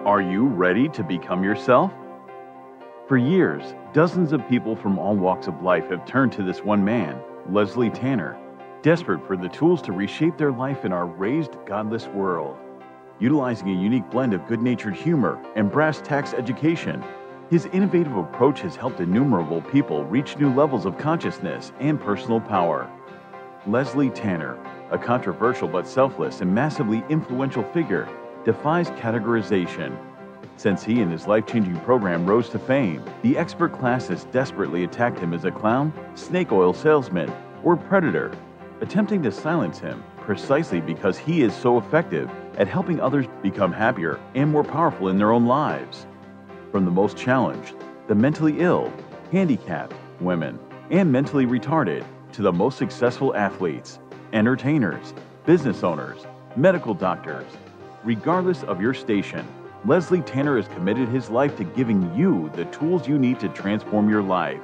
Are you ready to become yourself? For years, dozens of people from all walks of life have turned to this one man, Leslie Tanner, desperate for the tools to reshape their life in our raised, godless world. Utilizing a unique blend of good-natured humor and brass tacks education, his innovative approach has helped innumerable people reach new levels of consciousness and personal power. Leslie Tanner, a controversial but selfless and massively influential figure, defies categorization. Since he and his life-changing program rose to fame, the expert class has desperately attacked him as a clown, snake oil salesman, or predator, attempting to silence him precisely because he is so effective at helping others become happier and more powerful in their own lives. From the most challenged, the mentally ill, handicapped, women, and mentally retarded, to the most successful athletes, entertainers, business owners, medical doctors. Regardless of your station, Leslie Tanner has committed his life to giving you the tools you need to transform your life.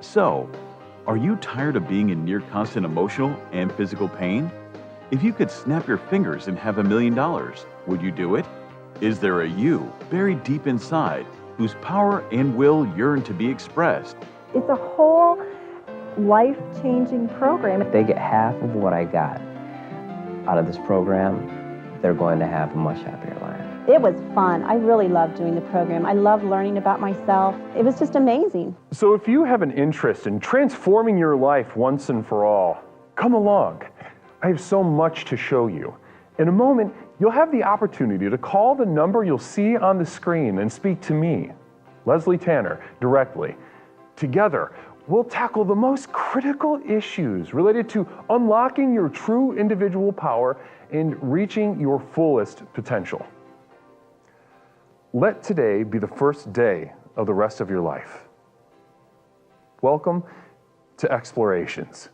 So, are you tired of being in near constant emotional and physical pain? If you could snap your fingers and have $1 million, would you do it? Is there a you buried deep inside whose power and will yearn to be expressed? It's a whole life-changing program. If they get half of what I got out of this program, they're going to have a much happier life. It was fun. I really loved doing the program. I loved learning about myself. It was just amazing. So if you have an interest in transforming your life once and for all, come along. I have so much to show you. In a moment, you'll have the opportunity to call the number you'll see on the screen and speak to me, Leslie Tanner, directly. Together, we'll tackle the most critical issues related to unlocking your true individual power and reaching your fullest potential. Let today be the first day of the rest of your life. Welcome to Explorations.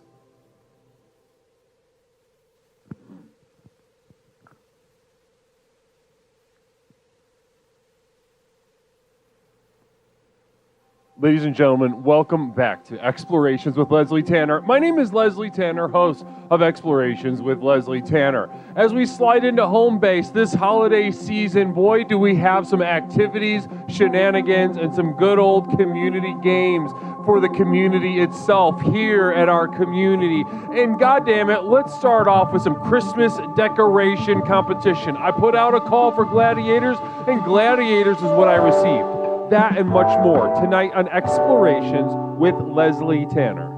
Ladies and gentlemen, welcome back to Explorations with Leslie Tanner. My name is Leslie Tanner, host of Explorations with Leslie Tanner. As we slide into home base this holiday season, boy, do we have some activities, shenanigans, and some good old community games for the community itself here at our community. And goddamn it, let's start off with some Christmas decoration competition. I put out a call for gladiators, and gladiators is what I received. That and much more tonight on Explorations with Leslie Tanner.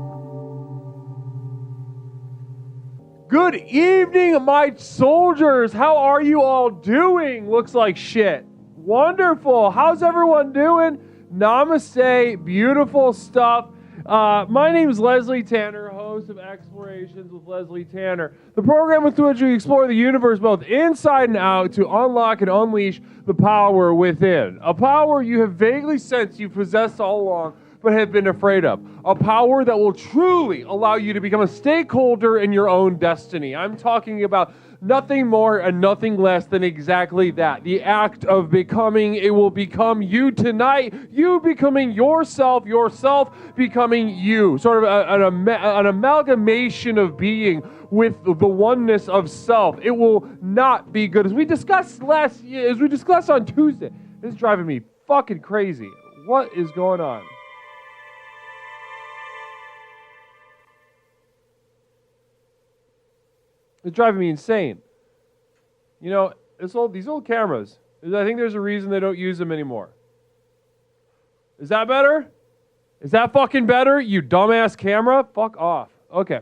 Good evening, my soldiers. How are you all doing? Looks like shit. Wonderful. How's everyone doing? Namaste. Beautiful stuff. My name is Leslie Tanner, host of Explorations with Leslie Tanner, the program with which we explore the universe both inside and out to unlock and unleash the power within. A power you have vaguely sensed you possessed all along, but have been afraid of. A power that will truly allow you to become a stakeholder in your own destiny. I'm talking about nothing more and nothing less than exactly that. The act of becoming. It will become you tonight. You becoming yourself, yourself becoming you. Sort of an amalgamation of being with the oneness of self. It will not be good. As we discussed on Tuesday, this is driving me fucking crazy. What is going on? It's driving me insane. You know, these old cameras, I think there's a reason they don't use them anymore. Is that better? Is that fucking better, you dumbass camera? Fuck off. Okay.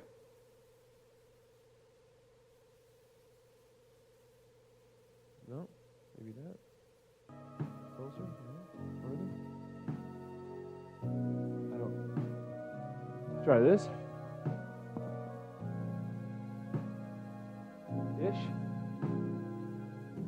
No, maybe that. Closer? Further? I don't. Let's try this.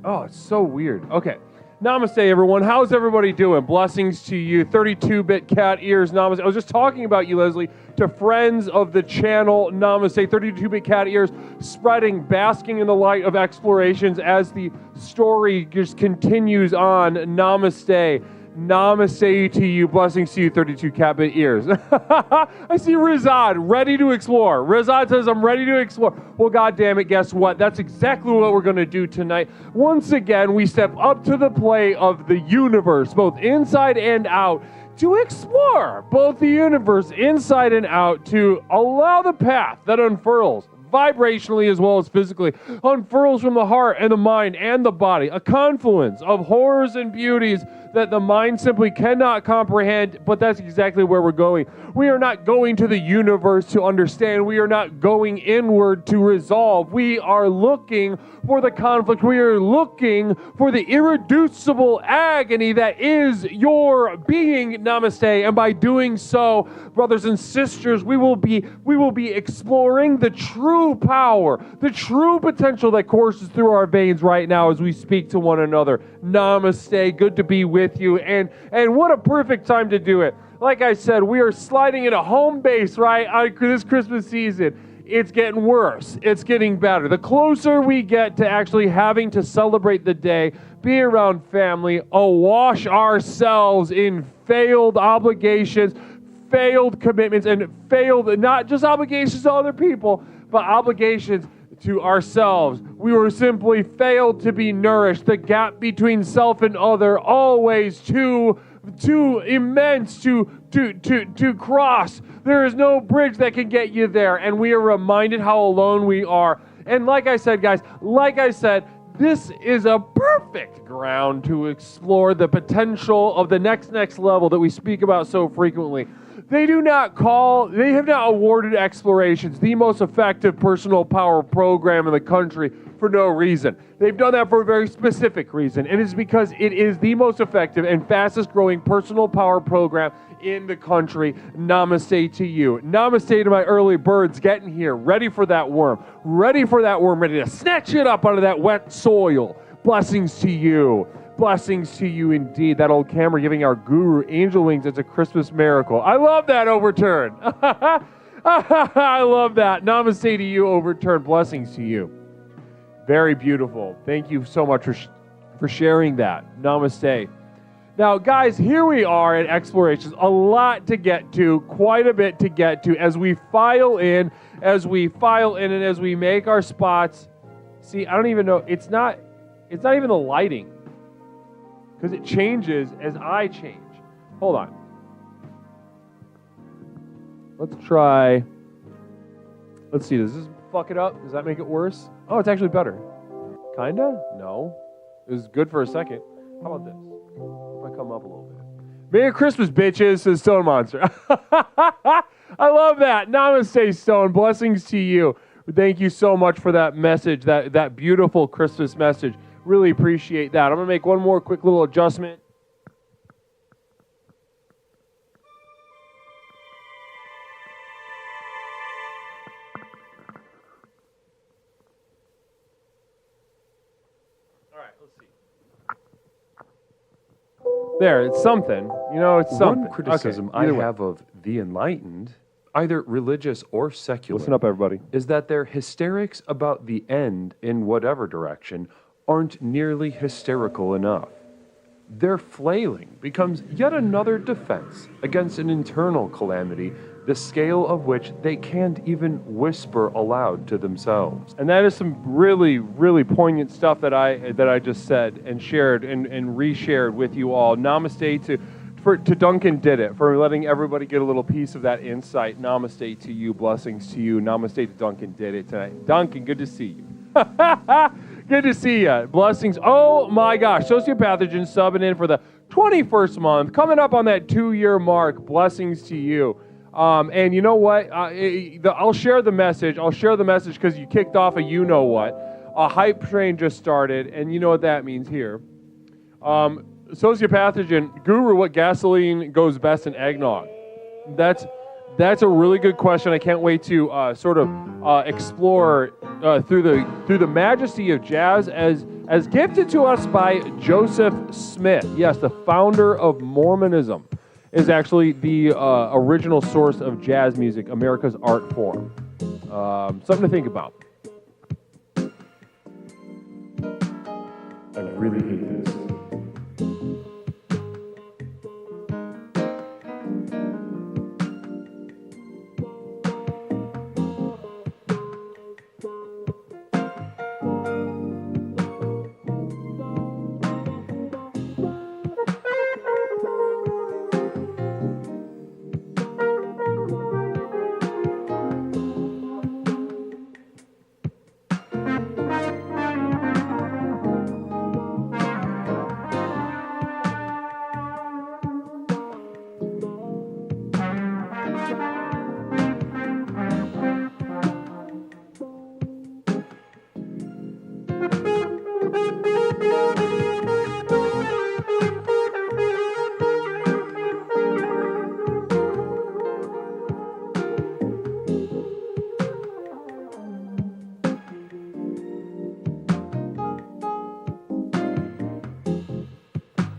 Oh, it's so weird. Okay. Namaste, everyone. How's everybody doing? Blessings to you. 32-bit cat ears. Namaste. I was just talking about you, Leslie, to friends of the channel. Namaste. 32-bit cat ears, spreading, basking in the light of Explorations as the story just continues on. Namaste. Namaste to you. Blessings to you, 32 cat-bit ears. I see Rizad ready to explore. Rizad says, I'm ready to explore. Well, God damn it, guess what? That's exactly what we're going to do tonight. Once again, we step up to the plate of the universe, both inside and out, to explore both the universe inside and out, to allow the path that unfurls vibrationally as well as physically, unfurls from the heart and the mind and the body, a confluence of horrors and beauties that the mind simply cannot comprehend, but that's exactly where we're going. We are not going to the universe to understand. We are not going inward to resolve. We are looking for the conflict. We are looking for the irreducible agony that is your being. Namaste. And by doing so, brothers and sisters, we will be exploring the true power, the true potential that courses through our veins right now as we speak to one another. Namaste. Good to be with you. And what a perfect time to do it. Like I said, we are sliding into home base, right, on this Christmas season. It's getting worse. It's getting better. The closer we get to actually having to celebrate the day, be around family, awash ourselves in failed obligations, failed commitments, and failed, not just obligations to other people, but obligations to ourselves. We were simply failed to be nourished. The gap between self and other always too immense to cross. There is no bridge that can get you there, and we are reminded how alone we are. And like I said, guys, this is a perfect ground to explore the potential of the next level that we speak about so frequently. They have not awarded Explorations the most effective personal power program in the country for no reason. They've done that for a very specific reason, and it's because it is the most effective and fastest growing personal power program in the country. Namaste to you. Namaste to my early birds getting here, ready for that worm, ready to snatch it up out of that wet soil. Blessings to you. Blessings to you indeed. That old camera giving our guru angel wings. It's a Christmas miracle. I love that overturn. I love that. Namaste to you, overturn. Blessings to you. Very beautiful. Thank you so much for sharing that. Namaste. Now, guys, here we are at Explorations. A lot to get to, quite a bit to get to as we file in, and as we make our spots. See, I don't even know. It's not even the lighting, because it changes as I change. Hold on. Let's see, does this fuck it up? Does that make it worse? Oh, it's actually better. Kinda? No. It was good for a second. How about this? If I come up a little bit. Merry Christmas, bitches, says Stone Monster. I love that. Namaste, Stone. Blessings to you. Thank you so much for that message, that beautiful Christmas message. Really appreciate that. I'm going to make one more quick little adjustment. All right, let's see. There, it's something. You know, it's something. One criticism I have of the enlightened, either religious or secular, Listen up, everybody, is that their hysterics about the end in whatever direction aren't nearly hysterical enough. Their flailing becomes yet another defense against an internal calamity, the scale of which they can't even whisper aloud to themselves. And that is some really, really poignant stuff that I just said and shared and reshared with you all. Namaste to Duncan Did It for letting everybody get a little piece of that insight. Namaste to you. Blessings to you. Namaste to Duncan Did It tonight. Duncan, good to see you. Good to see you. Blessings. Oh my gosh. Sociopathogen subbing in for the 21st month. Coming up on that 2-year mark. Blessings to you. And you know what? I'll share the message. I'll share the message because you kicked off a you-know-what. A hype train just started, and you know what that means here. Sociopathogen, Guru, what gasoline goes best in eggnog? That's a really good question. I can't wait to explore through the majesty of jazz as gifted to us by Joseph Smith. Yes, the founder of Mormonism is actually the original source of jazz music, America's art form. Something to think about. I really hate this.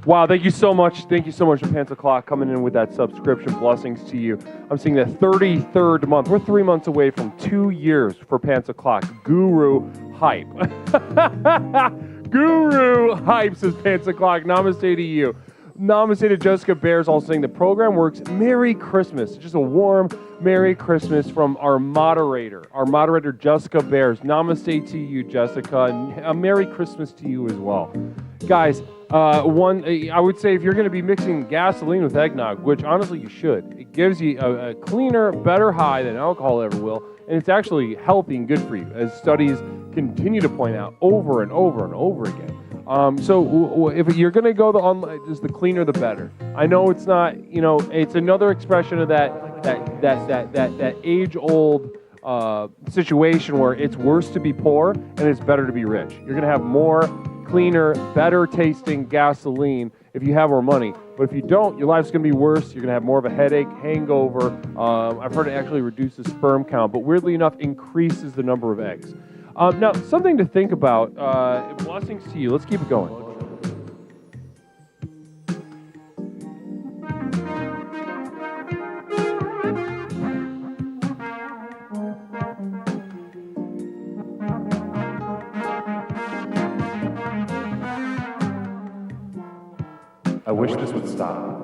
Wow, thank you so much. Thank you so much, Pants O'Clock, coming in with that subscription. Blessings to you. I'm seeing the 33rd month. We're 3 months away from 2 years for Pants O'Clock. Guru hype. Guru hype, says Pants O'Clock. Namaste to you. Namaste to Jessica Bears, also saying the program works. Merry Christmas. Just a warm Merry Christmas from our moderator, Jessica Bears. Namaste to you, Jessica, and a Merry Christmas to you as well. Guys, I would say if you're going to be mixing gasoline with eggnog, which honestly you should, it gives you a cleaner, better high than alcohol ever will, and it's actually healthy and good for you, as studies continue to point out over and over and over again. So if you're going to go just the cleaner the better. I know it's not, it's another expression of that age-old situation where it's worse to be poor and it's better to be rich. You're going to have more cleaner, better tasting gasoline if you have more money. But if you don't, your life's going to be worse. You're going to have more of a headache, hangover. I've heard it actually reduces sperm count, but weirdly enough, increases the number of eggs. Now, something to think about. Blessings to you. Let's keep it going. I wish this would stop.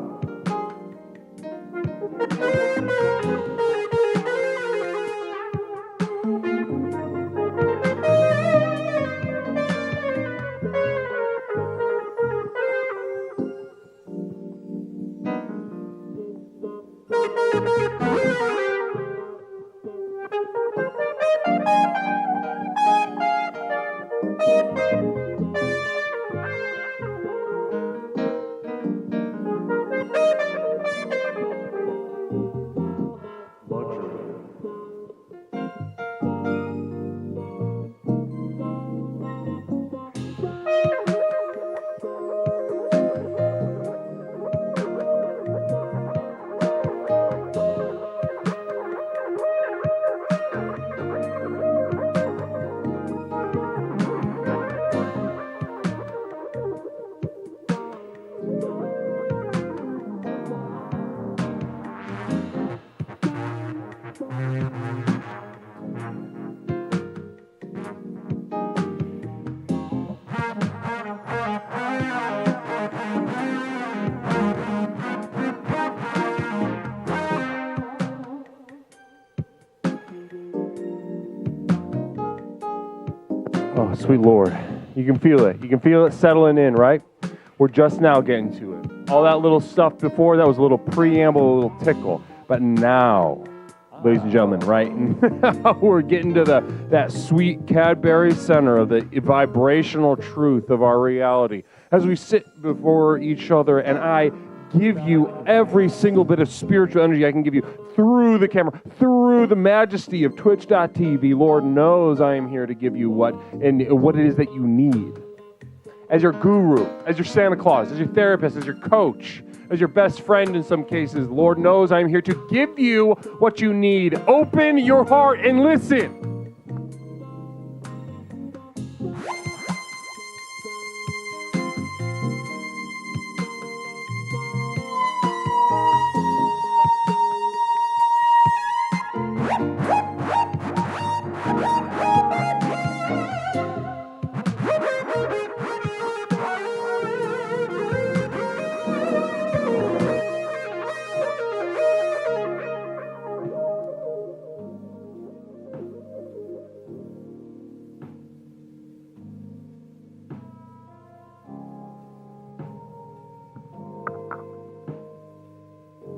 Oh, sweet Lord. You can feel it. You can feel it settling in, right? We're just now getting to it. All that little stuff before, that was a little preamble, a little tickle. But now, ladies and gentlemen, right? We're getting to that sweet Cadbury center of the vibrational truth of our reality. As we sit before each other and I give you every single bit of spiritual energy I can give you through the camera, through the majesty of twitch.tv. Lord knows I am here to give you what it is that you need. As your guru, as your Santa Claus, as your therapist, as your coach, as your best friend in some cases, Lord knows I am here to give you what you need. Open your heart and listen.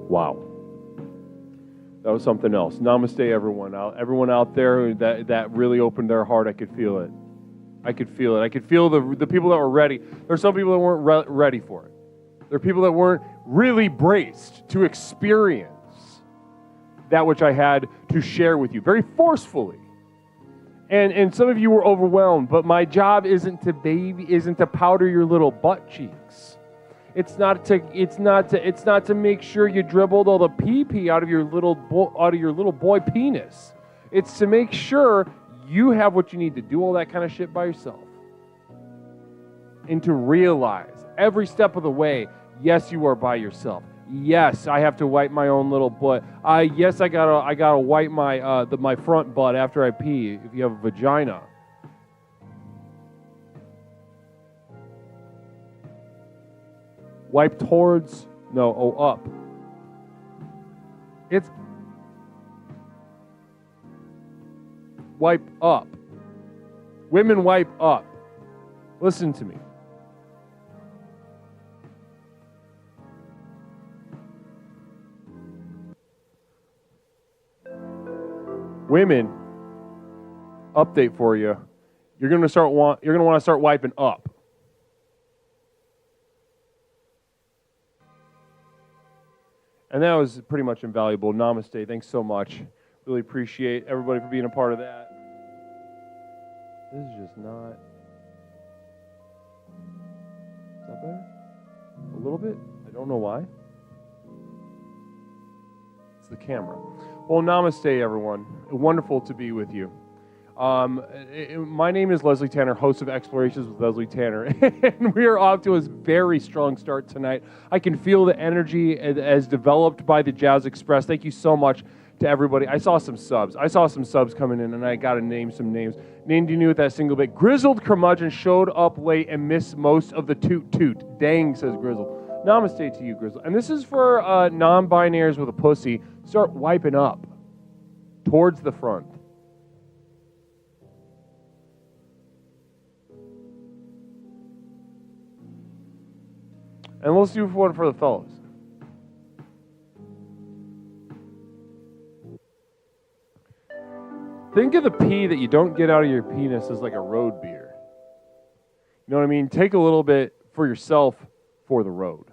Wow. That was something else. Namaste, everyone. Everyone out there that really opened their heart, I could feel it. I could feel it. I could feel the people that were ready. There are some people that weren't ready for it. There are people that weren't really braced to experience that which I had to share with you very forcefully. And some of you were overwhelmed, but my job isn't to powder your little butt cheeks. It's not to make sure you dribbled all the pee out of your little boy penis. It's to make sure you have what you need to do all that kind of shit by yourself. And to realize every step of the way, yes, you are by yourself. Yes, I have to wipe my own little butt. Yes, I gotta wipe my front butt after I pee. If you have a vagina. Wipe towards, up. It's wipe up. Women wipe up. Listen to me. Women, update for you. You're gonna want to start wiping up. And that was pretty much invaluable. Namaste. Thanks so much. Really appreciate everybody for being a part of that. This is just not. Is that better? A little bit? I don't know why. It's the camera. Well, namaste, everyone. Wonderful to be with you. My name is Leslie Tanner, host of Explorations with Leslie Tanner, and we are off to a very strong start tonight. I can feel the energy as developed by the Jazz Express. Thank you so much to everybody. I saw some subs coming in, and I got to name some names. Named you with that single bit. Grizzled Curmudgeon showed up late and missed most of the toot. Dang, says Grizzled. Namaste to you, Grizzle. And this is for non-binaries with a pussy. Start wiping up towards the front. And let's do one for the fellas. Think of the pee that you don't get out of your penis as like a road beer. You know what I mean? Take a little bit for yourself for the road.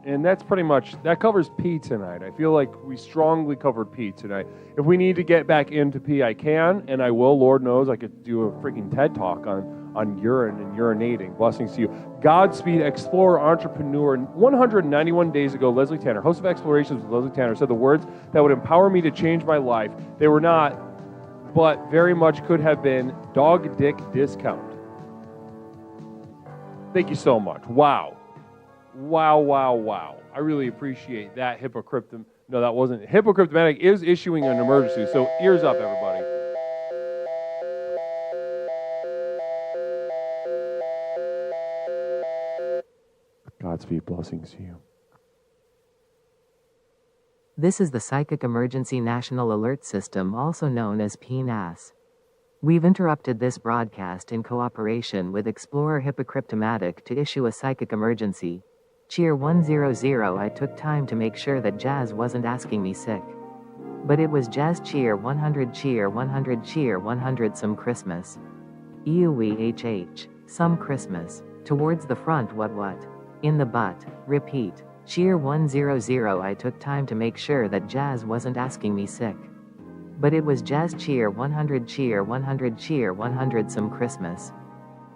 And that's pretty much, that covers pee tonight. I feel like we strongly covered pee tonight. If we need to get back into pee, I can, and I will. Lord knows I could do a freaking TED Talk on urine and urinating. Blessings to you. Godspeed, explorer, entrepreneur. 191 days ago, Leslie Tanner, host of Explorations with Leslie Tanner, said the words that would empower me to change my life. They were not, but very much could have been, dog dick discount. Thank you so much. Wow. Wow. I really appreciate that. No, that wasn't. Hippocryptomatic is issuing an emergency, so ears up, everybody. Godspeed, blessings to you. This is the Psychic Emergency National Alert System, also known as PNAS. We've interrupted this broadcast in cooperation with Explorer Hippocryptomatic to issue a psychic emergency. Cheer 100. I took time to make sure that Jazz wasn't asking me sick. But it was Jazz cheer 100 cheer 100 cheer 100 some Christmas. EUEHH, some Christmas. Towards the front what? In the butt, repeat. Cheer 100. I took time to make sure that Jazz wasn't asking me sick. But it was Jazz cheer 100 cheer 100 cheer 100 some Christmas.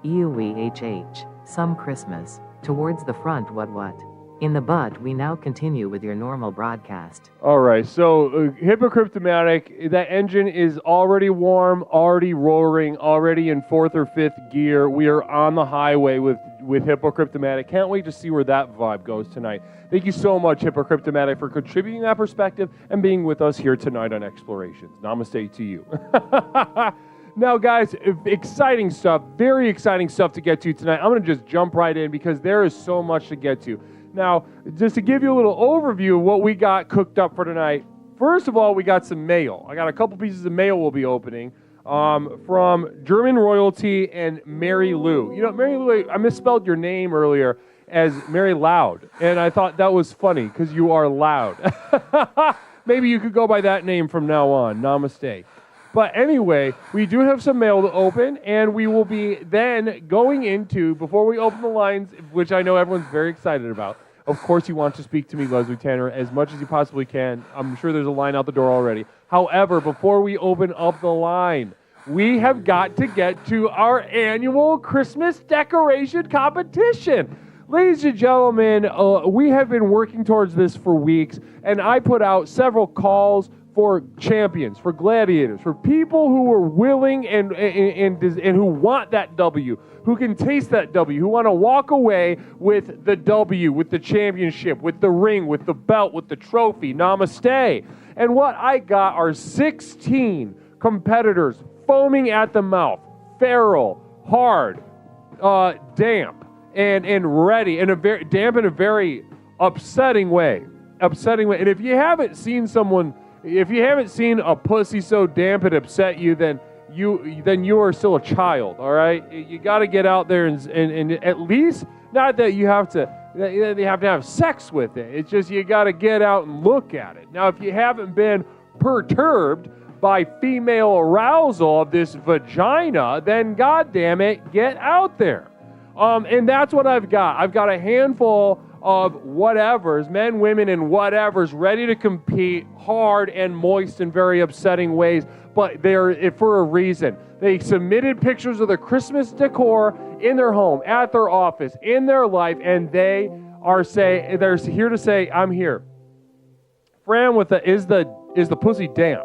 EUEHH, some Christmas. Towards the front what? In the butt. We now continue with your normal broadcast. All right, so Hippocryptomatic, that engine is already warm, already roaring, already in 4th or 5th gear. We are on the highway with Hippocryptomatic. Can't wait to see where that vibe goes tonight. Thank you so much, Hippocryptomatic, for contributing that perspective and being with us here tonight on Explorations. Namaste to you. Now, guys, exciting stuff, very exciting stuff to get to tonight. I'm going to just jump right in because there is so much to get to. Now, just to give you a little overview of what we got cooked up for tonight, first of all, we got some mail. I got a couple pieces of mail we'll be opening from German Royalty and Mary Lou. You know, Mary Lou, I misspelled your name earlier as Mary Loud, and I thought that was funny because you are loud. Maybe you could go by that name from now on. Namaste. But anyway, we do have some mail to open, and we will be then going into, before we open the lines, which I know everyone's very excited about, Of course you want to speak to me, Leslie Tanner, as much as you possibly can. I'm sure there's a line out the door already. However, before we open up the line, we have got to get to our annual Christmas decoration competition. Ladies and gentlemen, we have been working towards this for weeks, and I put out several calls for champions, for gladiators, for people who are willing and who want that W, who can taste that W, who want to walk away with the W, with the championship, with the ring, with the belt, with the trophy. Namaste. And what I got are 16 competitors foaming at the mouth, feral, hard, damp, and ready, in a very damp in a very upsetting way. And if you haven't seen a pussy so damp it upset you, then you are still a child. All right, you got to get out there and at least, not that you have to have sex with it. It's just you got to get out and look at it. Now, if you haven't been perturbed by female arousal of this vagina, then goddamn it, get out there. And that's what I've got. I've got a handful of whatevers, men, women, and whatevers, ready to compete hard and moist in very upsetting ways, but they're for a reason. They submitted pictures of their Christmas decor in their home, at their office, in their life, and they're here to say, I'm here. Fran with is the pussy damp?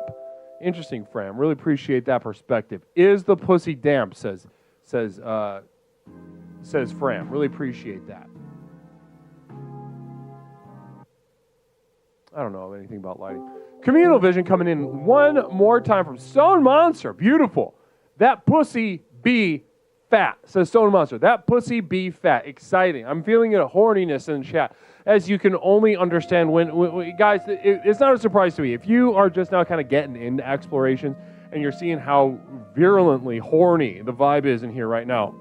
Interesting, Fran. Really appreciate that perspective. Is the pussy damp? Says Fran. Really appreciate that. I don't know anything about lighting. Communal Vision coming in one more time from Stone Monster. Beautiful. That pussy be fat, says Stone Monster. That pussy be fat. Exciting. I'm feeling a horniness in the chat. As you can only understand when guys, it's not a surprise to me. If you are just now kind of getting into explorations and you're seeing how virulently horny the vibe is in here right now,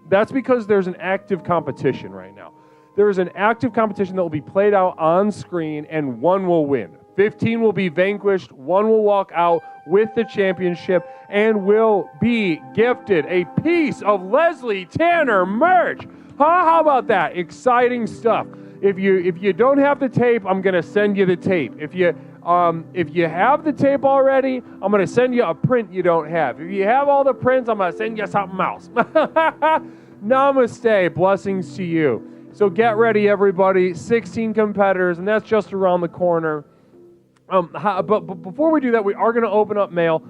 that's because there's an active competition right now. There is an active competition that will be played out on screen, and one will win. 15 will be vanquished, one will walk out with the championship and will be gifted a piece of Leslie Tanner merch. How about that? Exciting stuff. If you don't have the tape, I'm going to send you the tape. If you have the tape already, I'm going to send you a print you don't have. If you have all the prints, I'm going to send you something else. Namaste. Blessings to you. So get ready, everybody. 16 competitors, and that's just around the corner. But before we do that, we are going to open up mail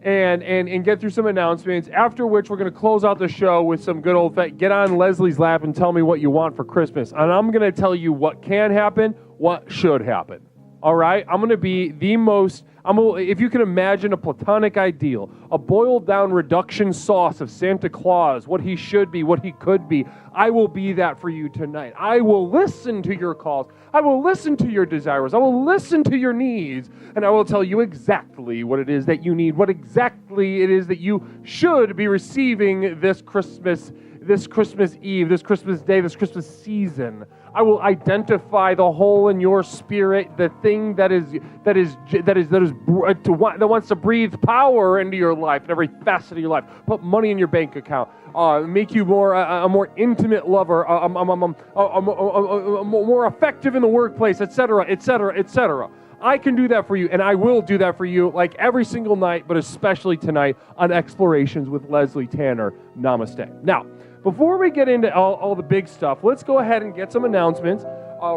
and get through some announcements, after which we're going to close out the show with some good old get on Leslie's lap and tell me what you want for Christmas. And I'm going to tell you what can happen, what should happen. All right? I'm going to be the most, if you can imagine a platonic ideal, a boiled down reduction sauce of Santa Claus, what he should be, what he could be, I will be that for you tonight. I will listen to your calls. I will listen to your desires. I will listen to your needs, and I will tell you exactly what it is that you need, what exactly it is that you should be receiving this Christmas Eve, this Christmas day, this Christmas season. I will identify the hole in your spirit, the thing that wants to breathe power into your life, in every facet of your life. Put money in your bank account, make you a more intimate lover, more effective in the workplace, etc., etc., etc. I can do that for you, and I will do that for you, like every single night, but especially tonight on Explorations with Leslie Tanner. Namaste. Now, before we get into all the big stuff, let's go ahead and get some announcements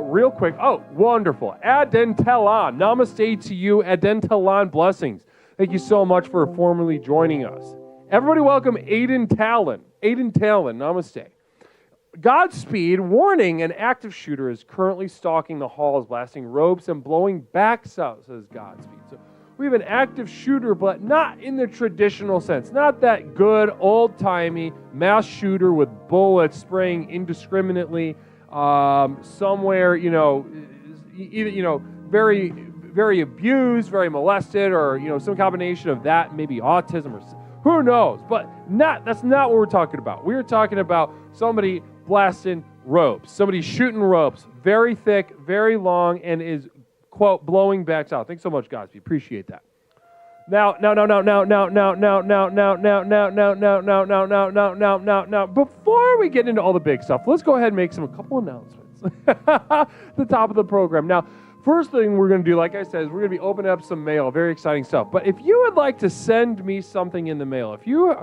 real quick. Oh, wonderful. Adentelan. Namaste to you. Adentelan. Blessings. Thank you so much for formally joining us. Everybody welcome Aiden Talon. Aiden Talon. Namaste. Godspeed. Warning, an active shooter is currently stalking the halls, blasting ropes and blowing backs out, says Godspeed. So we have an active shooter, but not in the traditional sense. Not that good, old-timey mass shooter with bullets spraying indiscriminately somewhere, either, very, very abused, very molested, or, some combination of that, maybe autism, or who knows. But that's not what we're talking about. We're talking about somebody blasting ropes, somebody shooting ropes, very thick, very long, and is, quote, blowing backs out. Thanks so much, Godspeed. Appreciate that. Now, before we get into all the big stuff, let's go ahead and make a couple announcements. the top of the program. Now, first thing we're going to do, like I said, is we're going to be opening up some mail, very exciting stuff. But if you would like to send me something in the mail, if you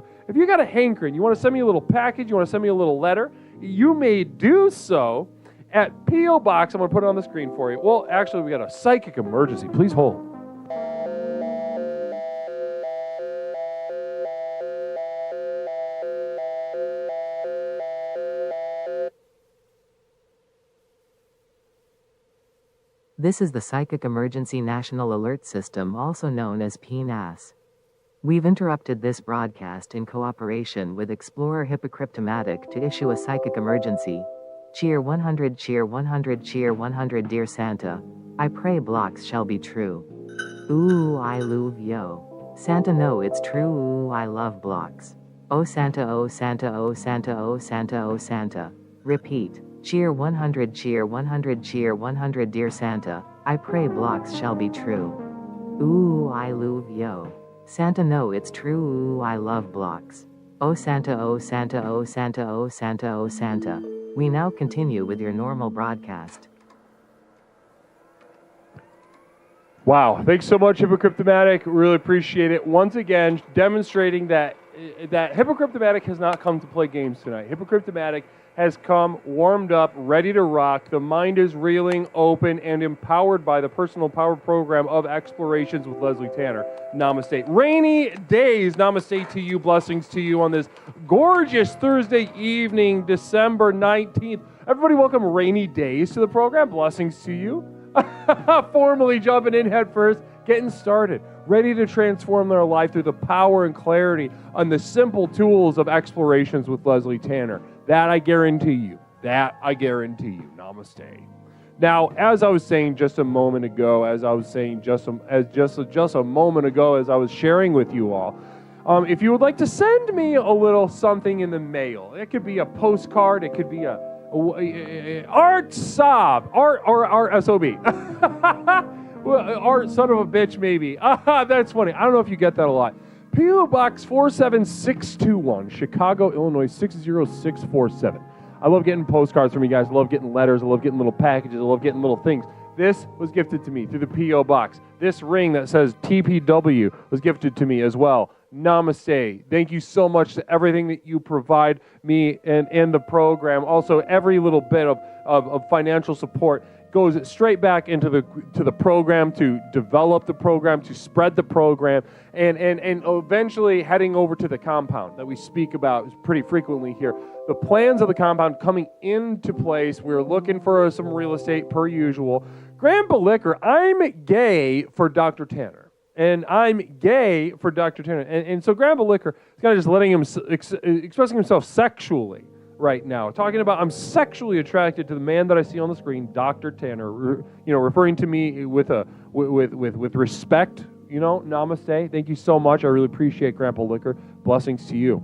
got a hankering, you want to send me a little package, you want to send me a little letter, you may do so at P.O. Box. I'm going to put it on the screen for you. Well, actually, we got a psychic emergency. Please hold. This is the Psychic Emergency National Alert System, also known as PNAS. We've interrupted this broadcast in cooperation with Explorer Hippocryptomatic to issue a psychic emergency. Cheer 100, cheer 100, cheer 100, dear Santa. I pray blocks shall be true. Ooh, I love yo. Santa, no, it's true. Ooh, I love blocks. Oh Santa, oh Santa, oh Santa, oh Santa, oh Santa. Repeat. Cheer 100, cheer 100, cheer 100, dear Santa. I pray blocks shall be true. Ooh, I love yo. Santa, no, it's true. Ooh, I love blocks. Oh Santa, oh Santa, oh Santa, oh Santa, oh Santa. We now continue with your normal broadcast. Wow, thanks so much, Hippocryptomatic. Really appreciate it. Once again, demonstrating that Hippocryptomatic has not come to play games tonight. Hippocryptomatic has come warmed up, ready to rock. The mind is reeling, open, and empowered by the personal power program of Explorations with Leslie Tanner. Namaste. Rainy days. Namaste to you. Blessings to you on this gorgeous Thursday evening, December 19th. Everybody welcome Rainy Days to the program. Blessings to you. Formally jumping in head first, getting started, ready to transform their life through the power and clarity on the simple tools of Explorations with Leslie Tanner. That I guarantee you. That I guarantee you. Namaste. Now, as I was saying just a moment ago, as I was sharing with you all, if you would like to send me a little something in the mail, it could be a postcard, it could be a art sob, art sob, art son of a bitch, maybe. That's funny. I don't know if you get that a lot. P.O. Box 47621, Chicago, Illinois 60647. I love getting postcards from you guys. I love getting letters. I love getting little packages. I love getting little things. This was gifted to me through the P.O. Box. This ring that says TPW was gifted to me as well. Namaste. Thank you so much to everything that you provide me and the program. Also, every little bit of financial support goes straight back into the program, to develop the program, to spread the program, and eventually heading over to the compound that we speak about pretty frequently here. The plans of the compound coming into place. We're looking for some real estate per usual. Grandpa Liquor, I'm gay for Dr. Tanner. And I'm gay for Dr. Tanner. And so Grandpa Liquor is kind of just letting him expressing himself sexually right now, talking about I'm sexually attracted to the man that I see on the screen, Dr. Tanner, referring to me with respect, namaste. Thank you so much. I really appreciate Grandpa Liquor. Blessings to you.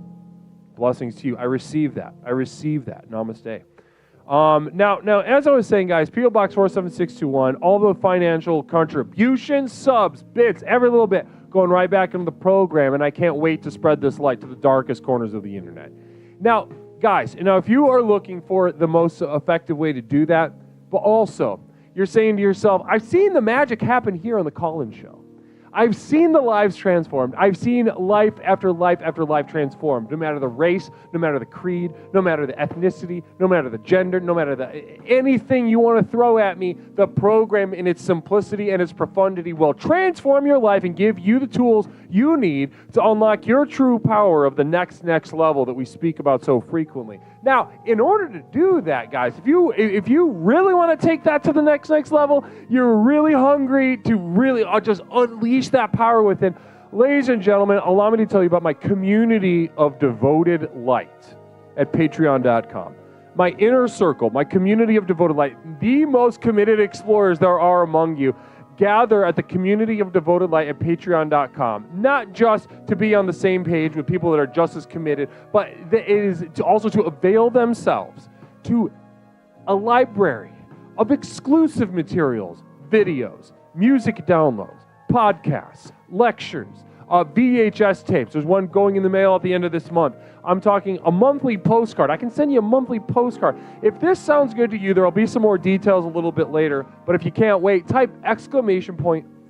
Blessings to you. I receive that. Namaste. Now, as I was saying, guys, P.O. Box 47621, all the financial contributions, subs, bits, every little bit going right back into the program, and I can't wait to spread this light to the darkest corners of the internet. Now, guys, if you are looking for the most effective way to do that, but also you're saying to yourself, I've seen the magic happen here on the call-in show. I've seen the lives transformed. I've seen life after life after life transformed, no matter the race, no matter the creed, no matter the ethnicity, no matter the gender, no matter anything you want to throw at me. The program in its simplicity and its profundity will transform your life and give you the tools you need to unlock your true power of the next level that we speak about so frequently. Now, in order to do that, guys, if you really want to take that to the next level, you're really hungry to really just unleash that power within. Ladies and gentlemen, allow me to tell you about my community of devoted light at patreon.com. My inner circle, my community of devoted light, the most committed explorers there are among you, gather at the community of devoted light at patreon.com, not just to be on the same page with people that are just as committed, but it is also to avail themselves to a library of exclusive materials, videos, music downloads, podcasts, lectures, VHS tapes. There's one going in the mail at the end of this month. I'm talking a monthly postcard. I can send you a monthly postcard. If this sounds good to you, there will be some more details a little bit later. But if you can't wait, type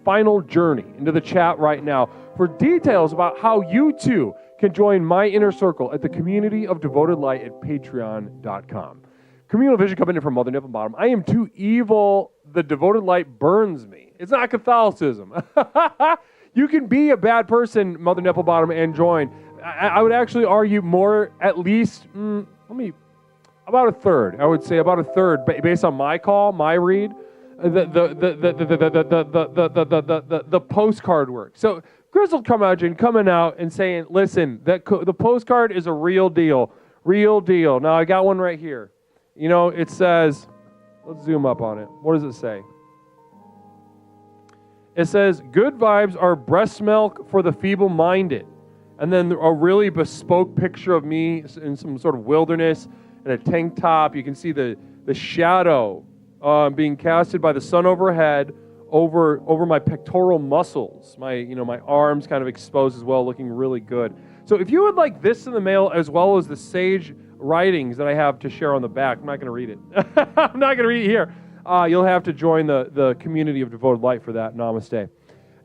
!Final Journey into the chat right now for details about how you too can join my inner circle at the Community of Devoted Light at patreon.com. Communal vision coming in from Mother Nipple Bottom. I am too evil. The devoted light burns me. It's not Catholicism. You can be a bad person, Mother Nipple Bottom, and join. I would actually argue more, at least, about a third. I would say about a third, based on my call, my read. The postcard work. So Grizzle coming out and saying, listen, the postcard is a real deal. Real deal. Now, I got one right here. You know, it says, let's zoom up on it. What does it say? It says, good vibes are breast milk for the feeble-minded. And then a really bespoke picture of me in some sort of wilderness in a tank top. You can see the shadow being casted by the sun overhead over my pectoral muscles. My arms kind of exposed as well, looking really good. So if you would like this in the mail, as well as the sage writings that I have to share on the back, I'm not going to read it. I'm not going to read it here. You'll have to join the Community of Devoted Light for that. Namaste.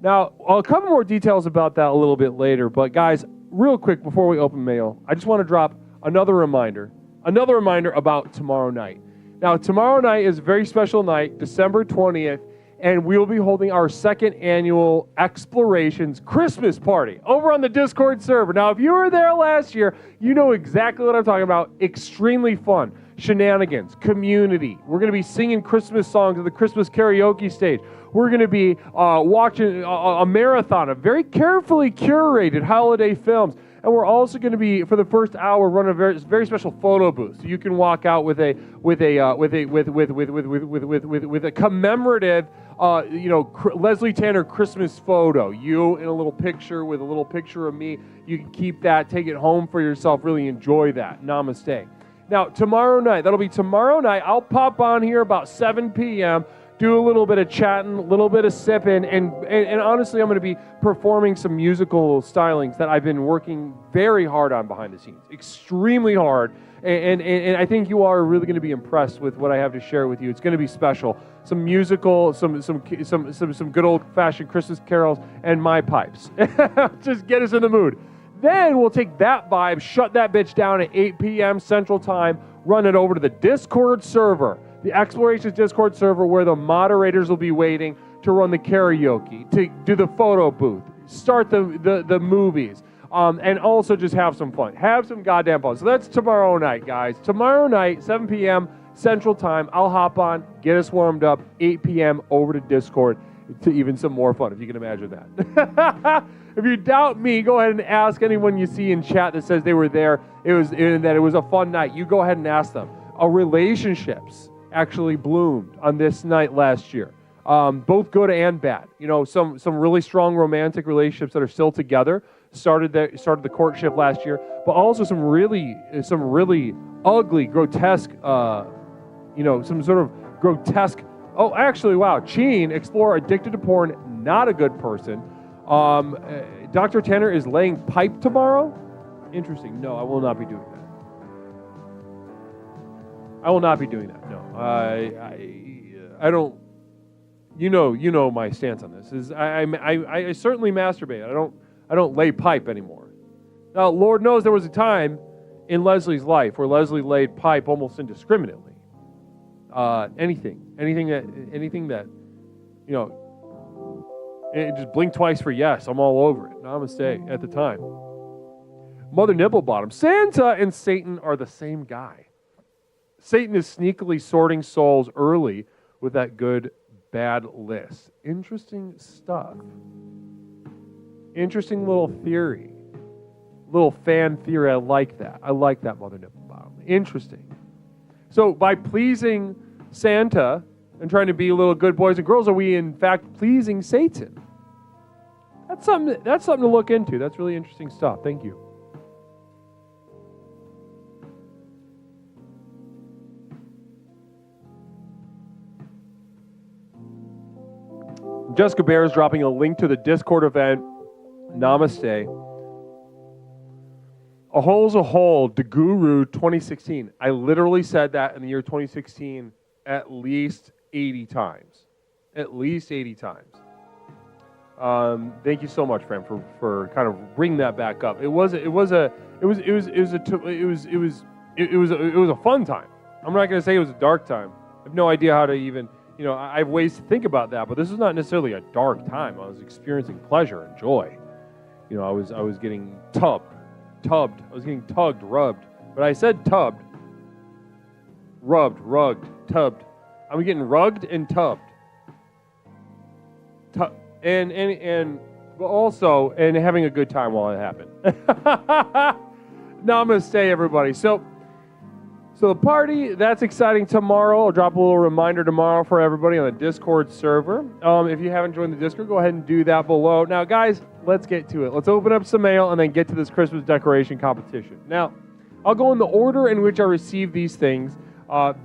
Now, I'll cover more details about that a little bit later, but guys, real quick before we open mail, I just want to drop another reminder about tomorrow night. Now, tomorrow night is a very special night, December 20th, and we will be holding our second annual Explorations Christmas party over on the Discord server. Now, if you were there last year, you know exactly what I'm talking about. Extremely fun. Shenanigans, community. We're going to be singing Christmas songs at the Christmas karaoke stage. We're going to be watching a marathon of very carefully curated holiday films. And we're also going to be, for the first hour, run a very special photo booth. So you can walk out with a commemorative, Leslie Tanner Christmas photo. You in a little picture with a little picture of me. You can keep that, take it home for yourself. Really enjoy that. Namaste. Now, that'll be tomorrow night. I'll pop on here about 7 p.m., do a little bit of chatting, a little bit of sipping, and honestly, I'm going to be performing some musical stylings that I've been working very hard on behind the scenes, extremely hard, and I think you all are really going to be impressed with what I have to share with you. It's going to be special. Some musical, some good old-fashioned Christmas carols, and my pipes. Just get us in the mood. Then we'll take that vibe, shut that bitch down at 8 p.m. Central Time, run it over to the Discord server, the Explorations Discord server, where the moderators will be waiting to run the karaoke, to do the photo booth, start the movies, and also just have some fun. Have some goddamn fun. So that's tomorrow night, guys. Tomorrow night, 7 p.m. Central Time, I'll hop on, get us warmed up, 8 p.m. over to Discord to even some more fun, if you can imagine that. If you doubt me, go ahead and ask anyone you see in chat that says they were there. It was a fun night. You go ahead and ask them. Our relationships actually bloomed on this night last year, both good and bad. You know, some really strong romantic relationships that are still together started the courtship last year, but also some really ugly, grotesque, some sort of grotesque. Oh, actually, wow. Cheen, explorer addicted to porn, not a good person. Dr. Tanner is laying pipe tomorrow? Interesting. No, I will not be doing that. I will not be doing that. No. I don't. You know my stance on this is I certainly masturbate. I don't lay pipe anymore. Now, Lord knows there was a time in Leslie's life where Leslie laid pipe almost indiscriminately. Anything that, it just blink twice for yes. I'm all over it. Namaste at the time. Mother Nibblebottom. Santa and Satan are the same guy. Satan is sneakily sorting souls early with that good, bad list. Interesting stuff. Interesting little theory. Little fan theory. I like that. Mother Nibblebottom. Interesting. So by pleasing Santa and trying to be little good boys and girls, are we in fact pleasing Satan? That's something to look into. That's really interesting stuff. Thank you. Jessica Bear is dropping a link to the Discord event Namaste. A hole's a hole, the Guru 2016. I literally said that in the year 2016 at least 80 times. At least 80 times. Thank you so much, friend, for kind of bringing that back up. It was a fun time. I'm not going to say it was a dark time. I have no idea how to even, I have ways to think about that, but this is not necessarily a dark time. I was experiencing pleasure and joy. I was getting tubbed. I was getting tugged, rubbed. But I said tubbed. Rubbed, rugged, tubbed. I'm getting rugged and tubbed. And also having a good time while it happened. Namaste, everybody. So the party, that's exciting tomorrow. I'll drop a little reminder tomorrow for everybody on the Discord server. If you haven't joined the Discord, go ahead and do that below. Now, guys, let's get to it. Let's open up some mail and then get to this Christmas decoration competition. Now, I'll go in the order in which I received these things.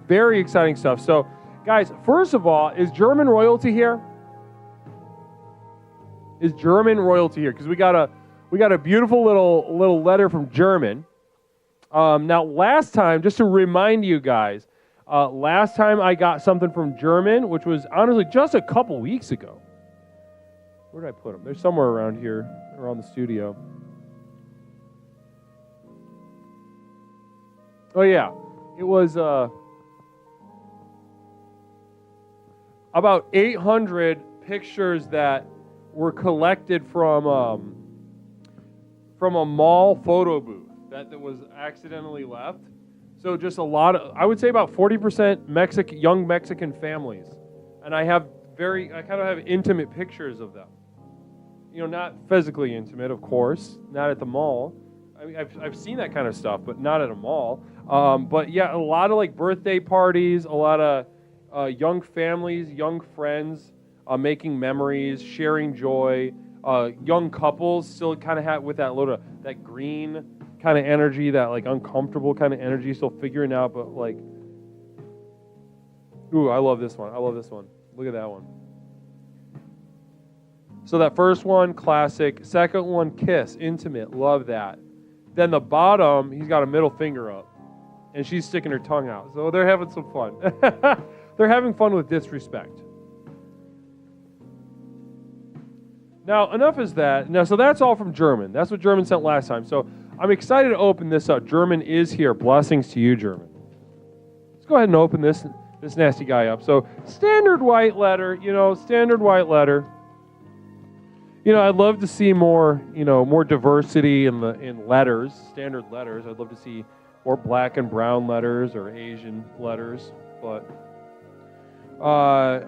Very exciting stuff. So, guys, first of all, is German royalty here? Is German royalty here? Because we got a beautiful little letter from German. Now, last time, just to remind you guys, last time I got something from German, which was honestly just a couple weeks ago. Where did I put them? They're somewhere around here, around the studio. Oh, yeah. It was about 800 pictures that were collected from a mall photo booth that was accidentally left. So just a lot of, I would say about 40% young Mexican families. And I kind of have intimate pictures of them. Not physically intimate, of course, not at the mall. I mean, I've seen that kind of stuff, but not at a mall. But yeah, a lot of like birthday parties, a lot of young families, young friends, making memories, sharing joy. Young couples still kind of have with that load of that green kind of energy, that like uncomfortable kind of energy, still figuring out, but like, ooh, I love this one. I love this one. Look at that one. So that first one, classic. Second one, kiss, intimate. Love that. Then the bottom, he's got a middle finger up, and she's sticking her tongue out. So they're having some fun. They're having fun with disrespect. Now, enough is that. Now, so that's all from German. That's what German sent last time. So I'm excited to open this up. German is here. Blessings to you, German. Let's go ahead and open this nasty guy up. So standard white letter, standard white letter. I'd love to see more diversity in letters, standard letters. I'd love to see more black and brown letters or Asian letters, but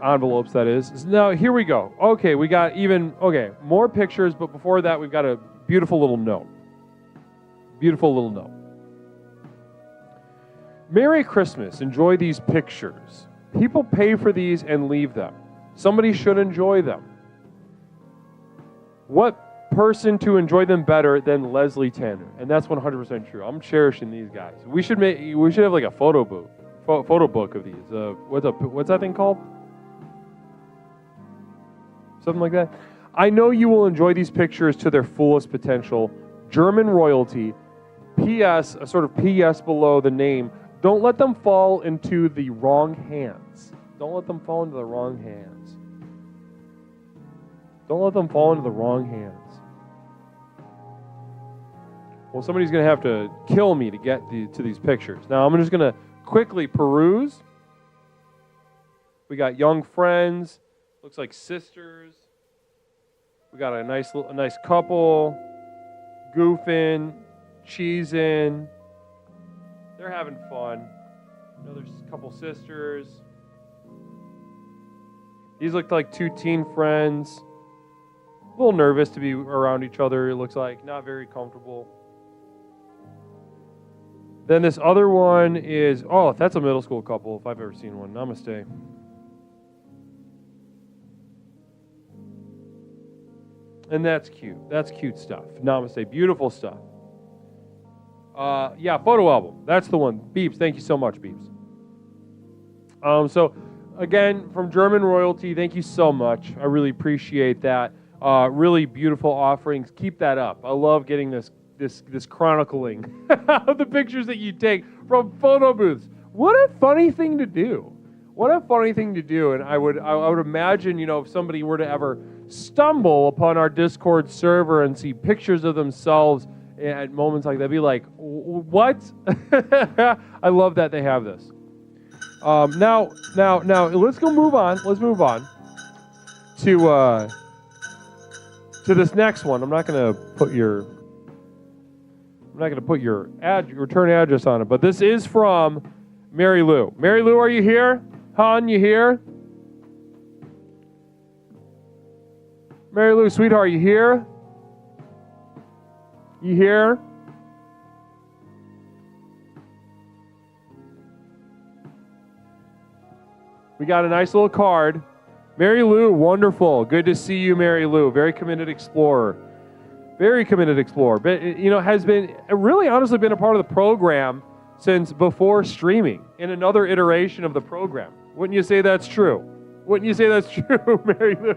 envelopes, that is. Now, here we go. Okay, we got more pictures, but before that, we've got a beautiful little note. Beautiful little note. Merry Christmas. Enjoy these pictures. People pay for these and leave them. Somebody should enjoy them. What person to enjoy them better than Leslie Tanner? And that's 100% true. I'm cherishing these guys. We should have like a photo book of these. What's that thing called? Something like that. I know you will enjoy these pictures to their fullest potential. German royalty. P.S. A sort of P.S. below the name. Don't let them fall into the wrong hands. Don't let them fall into the wrong hands. Don't let them fall into the wrong hands. Well, somebody's going to have to kill me to get to these pictures. Now, I'm just going to quickly peruse. We got young friends. Looks like sisters. We got a nice couple. Goofing. Cheesing. They're having fun. Another couple sisters. These look like two teen friends. A little nervous to be around each other, it looks like. Not very comfortable. Then this other one is, that's a middle school couple, if I've ever seen one. Namaste. And that's cute. That's cute stuff. Namaste. Beautiful stuff. Photo album. That's the one. Beeps. Thank you so much, Beeps. So, again, from German royalty, thank you so much. I really appreciate that. Really beautiful offerings. Keep that up. I love getting this chronicling of the pictures that you take from photo booths. What a funny thing to do. What a funny thing to do. And I would imagine, if somebody were to ever stumble upon our Discord server and see pictures of themselves at moments like that, be like, what? I love that they have this. Now, let's move on. Let's move on to this next one. I'm not going to put your return address on it, but this is from Mary Lou. Mary Lou, are you here? Hon, you here? Mary Lou, sweetheart, you here? You here? We got a nice little card. Mary Lou, wonderful. Good to see you, Mary Lou. Very committed explorer. Very committed explorer. But, has been, really honestly been a part of the program since before streaming, in another iteration of the program. Wouldn't you say that's true? Wouldn't you say that's true, Mary Lou?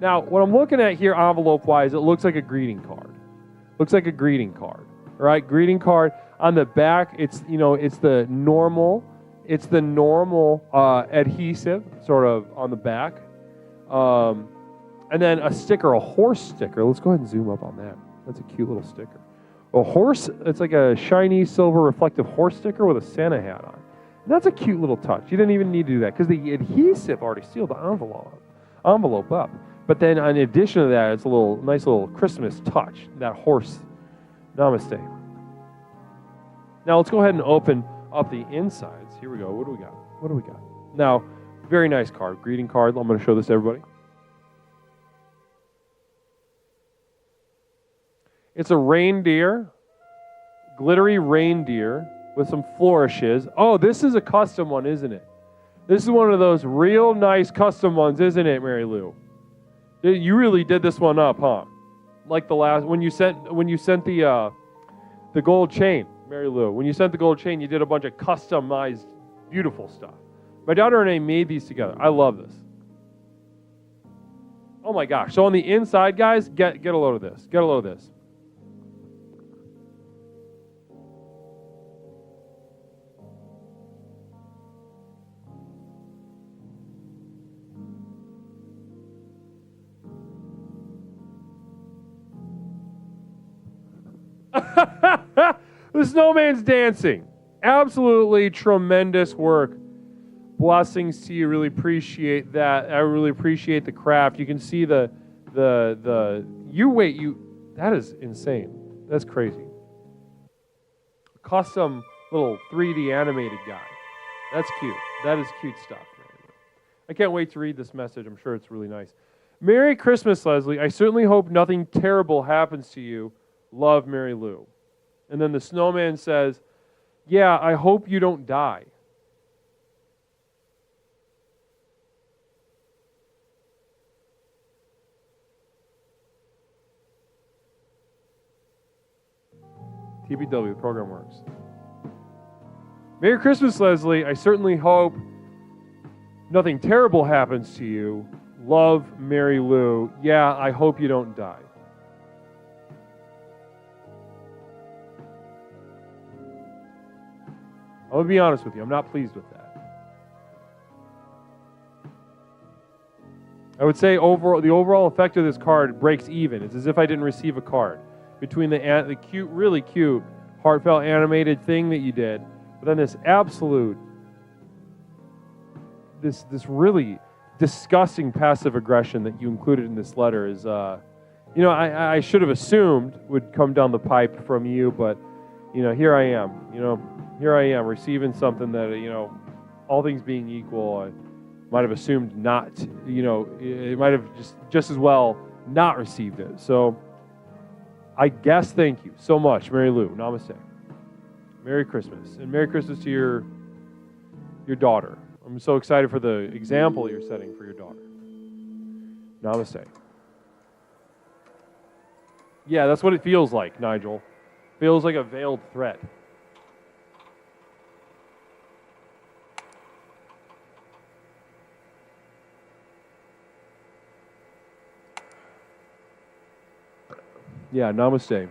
Now, what I'm looking at here envelope-wise, it looks like a greeting card. Looks like a greeting card, right? Greeting card. On the back, it's the normal adhesive sort of on the back. And then a sticker, a horse sticker. Let's go ahead and zoom up on that. That's a cute little sticker. A horse, it's like a shiny silver reflective horse sticker with a Santa hat on. That's a cute little touch. You didn't even need to do that because the adhesive already sealed the envelope up. But then in addition to that, it's a nice little Christmas touch, that horse. Namaste. Now let's go ahead and open up the insides. Here we go. What do we got? Now, very nice card, greeting card. I'm going to show this to everybody. It's a reindeer, glittery reindeer with some flourishes. Oh, this is a custom one, isn't it? This is one of those real nice custom ones, isn't it, Mary Lou? You really did this one up, huh? Like the last when you sent the gold chain, Mary Lou. When you sent the gold chain, you did a bunch of customized, beautiful stuff. My daughter and I made these together. I love this. Oh my gosh! So on the inside, guys, get a load of this. Get a load of this. The snowman's dancing. Absolutely tremendous work. Blessings to you. Really appreciate that. I really appreciate the craft. You can see that is insane. That's crazy. Custom little 3D animated guy. That's cute. That is cute stuff. I can't wait to read this message. I'm sure it's really nice. Merry Christmas, Leslie. I certainly hope nothing terrible happens to you. Love, Mary Lou. And then the snowman says, yeah, I hope you don't die. TBW, the program works. Merry Christmas, Leslie. I certainly hope nothing terrible happens to you. Love, Mary Lou. Yeah, I hope you don't die. I'm going to be honest with you. I'm not pleased with that. I would say the overall effect of this card breaks even. It's as if I didn't receive a card. Between the cute, really cute, heartfelt animated thing that you did, but then this absolute, this really disgusting passive aggression that you included in this letter is, I should have assumed would come down the pipe from you, but, here I am. Here I am receiving something that, all things being equal, I might have assumed not, it might have just as well not received it. So I guess thank you so much, Mary Lou. Namaste. Merry Christmas. And Merry Christmas to your daughter. I'm so excited for the example you're setting for your daughter. Namaste. Yeah, that's what it feels like, Nigel. Feels like a veiled threat. Yeah, namaste.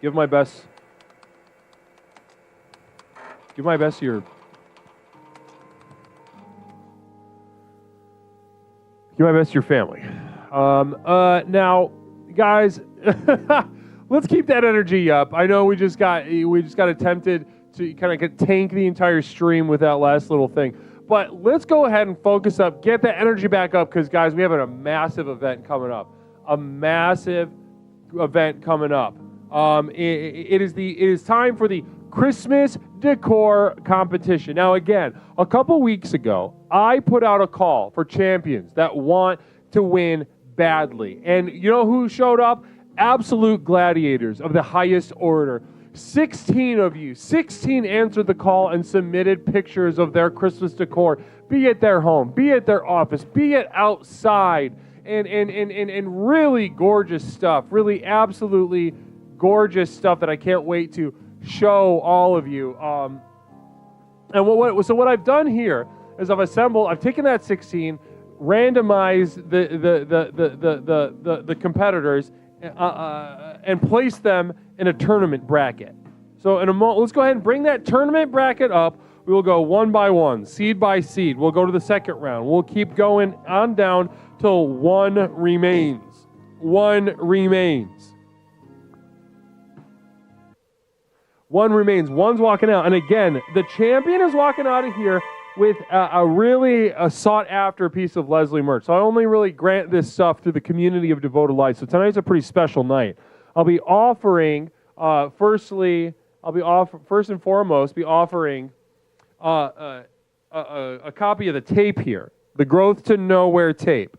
Give my best. Give my best to your. Give my best to your family. Now, guys, let's keep that energy up. I know we just got attempted to kind of tank the entire stream with that last little thing, but let's go ahead and focus up, get that energy back up, because guys, we have a massive event coming up. A massive event coming up. It is time for the Xmas Decor Competition. Now, again, a couple weeks ago, I put out a call for champions that want to win badly. And you know who showed up? Absolute gladiators of the highest order. 16 of you, 16 answered the call and submitted pictures of their Christmas decor, be it their home, be it their office, be it outside, and really gorgeous stuff, really absolutely gorgeous stuff that I can't wait to show all of you. And what I've done here is I've taken that 16, randomized the competitors, and placed them in a tournament bracket. So in a moment, let's go ahead and bring that tournament bracket up. We will go one by one, seed by seed. We'll go to the second round. We'll keep going on down till one remains. One remains. One remains. One's walking out. And again, the champion is walking out of here with a really sought-after piece of Leslie merch. So I only really grant this stuff to the community of Devoted Light. So tonight's a pretty special night. I'll be offering, first and foremost, offering a copy of the tape here, the Growth to Nowhere tape.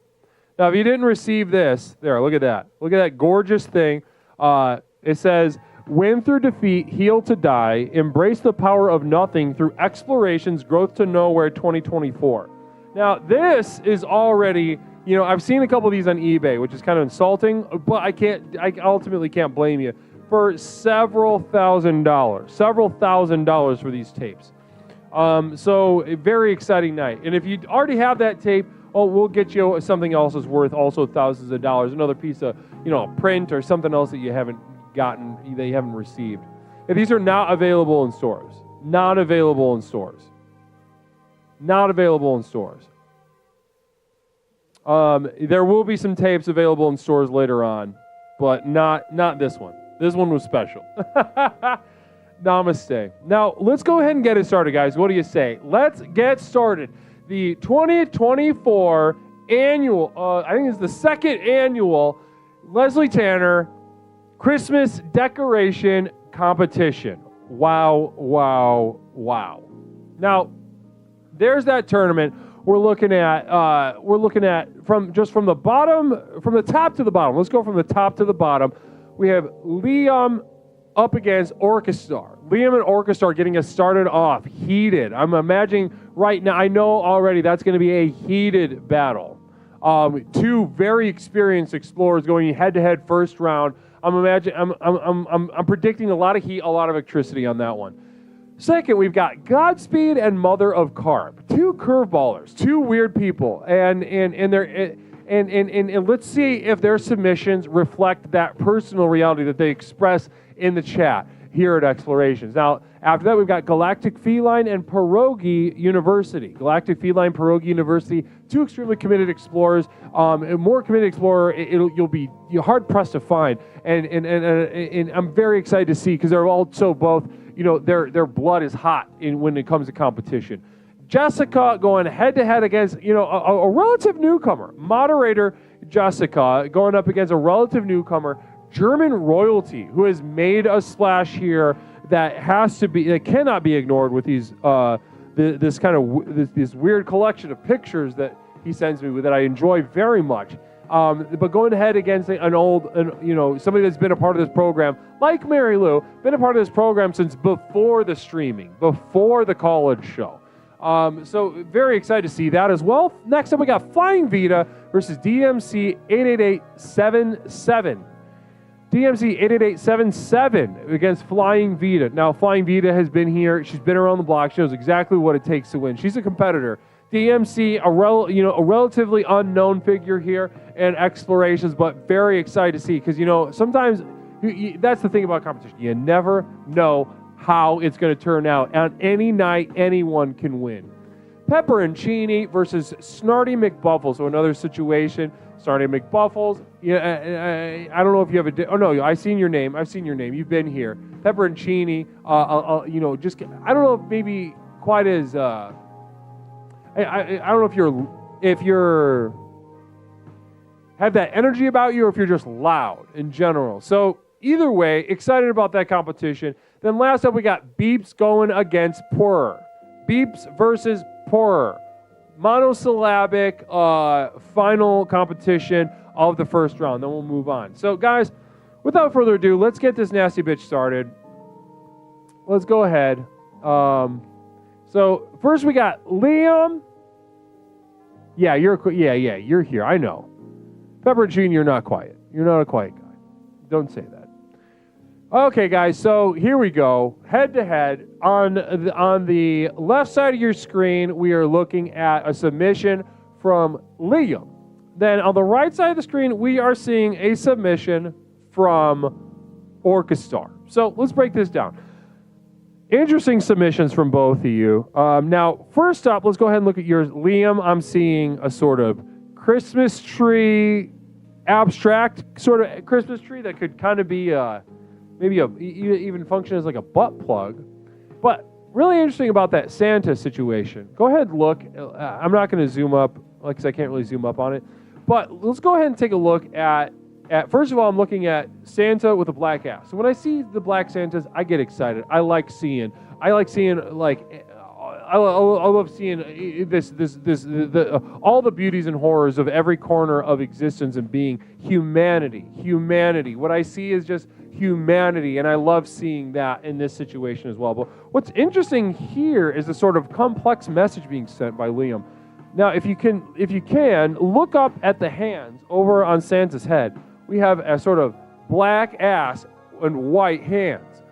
Now, if you didn't receive this, there, look at that. Look at that gorgeous thing. It says, win through defeat, heal to die, embrace the power of nothing through explorations, Growth to Nowhere 2024. Now, this is already, I've seen a couple of these on eBay, which is kind of insulting, but I ultimately can't blame you, for several thousand dollars for these tapes. So a very exciting night. And if you already have that tape, we'll get you something else that's worth also thousands of dollars, another piece of, print or something else that you haven't gotten, that you haven't received. And these are not available in stores. Not available in stores. Not available in stores. There will be some tapes available in stores later on, but not this one. This one was special. Namaste. Now, let's go ahead and get it started, guys. What do you say? Let's get started. The 2024 annual, I think it's the second annual Leslie Tanner Christmas Decoration Competition. Wow, wow, wow. Now, there's that tournament we're looking at from the top to the bottom. Let's go from the top to the bottom. We have Liam up against Orchestar. Liam and Orchestar getting us started off heated. I'm imagining right now, I know already that's going to be a heated battle. Two very experienced explorers going head-to-head first round. I'm predicting a lot of heat, a lot of electricity on that one. Second, we've got Godspeed and Mother of Carp, two curveballers, two weird people, and let's see if their submissions reflect that personal reality that they express in the chat here at Explorations. Now, after that, we've got Galactic Feline and Pierogi University. Galactic Feline, Pierogi University, two extremely committed explorers. A more committed explorer, you're hard pressed to find, and I'm very excited to see, because they're also both, their blood is hot when it comes to competition. Jessica going head to head against, a relative newcomer. Moderator Jessica going up against a relative newcomer, German royalty, who has made a splash here that cannot be ignored with these this weird collection of pictures that he sends me with that I enjoy very much. But going ahead against somebody that's been a part of this program, like Mary Lou, been a part of this program since before the streaming, before the college show. So very excited to see that as well. Next up, we got Flying Vita versus DMC 88877. DMC 88877 against Flying Vita. Now, Flying Vita has been here. She's been around the block. She knows exactly what it takes to win. She's a competitor. DMC, a relatively unknown figure here in Explorations, but very excited to see, because, sometimes That's the thing about competition. You never know how it's going to turn out. On any night, anyone can win. Pepperoncini versus Snarty McBuffles. So another situation. Snarty McBuffles. Yeah, I don't know if you have oh no, I've seen your name. You've been here. Pepperoncini. Just I don't know if maybe quite as. I don't know if you're have that energy about you, or if you're just loud in general. So either way, excited about that competition. Then last up, we got Beeps going against Purr. Beeps versus Purr. Monosyllabic final competition of the first round. Then we'll move on. So guys, without further ado, let's get this nasty bitch started. Let's go ahead. So first we got Liam. Yeah, you're here. I know. Pepperoncini, you're not quiet. You're not a quiet guy. Don't say that. Okay, guys, so here we go. Head to head. On the left side of your screen, we are looking at a submission from Liam. Then on the right side of the screen, we are seeing a submission from Orchestar. So let's break this down. Interesting submissions from both of you. Now, first up, let's go ahead and look at yours. Liam, I'm seeing a sort of Christmas tree, abstract sort of Christmas tree that could kind of be maybe even function as like a butt plug. But really interesting about that Santa situation. Go ahead and look. I'm not going to zoom up because I can't really zoom up on it. But let's go ahead and take a look at first of all, I'm looking at Santa with a black ass. So when I see the black Santas, I get excited. I like seeing like. I love seeing all the beauties and horrors of every corner of existence and being humanity. What I see is just humanity, and I love seeing that in this situation as well. But what's interesting here is the sort of complex message being sent by Liam. Now, if you can look up at the hands over on Santa's head, we have a sort of black ass and white hands.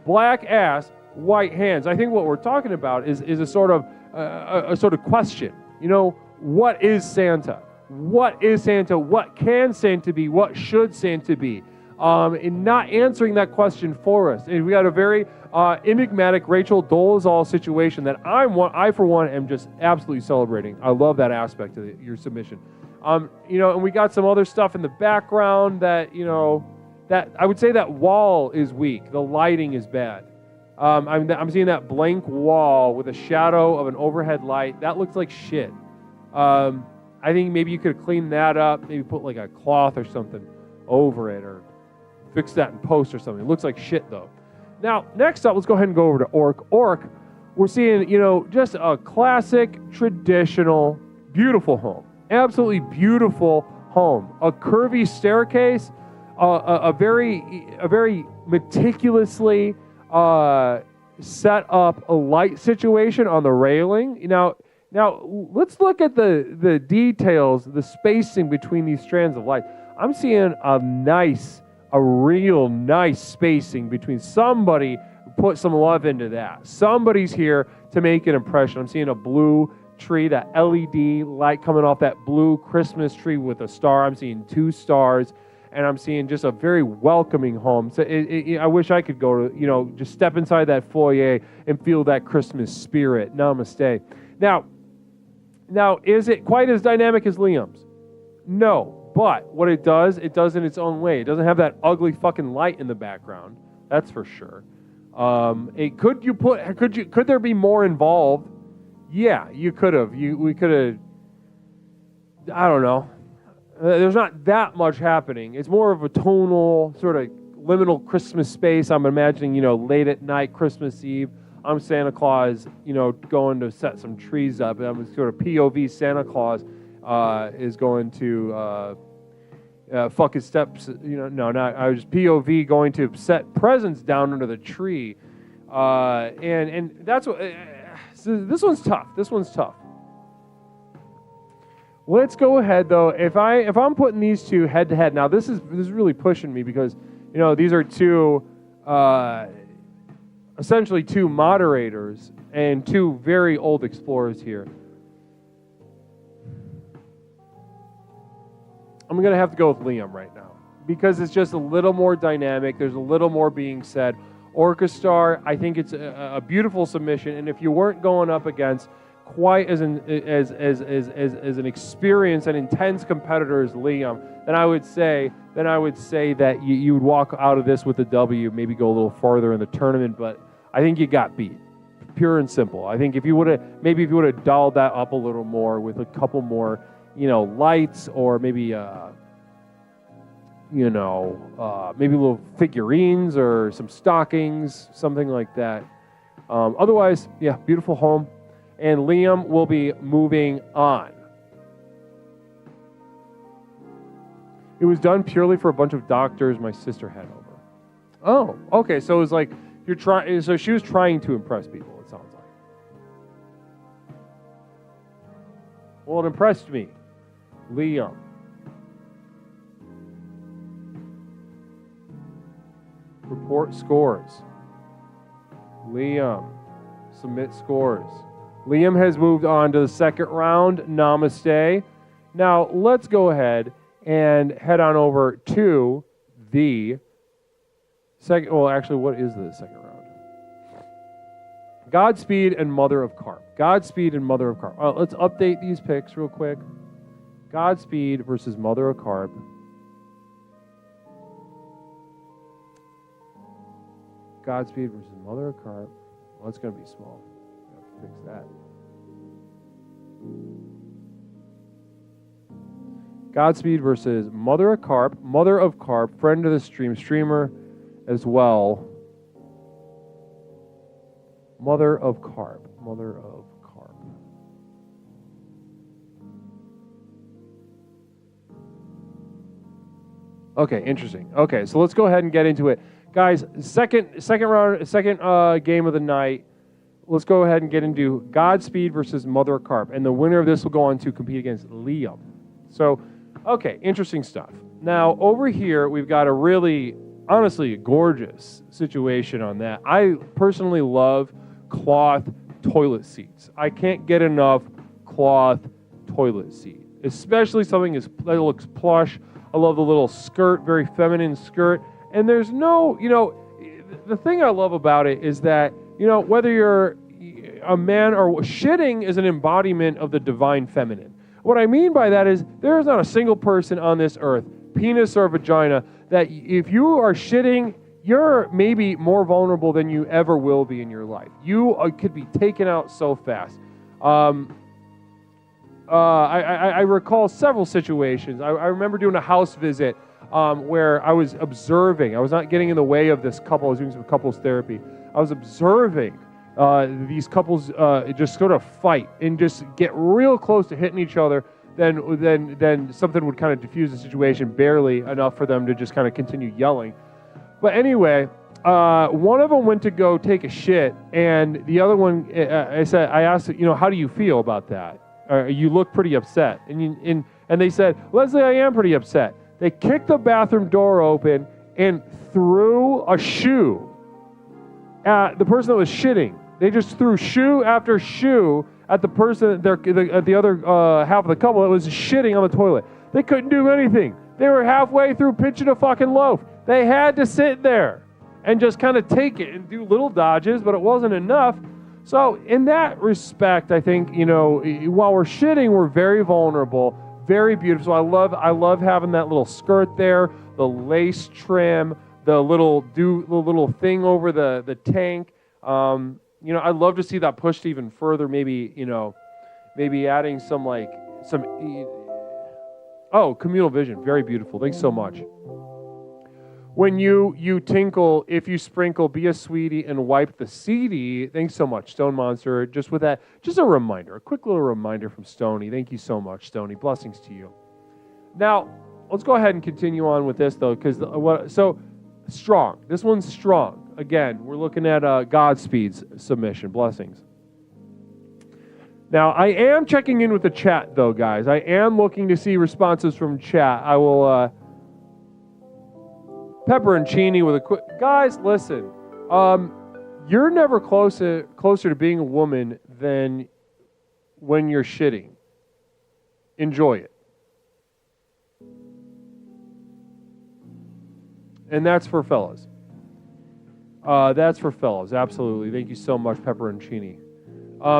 Black ass, white hands. I think what we're talking about is a sort of question. You know, what is Santa? What is Santa? What can Santa be? What should Santa be? And not answering that question for us. And we got a very enigmatic Rachel Dolezal situation that I for one am just absolutely celebrating. I love that aspect of your submission. And we got some other stuff in the background that that I would say that wall is weak. The lighting is bad. I'm seeing that blank wall with a shadow of an overhead light. That looks like shit. I think maybe you could clean that up, maybe put like a cloth or something over it, or fix that in post or something. It looks like shit though. Now, next up, let's go ahead and go over to Orc. Orc, we're seeing, just a classic, traditional, beautiful home. Absolutely beautiful home. A curvy staircase, a very meticulously set up a light situation on the railing. Now let's look at the details, the spacing between these strands of light. I'm seeing a real nice spacing between. Somebody put some love into that. Somebody's here to make an impression. I'm seeing a blue tree, that LED light coming off that blue Christmas tree with a star. I'm seeing 2 stars. And I'm seeing just a very welcoming home. So I wish I could go to, just step inside that foyer and feel that Christmas spirit. Namaste. Now, is it quite as dynamic as Liam's? No. But what it does in its own way. It doesn't have that ugly fucking light in the background. That's for sure. Could there be more involved? Yeah, you could have. We could have. I don't know. There's not that much happening. It's more of a tonal, sort of liminal Christmas space. I'm imagining, late at night, Christmas Eve. I'm Santa Claus, going to set some trees up. And I'm sort of POV Santa Claus is going to fuck his steps. I was just POV going to set presents down under the tree. And that's what. So this one's tough. Let's go ahead though. If I'm putting these two head to head, now this is really pushing me because these are essentially two moderators and 2 very old explorers here. I'm gonna have to go with Liam right now. because it's just a little more dynamic. There's a little more being said. Orchestar, I think it's a beautiful submission, and if you weren't going up against quite as an experienced and intense competitor as Liam, then I would say that you would walk out of this with a W, maybe go a little farther in the tournament, but I think you got beat. Pure and simple. I think if you would have dialed that up a little more with a couple more, lights, or maybe maybe little figurines or some stockings, something like that. Otherwise, yeah, beautiful home. And Liam will be moving on. It was done purely for a bunch of doctors my sister had over. Oh, okay. So it was like so she was trying to impress people, it sounds like. Well, it impressed me. Liam. Report scores. Liam. Submit scores. Liam has moved on to the second round. Namaste. Now, let's go ahead and head on over to the second. Well, actually, what is the second round? Godspeed and Mother of Carp. Godspeed and Mother of Carp. Let's update these picks real quick. Godspeed versus Mother of Carp. Godspeed versus Mother of Carp. Well, it's going to be small. Fix that. Godspeed versus Mother of Carp. Mother of Carp, friend of the streamer as well. Mother of Carp. Mother of Carp. Okay, interesting. Okay, so let's go ahead and get into it. Guys, second game of the night. Let's go ahead and get into Godspeed versus Mother of Carp. And the winner of this will go on to compete against Liam. So, okay, interesting stuff. Now, over here, we've got a really, honestly, gorgeous situation on that. I personally love cloth toilet seats. I can't get enough cloth toilet seat, especially something that looks plush. I love the little skirt, very feminine skirt. And there's no, the thing I love about it is that, whether you're a man or shitting is an embodiment of the divine feminine. What I mean by that is there is not a single person on this earth, penis or vagina, that if you are shitting, you're maybe more vulnerable than you ever will be in your life. You could be taken out so fast. I recall several situations. I remember doing a house visit where I was observing. I was not getting in the way of this couple. I was doing some couples therapy. I was observing these couples just sort of fight and just get real close to hitting each other. Then something would kind of diffuse the situation barely enough for them to just kind of continue yelling. But anyway, one of them went to go take a shit, and the other one, I asked, how do you feel about that? You look pretty upset. And they said, Leslie, I am pretty upset. They kicked the bathroom door open and threw a shoe at the person that was shitting. They just threw shoe after shoe at the person, at the other half of the couple that was shitting on the toilet. They couldn't do anything. They were halfway through pitching a fucking loaf. They had to sit there and just kind of take it and do little dodges, but it wasn't enough. So in that respect, I think, while we're shitting, we're very vulnerable, very beautiful. I love having that little skirt there, the lace trim, the little thing over the tank. I'd love to see that pushed even further. Maybe adding communal vision. Very beautiful. Thanks so much. When you tinkle, if you sprinkle, be a sweetie and wipe the CD. Thanks so much, Stone Monster. Just with that, just a reminder, a quick little reminder from Stoney. Thank you so much, Stoney. Blessings to you. Now, let's go ahead and continue on with this, though, because strong. This one's strong. Again, we're looking at Godspeed's submission. Blessings. Now, I am checking in with the chat, though, guys. I am looking to see responses from chat. I will... Pepper and Chini with a quick... Guys, listen. You're never closer to being a woman than when you're shitting. Enjoy it. And that's for fellas. That's for fellas, absolutely. Thank you so much, Pepperoncini.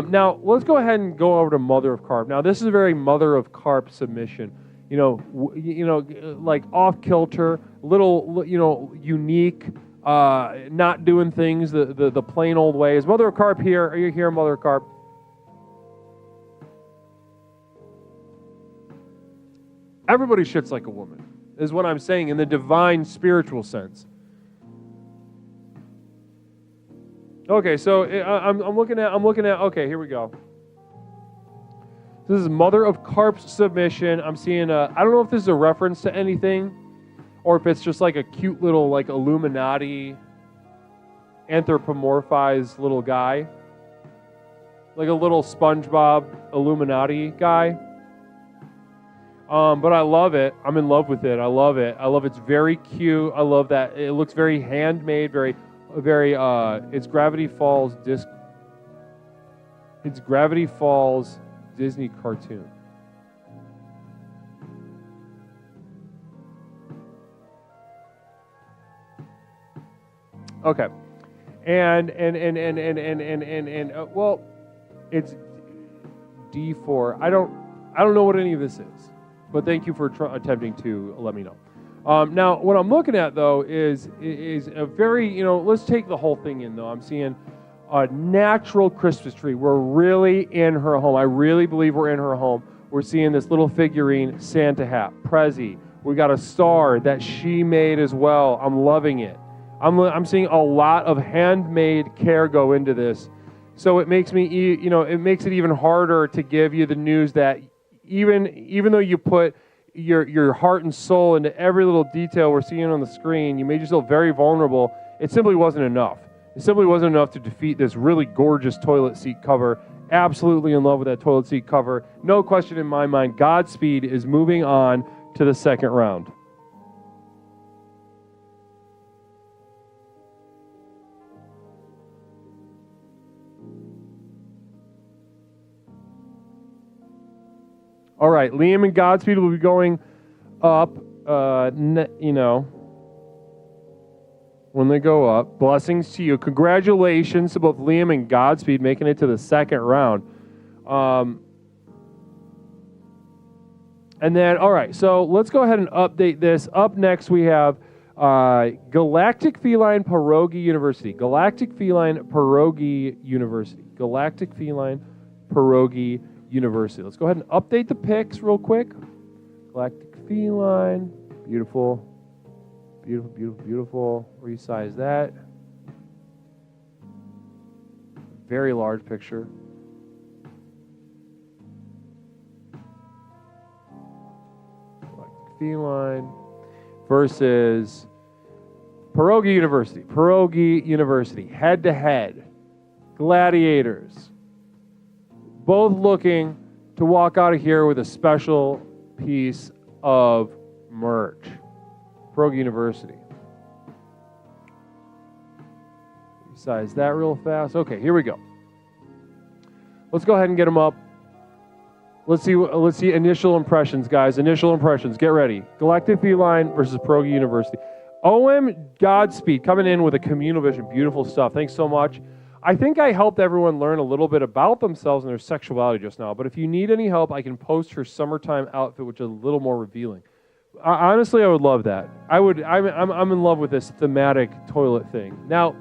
Now, let's go ahead and go over to Mother of Carp. Now, this is a very Mother of Carp submission. Like off-kilter, little, unique, not doing things the plain old way. Is Mother of Carp here? Are you here, Mother of Carp? Everybody shits like a woman, is what I'm saying in the divine spiritual sense. Okay, so I'm looking at. Okay, here we go. This is Mother of Carp's submission. I'm seeing I don't know if this is a reference to anything, or if it's just like a cute little like Illuminati anthropomorphized little guy, like a little SpongeBob Illuminati guy. But I love it. I'm in love with it. I love it. It's very cute. I love that. It looks very handmade, very, it's Gravity Falls Disney cartoon. Okay. And well, it's D4. I don't know what any of this is. But thank you for attempting to let me know. Now, what I'm looking at, though, is a very, let's take the whole thing in, though. I'm seeing a natural Christmas tree. We're really in her home. I really believe we're in her home. We're seeing this little figurine, Santa hat, Prezi. We got a star that she made as well. I'm loving it. I'm seeing a lot of handmade care go into this. So it makes me, it makes it even harder to give you the news that even though you put your heart and soul into every little detail we're seeing on the screen, you made yourself very vulnerable. It simply wasn't enough. It simply wasn't enough to defeat this really gorgeous toilet seat cover. Absolutely in love with that toilet seat cover. No question in my mind, Godspeed is moving on to the second round. All right, Liam and Godspeed will be going up, when they go up. Blessings to you. Congratulations to both Liam and Godspeed making it to the second round. And then, all right, so let's go ahead and update this. Up next, we have Galactic Feline Pierogi University. Galactic Feline Pierogi University. Galactic Feline Pierogi University. Let's go ahead and update the picks real quick. Galactic Feline. Beautiful. Beautiful, beautiful, beautiful. Resize that. Very large picture. Galactic Feline versus Pierogi University. Pierogi University. Head to head. Gladiators. Both looking to walk out of here with a special piece of merch. Pierogi University. Resize that real fast. Okay, here we go. Let's go ahead and get them up. Let's see initial impressions, guys. Initial impressions. Get ready. Galactic Feline versus Pierogi University. OM Godspeed coming in with a communal vision. Beautiful stuff. Thanks so much. I think I helped everyone learn a little bit about themselves and their sexuality just now, but if you need any help, I can post her summertime outfit, which is a little more revealing. Honestly, I would love that. I'm in love with this thematic toilet thing. Now,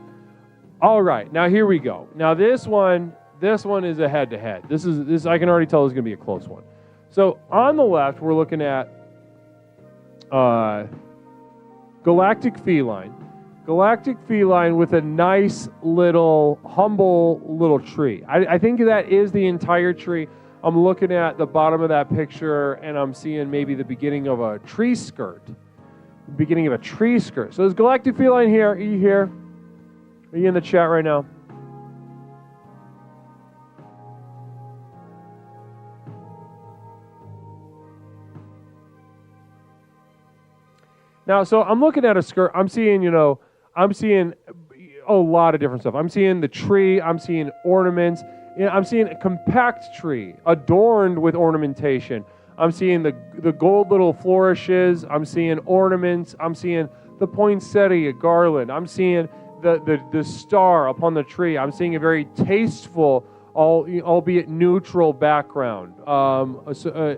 all right, now here we go. Now this one is a head-to-head. This I can already tell is going to be a close one. So on the left, we're looking at Galactic Feline. Galactic Feline with a nice little, humble little tree. I think that is the entire tree. I'm looking at the bottom of that picture, and I'm seeing maybe the beginning of a tree skirt. Beginning of a tree skirt. So is Galactic Feline here? Are you here? Are you in the chat right now? Now, so I'm looking at a skirt. I'm seeing a lot of different stuff. I'm seeing the tree. I'm seeing ornaments. I'm seeing a compact tree adorned with ornamentation. I'm seeing the gold little flourishes. I'm seeing ornaments. I'm seeing the poinsettia garland. I'm seeing the star upon the tree. I'm seeing a very tasteful, albeit neutral background.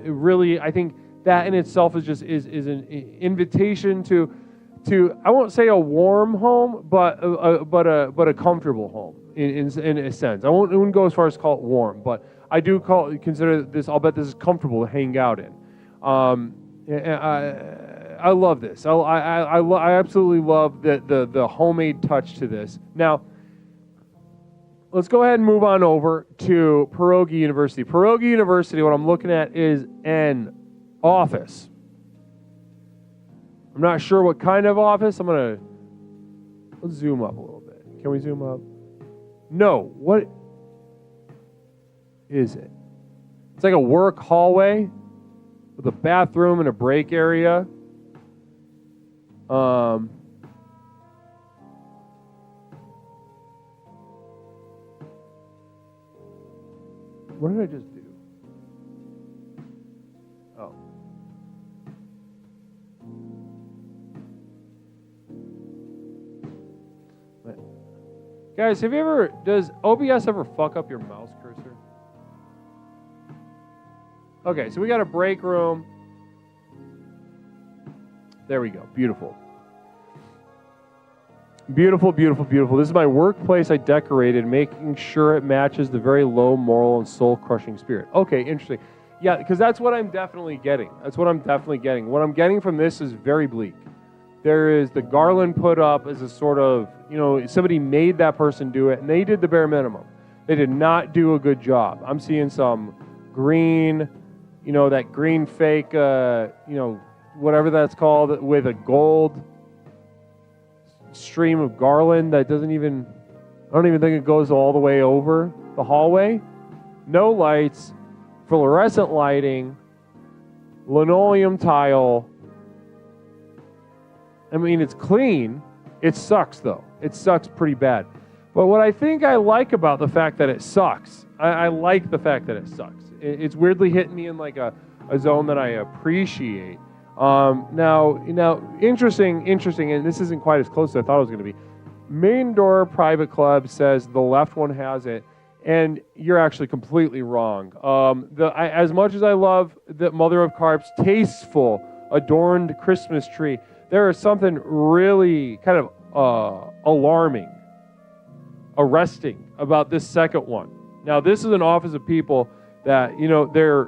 Really, I think that in itself is an invitation to I won't say a warm home, but a comfortable home in a sense. I wouldn't go as far as call it warm, but I do consider this. I'll bet this is comfortable to hang out in. I love this. I absolutely love the homemade touch to this. Now, let's go ahead and move on over to Pierogi University. Pierogi University, what I'm looking at is an office. I'm not sure what kind of office. Let's zoom up a little bit. Can we zoom up? No. What is it? It's like a work hallway with a bathroom and a break area. What did I just do? Oh. Guys, does OBS ever fuck up your mouse cursor? Okay, so we got a break room. There we go. Beautiful. Beautiful, beautiful, beautiful. This is my workplace I decorated, making sure it matches the very low moral and soul-crushing spirit. Okay, interesting. Yeah, because that's what I'm definitely getting. What I'm getting from this is very bleak. There is the garland put up as a sort of, somebody made that person do it, and they did the bare minimum. They did not do a good job. I'm seeing some green, that green fake, whatever that's called, with a gold stream of garland that I don't even think it goes all the way over the hallway. No lights, fluorescent lighting, linoleum tile. I mean, it's clean. It sucks, though. It sucks pretty bad. But what I think I like about the fact that it sucks, I like the fact that it sucks. It's weirdly hitting me in like a zone that I appreciate. Now, interesting, and this isn't quite as close as I thought it was going to be. Main Door Private Club says the left one has it, and you're actually completely wrong. As much as I love the Mother of Carp's tasteful, adorned Christmas tree, there is something really kind of alarming, arresting about this second one. Now, this is an office of people that, they're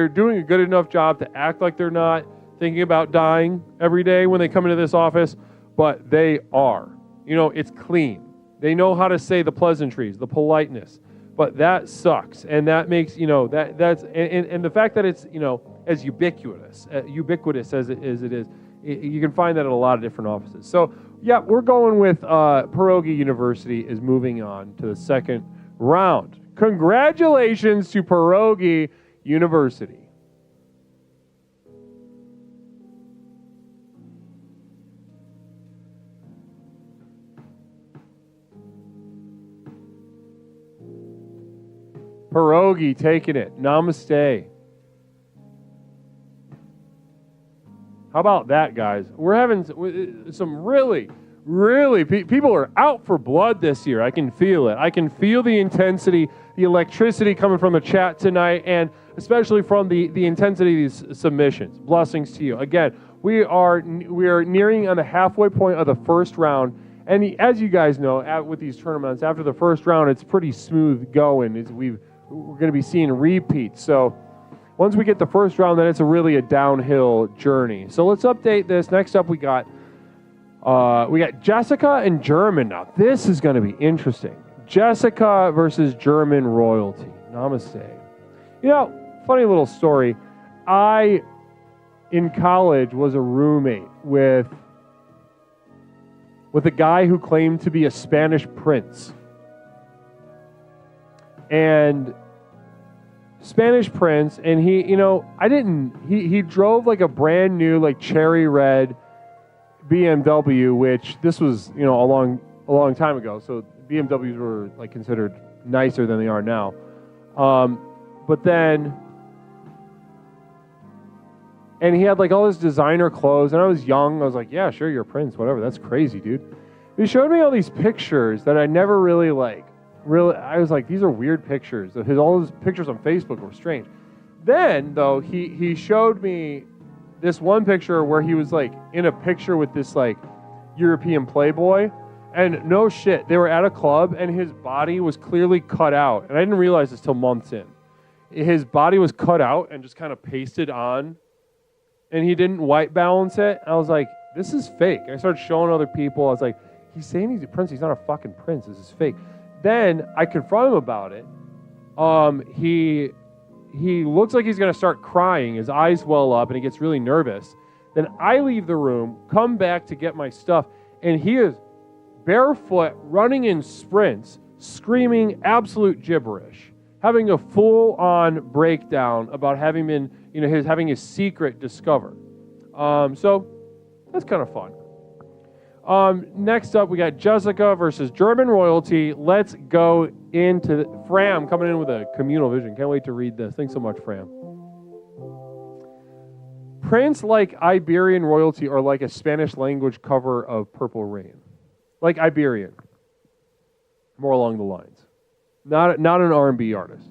doing a good enough job to act like they're not thinking about dying every day when they come into this office, but they are. It's clean. They know how to say the pleasantries, the politeness, but that sucks, and that makes that's the fact that it's as ubiquitous as it is. You can find that at a lot of different offices. So yeah, we're going with Pierogi University is moving on to the second round. Congratulations to Pierogi University. Pierogi taking it. Namaste. How about that, guys? We're having some really people are out for blood this year. I can feel it. I can feel the intensity, the electricity coming from the chat tonight, and especially from the intensity of these submissions. Blessings to you. Again, we are nearing on the halfway point of the first round, and as you guys know, with these tournaments, after the first round, it's pretty smooth going. We're going to be seeing repeats. So once we get the first round, then it's really a downhill journey. So let's update this. Next up, we got Jessica and German. Now, this is going to be interesting. Jessica versus German royalty. Namaste. Funny little story. I, in college, was a roommate with a guy who claimed to be a Spanish prince. And Spanish prince, and he drove like a brand new, like cherry red BMW, which this was, a long time ago. So BMWs were like considered nicer than they are now. But then And he had like all his designer clothes. And I was young. I was like, yeah, sure, you're Prince, whatever. That's crazy, dude. He showed me all these pictures that I never really I was like, these are weird pictures. All his pictures on Facebook were strange. Then, though, he showed me this one picture where he was like in a picture with this like European playboy. And no shit, they were at a club and his body was clearly cut out. And I didn't realize this till months in. His body was cut out and just kind of pasted on. And he didn't white balance it. I was like, this is fake. I started showing other people. I was like, he's saying he's a prince. He's not a fucking prince. This is fake. Then I confront him about it. He looks like he's going to start crying. His eyes well up and he gets really nervous. Then I leave the room, come back to get my stuff, and he is barefoot, running in sprints, screaming absolute gibberish, having a full-on breakdown about having been, having his secret discovered. So that's kind of fun. Next up, we got Jessica versus German royalty. Let's go into Fram coming in with a communal vision. Can't wait to read this. Thanks so much, Fram. Prince like Iberian royalty or like a Spanish language cover of Purple Rain. Like Iberian. More along the lines. Not an R&B artist.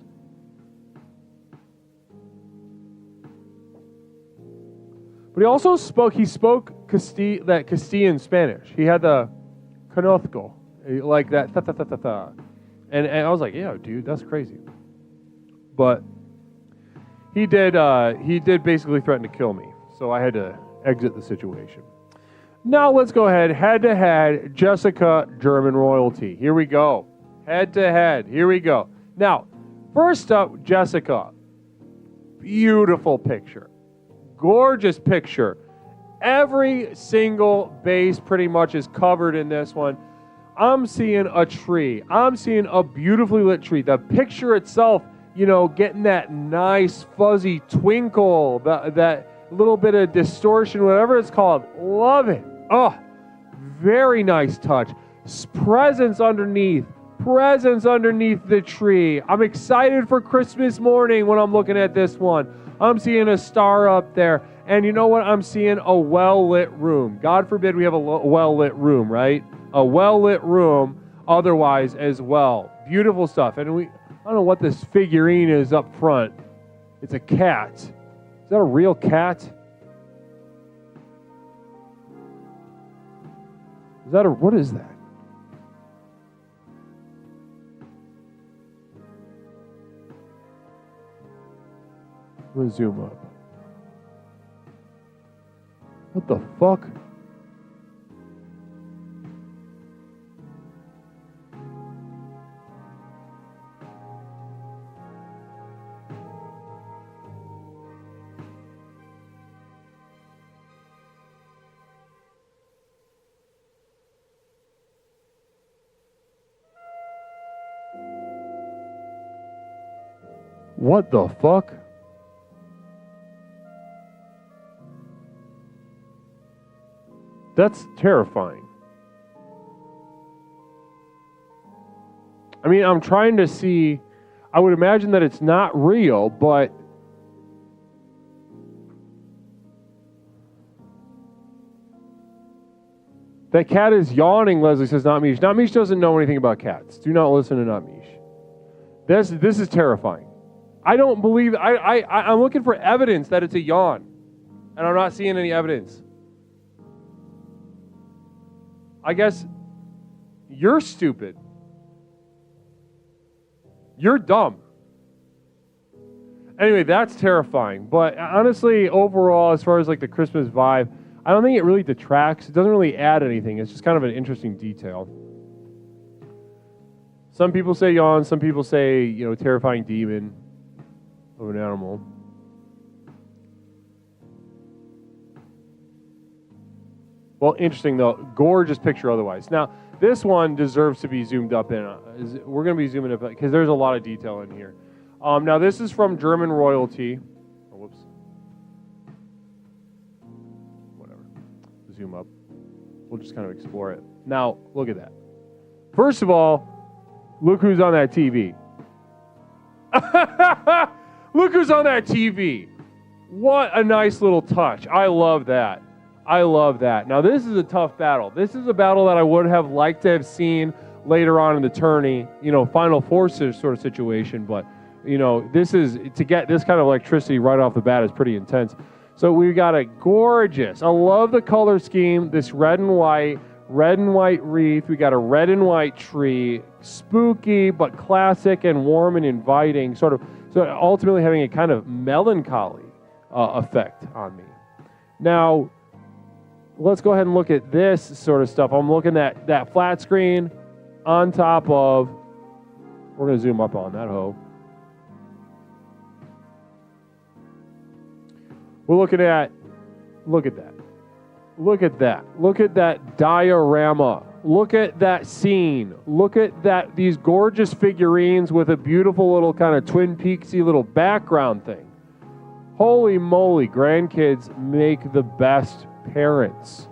But he also spoke that Castilian Spanish. He had the conozco, like that ta. And I was like, yeah, dude, that's crazy. But he did basically threaten to kill me. So I had to exit the situation. Now let's go ahead to head, Jessica, German royalty. Here we go. Head to head. Here we go. Now, first up, Jessica. Beautiful picture. Gorgeous picture. Every single base pretty much is covered in this one. I'm seeing a tree. I'm seeing a beautifully lit tree. The picture itself, getting that nice fuzzy twinkle, that little bit of distortion, whatever it's called. Love it. Oh, very nice touch. Presents underneath the tree. I'm excited for Christmas morning when I'm looking at this one. I'm seeing a star up there. And you know what? I'm seeing a well-lit room. God forbid we have a well-lit room, right? A well-lit room otherwise as well. Beautiful stuff. And I don't know what this figurine is up front. It's a cat. Is that a real cat? What is that? I'm going to zoom up. What the fuck? What the fuck? That's terrifying. I mean, I'm trying to see. I would imagine that it's not real, but that cat is yawning, Leslie says, Not Mish. Not Mish doesn't know anything about cats. Do not listen to Not Mish. This is terrifying. I don't believe. I'm looking for evidence that it's a yawn, and I'm not seeing any evidence. I guess you're stupid. You're dumb. Anyway, that's terrifying. But honestly, overall, as far as like the Christmas vibe, I don't think it really detracts. It doesn't really add anything. It's just kind of an interesting detail. Some people say yawn. Some people say, terrifying demon of an animal. Well, interesting though. Gorgeous picture otherwise. Now, this one deserves to be zoomed up in. We're going to be zooming up because there's a lot of detail in here. Now, this is from German royalty. Oh, whoops. Whatever. Zoom up. We'll just kind of explore it. Now, look at that. First of all, look who's on that TV. Look who's on that TV. What a nice little touch. I love that. I love that. Now, this is a tough battle. This is a battle that I would have liked to have seen later on in the tourney, Final Four sort of situation. But, this is, to get this kind of electricity right off the bat is pretty intense. So we've got a gorgeous, I love the color scheme, this red and white wreath. We got a red and white tree, spooky but classic and warm and inviting, so ultimately having a kind of melancholy effect on me. Now, let's go ahead and look at this sort of stuff. I'm looking at that flat screen on top of, we're going to zoom up on that hoe. We're looking at, look at that. Look at that. Look at that diorama. Look at that scene. Look at that, these gorgeous figurines with a beautiful little kind of Twin Peaksy little background thing. Holy moly, grandkids make the best parents.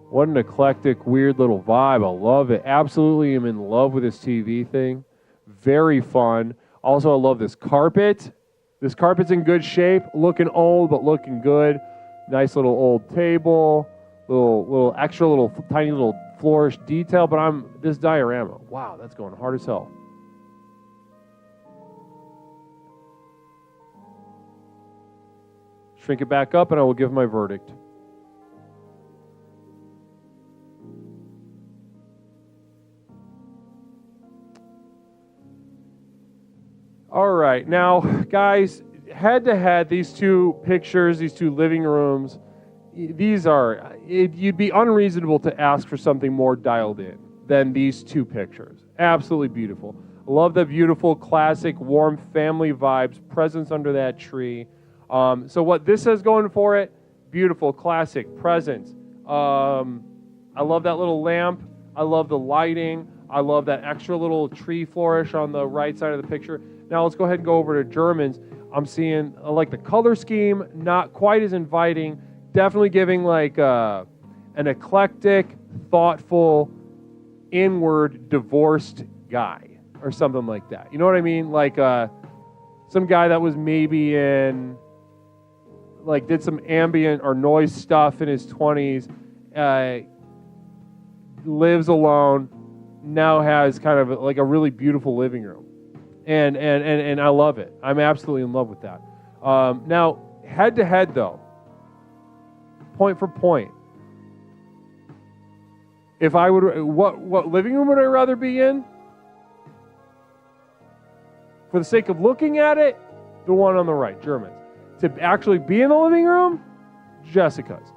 What an eclectic, weird little vibe. I love it. Absolutely am in love with this TV thing. Very fun. Also, I love this carpet. This carpet's in good shape. Looking old, but looking good. Nice little old table. Little extra tiny little flourish detail. But this diorama. Wow, that's going hard as hell. Shrink it back up and I will give my verdict. All right, now, guys, head to head, these two pictures, these two living rooms, you'd be unreasonable to ask for something more dialed in than these two pictures. Absolutely beautiful. I love the beautiful, classic, warm family vibes, presents under that tree. So what this has going for it, beautiful, classic, presents. I love that little lamp. I love the lighting. I love that extra little tree flourish on the right side of the picture. Now let's go ahead and go over to Germans. I'm seeing the color scheme, not quite as inviting, definitely giving an eclectic, thoughtful, inward, divorced guy or something like that. You know what I mean? Some guy that was maybe in, did some ambient or noise stuff in his 20s, lives alone, now has kind of a really beautiful living room. And I love it. I'm absolutely in love with that. Now, head to head though, point for point. If I would, what living room would I rather be in? For the sake of looking at it, the one on the right, Germans. To actually be in the living room, Jessica's.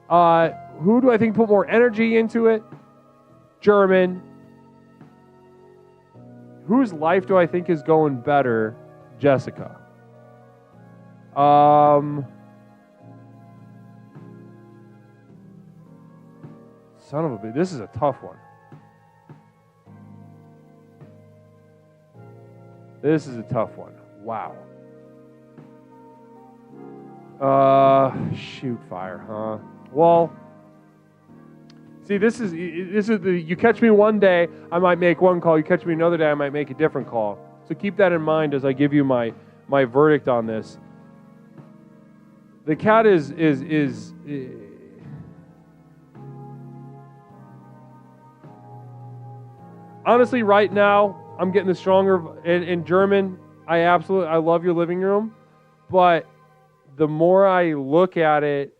Who do I think put more energy into it? German. Whose life do I think is going better? Jessica. Son of a bitch. This is a tough one. This is a tough one. Wow. Shoot fire, huh? Well, see, this is you catch me one day, I might make one call. You catch me another day, I might make a different call. So keep that in mind as I give you my verdict on this. The cat is honestly right now I'm getting the stronger in German. I love your living room, but the more I look at it,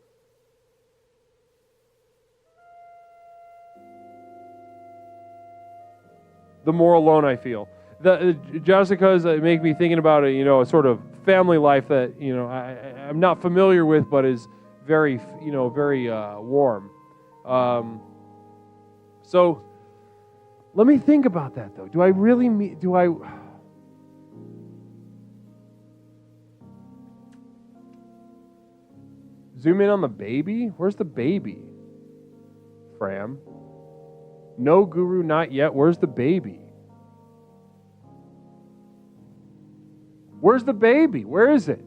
the more alone I feel. The Jessica's make me thinking about a sort of family life that I'm not familiar with, but is very very warm. So let me think about that though. Do I zoom in on the baby? Where's the baby? Fram. No guru, not yet. Where's the baby? Where's the baby? Where is it?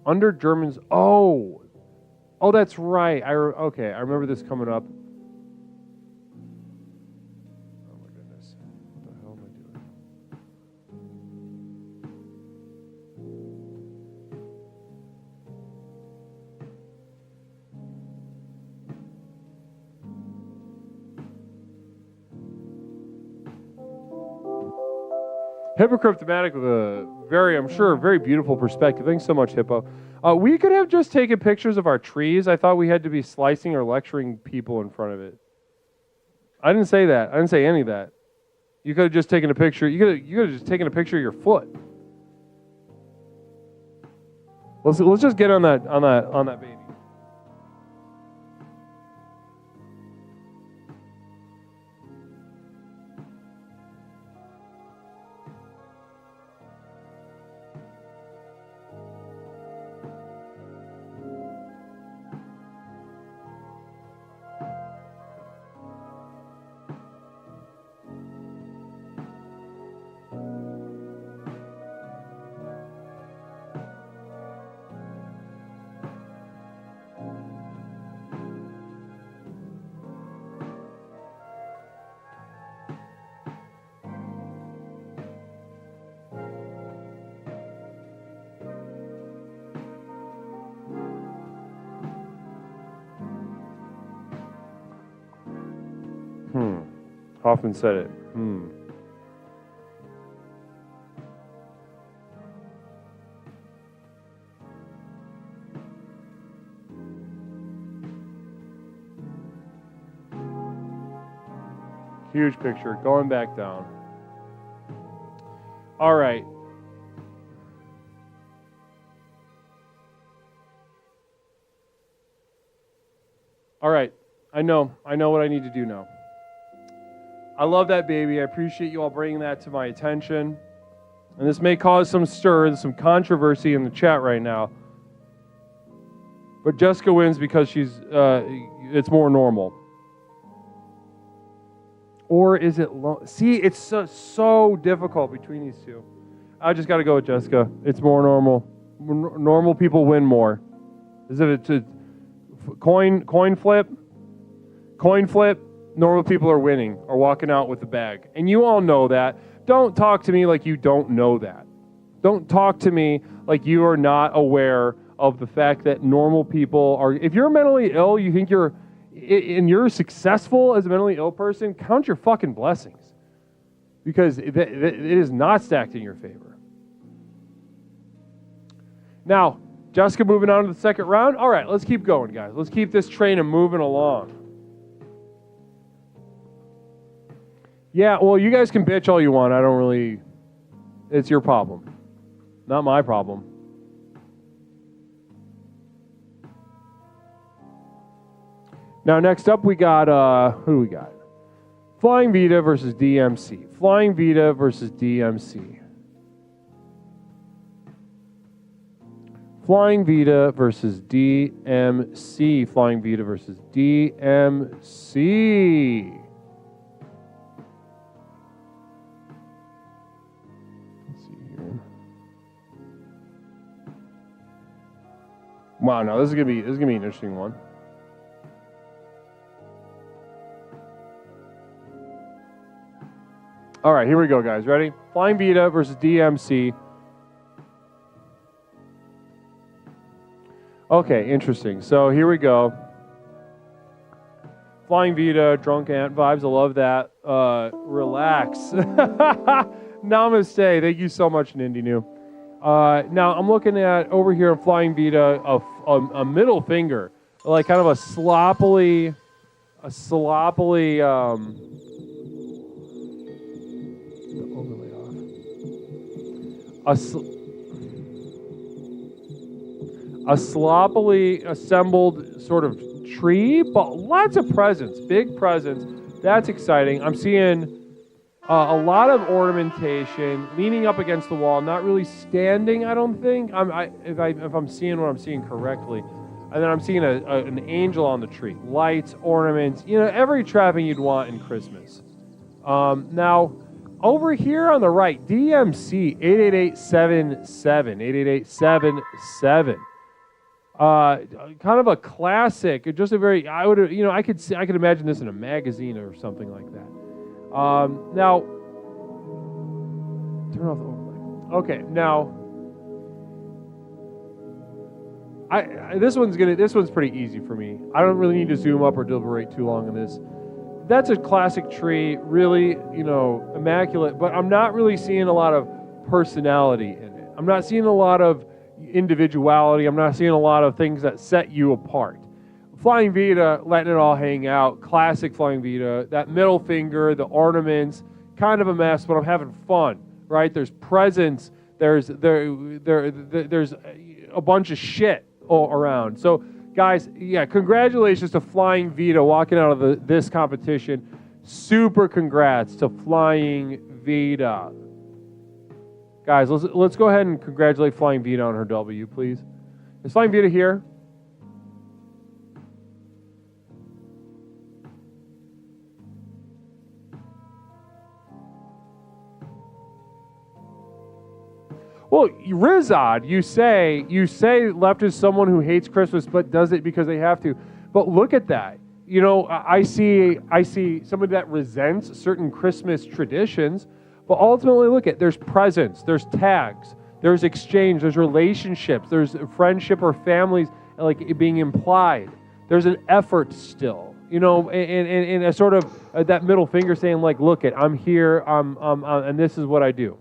Under Germans. Oh, that's right. Okay, I remember this coming up. Oh my goodness. What the hell am I doing? Hippocryptomatic with a very, I'm sure, very beautiful perspective. Thanks so much, Hippo. We could have just taken pictures of our trees. I thought we had to be slicing or lecturing people in front of it. I didn't say that. I didn't say any of that. You could have just taken a picture. You could have just taken a picture of your foot. Let's just get on that baby. Hoffman said it. Huge picture. Going back down. All right. All right. I know what I need to do now. I love that baby. I appreciate you all bringing that to my attention. And this may cause some stir, some controversy in the chat right now. But Jessica wins because it's more normal. Or is it see, it's so difficult between these two. I just got to go with Jessica. It's more normal. Normal people win more. As if it's a coin flip. Coin flip. Normal people are winning or walking out with the bag. And you all know that. Don't talk to me like you don't know that. Don't talk to me like you are not aware of the fact that normal people are... If you're mentally ill, you think you're successful as a mentally ill person, count your fucking blessings. Because it is not stacked in your favor. Now, Jessica moving on to the second round. All right, let's keep going, guys. Let's keep this train moving along. Yeah, well, you guys can bitch all you want. I don't really... It's your problem. Not my problem. Now, next up, we got... who do we got? Flying Vita versus DMC. Flying Vita versus DMC. Flying Vita versus DMC. Flying Vita versus DMC. Wow, no, this is gonna be an interesting one. All right, here we go, guys. Ready? Flying Vita versus DMC. Okay, interesting. So here we go. Flying Vita, drunk ant vibes. I love that. Relax. Namaste. Thank you so much, Nindy New. Now I'm looking at over here on Flying Vita a middle finger, like kind of a sloppily overlay off. A sloppily assembled sort of tree, but lots of presents, big presents. That's exciting. I'm seeing a lot of ornamentation, leaning up against the wall, not really standing, I don't think. If I'm seeing what I'm seeing correctly. And then I'm seeing an angel on the tree. Lights, ornaments, every trapping you'd want in Christmas. Now, over here on the right, DMC 88877, 88877. Kind of a classic, just a very, I could imagine this in a magazine or something like that. Now, turn off the overlay. Okay, now, this one's pretty easy for me. I don't really need to zoom up or deliberate too long on this. that's a classic tree, really, immaculate, but I'm not really seeing a lot of personality in it. I'm not seeing a lot of individuality. I'm not seeing a lot of things that set you apart. Flying Vita, letting it all hang out, classic Flying Vita, that middle finger, the ornaments, kind of a mess, but I'm having fun, right? There's presents, there's a bunch of shit all around. So guys, yeah, congratulations to Flying Vita walking out of this competition. Super congrats to Flying Vita. Guys, let's go ahead and congratulate Flying Vita on her W, please. Is Flying Vita here? Well, Rizad, you say left is someone who hates Christmas but does it because they have to. But look at that. I see somebody that resents certain Christmas traditions, but ultimately look at, there's presents, there's tags, there's exchange, there's relationships, there's friendship or families like being implied. There's an effort still, and a sort of that middle finger saying like, look it, I'm here, and this is what I do.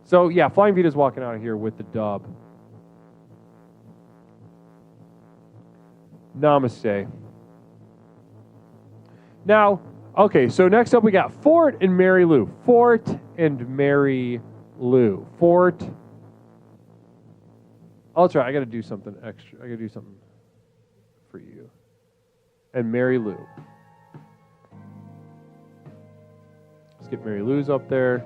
So, yeah, Flying Vita's walking out of here with the dub. Namaste. Now, okay, so next up we got Fort and Mary Lou. Fort and Mary Lou. Fort. Oh, that's right, I got to do something extra. I got to do something for you. And Mary Lou. Let's get Mary Lou's up there.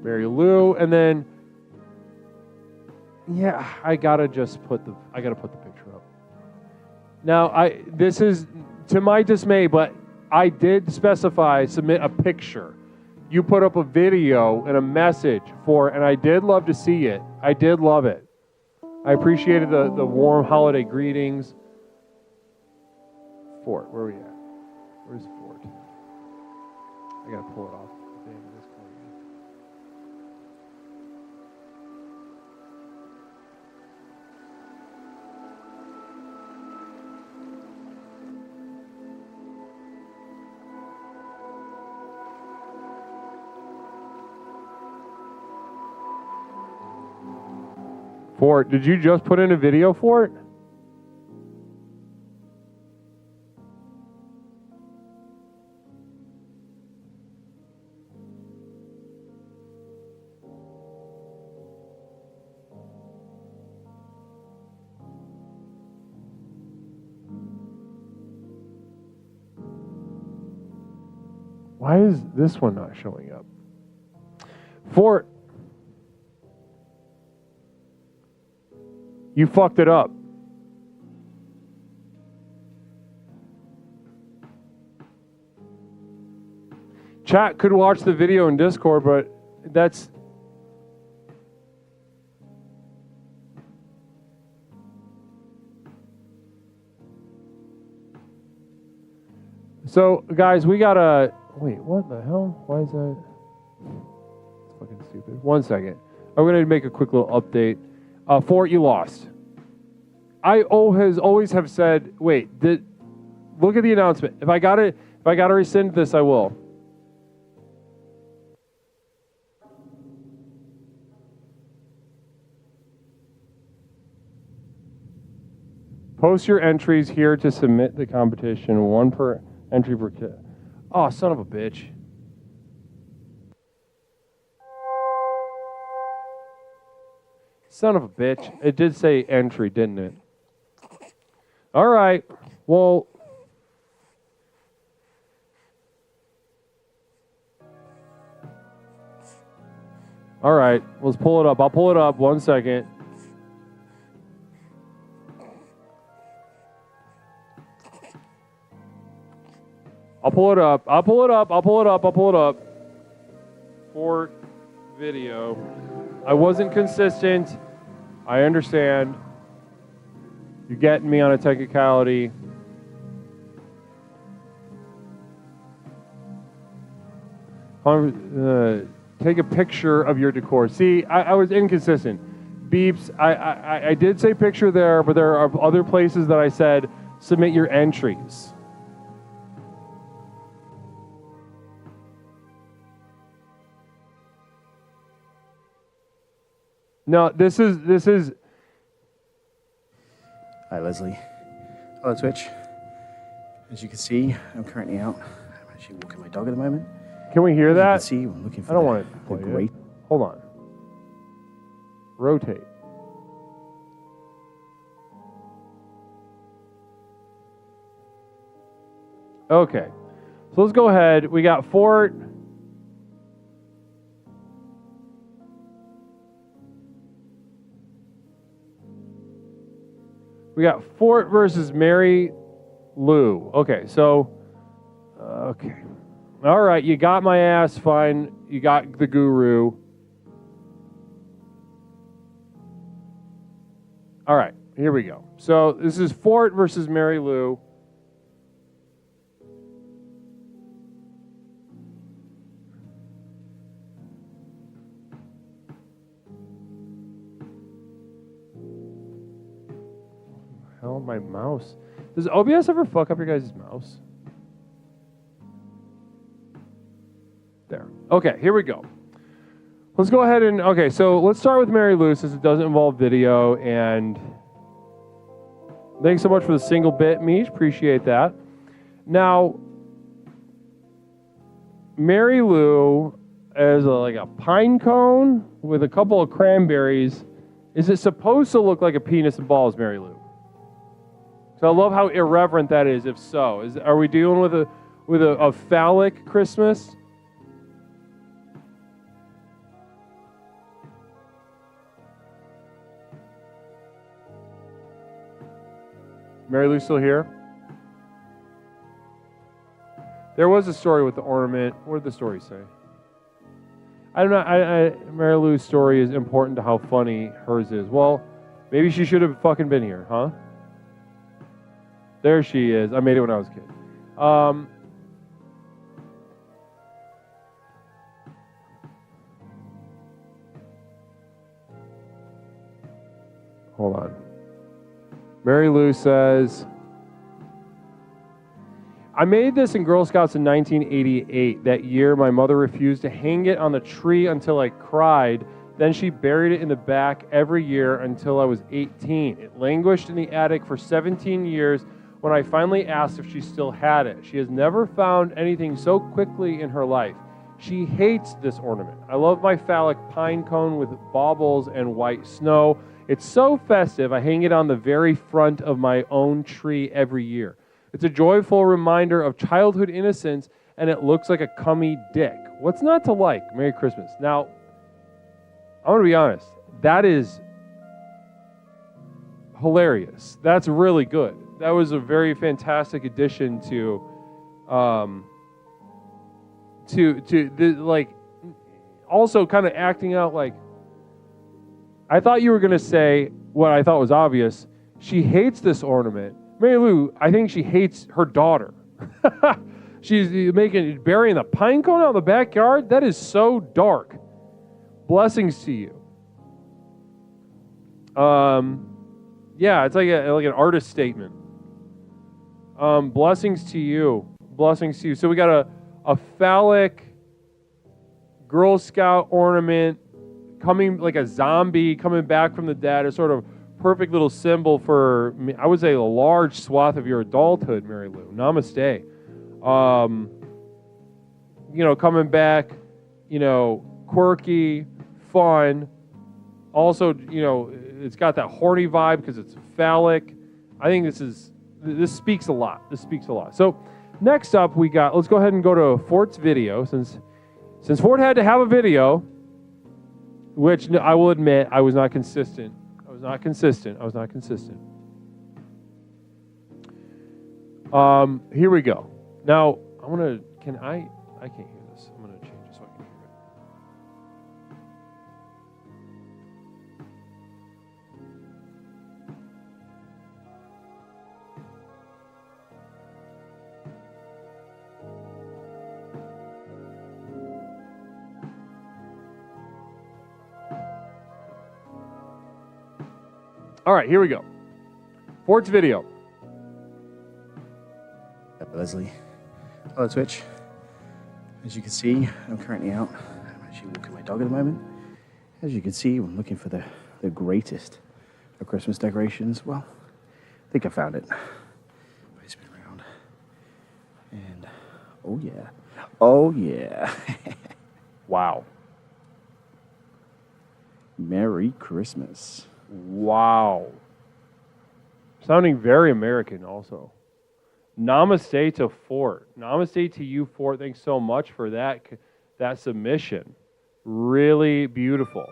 Mary Lou, and then I gotta put the picture up. Now this is to my dismay, but I did submit a picture. You put up a video and a message and I did love to see it. I did love it. I appreciated the warm holiday greetings. Fort, where are we at? Where's Fort? I gotta pull it off. Fort, did you just put in a video for it? Why is this one not showing up? Fort, you fucked it up. Chat could watch the video in Discord, but that's... So, guys, we gotta... Wait, what the hell? Why is that? It's fucking stupid. 1 second. I'm gonna make a quick little update. Fort, you lost. I always have said, wait, look at the announcement. If I gotta rescind this, I will. Post your entries here to submit the competition. 1 per entry per kit. Oh, son of a bitch. Son of a bitch. It did say entry, didn't it? All right. Well, all right. Let's pull it up. I'll pull it up. 1 second. I'll pull it up. For video. I wasn't consistent. I understand. You're getting me on a technicality. Take a picture of your decor. See, I was inconsistent. beeps. I did say picture there, but there are other places that I said submit your entries. No, this is. Hi, Leslie. Hello, Twitch. As you can see, I'm currently out. I'm actually walking my dog at the moment. Can we hear As you that? can see, I'm looking for I don't the- want it to the play great. it. Hold on. Rotate. Okay. So let's go ahead. We got Fort. We got Fort versus Mary Lou. Okay, so, okay. All right, you got my ass, fine. You got the guru. All right, here we go. So this is Fort versus Mary Lou. Hell, my mouse. Does OBS ever fuck up your guys' mouse? There. Okay, here we go. Let's go ahead and, okay, so let's start with Mary Lou since it doesn't involve video. And thanks so much for the single bit, Mish. Appreciate that. Now, Mary Lou is like a pine cone with a couple of cranberries. Is it supposed to look like a penis and balls, Mary Lou? So I love how irreverent that is. If so, are we dealing with a phallic Christmas? Mary Lou still here? There was a story with the ornament. What did the story say? I don't know. Mary Lou's story is important to how funny hers is. Well, maybe she should have fucking been here, huh? There she is. I made it when I was a kid. Hold on. Mary Lou says, I made this in Girl Scouts in 1988. That year, my mother refused to hang it on the tree until I cried. Then she buried it in the back every year until I was 18. It languished in the attic for 17 years when I finally asked if she still had it. She has never found anything so quickly in her life. She hates this ornament. I love my phallic pine cone with baubles and white snow. It's so festive, I hang it on the very front of my own tree every year. It's a joyful reminder of childhood innocence, and it looks like a cummy dick. What's not to like? Merry Christmas. Now, I'm going to be honest. That is hilarious. That's really good. That was a very fantastic addition to like, also kind of acting out like, I thought you were going to say what I thought was obvious. She hates this ornament. Mary Lou, I think she hates her daughter. She's burying the pine cone out in the backyard. That is so dark. Blessings to you. Yeah, it's like an artist statement. Blessings to you. Blessings to you. So we got a phallic Girl Scout ornament coming like a zombie coming back from the dead, a sort of perfect little symbol for, I would say, a large swath of your adulthood, Mary Lou. Namaste. Coming back, quirky, fun. Also, it's got that horny vibe because it's phallic. I think this speaks a lot. This speaks a lot. So next up, let's go ahead and go to Fort's video since Fort had to have a video. Which I will admit, I was not consistent. I was not consistent. Here we go. Now, I can't hear this. I'm going to change it so I can hear it. All right, here we go. Fort's video. Leslie. Hello, Twitch. As you can see, I'm currently out. I'm actually walking my dog at the moment. As you can see, I'm looking for the greatest of Christmas decorations. Well, I think I found it. I spin around. And, oh yeah. Oh yeah. Wow. Merry Christmas. Wow. Sounding very American also. Namaste to Fort. Namaste to you, Fort. Thanks so much for that submission. Really beautiful.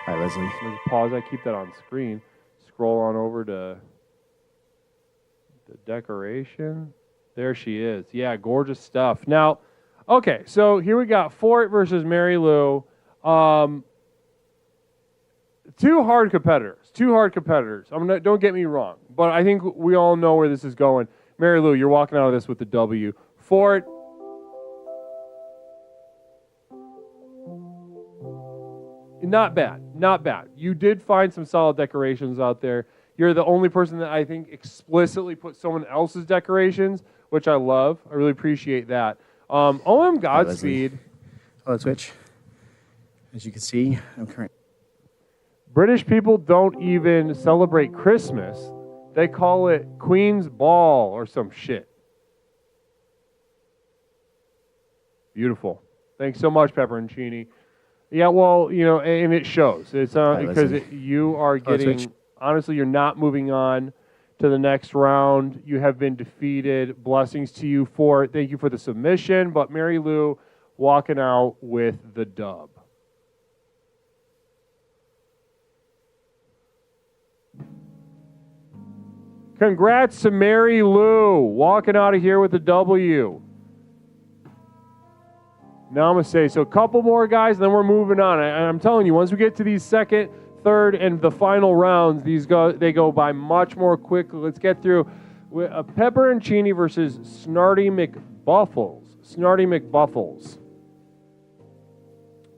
Hi, Leslie. Let's pause that, keep that on screen. Scroll on over to the decoration. There she is. Yeah, gorgeous stuff. Now, okay, so here we got Fort versus Mary Lou. Two hard competitors. Don't get me wrong, but I think we all know where this is going. Mary Lou, you're walking out of this with the W. Fort, not bad. You did find some solid decorations out there. You're the only person that I think explicitly put someone else's decorations, which I love. I really appreciate that. OM Godspeed. Hello, Twitch. As you can see, I'm currently... British people don't even celebrate Christmas. They call it Queen's Ball or some shit. Beautiful. Thanks so much, Pepperoncini. Yeah, well, and it shows. It's because you are getting... honestly, you're not moving on to the next round. You have been defeated. Blessings to you for it. Thank you for the submission. But Mary Lou walking out with the dub. Congrats to Mary Lou, walking out of here with a W. Namaste. So a couple more guys, and then we're moving on. I'm telling you, once we get to these second, third, and the final rounds, they go by much more quickly. Let's get through Pepperoncini versus Snarty McBuffles. Snarty McBuffles.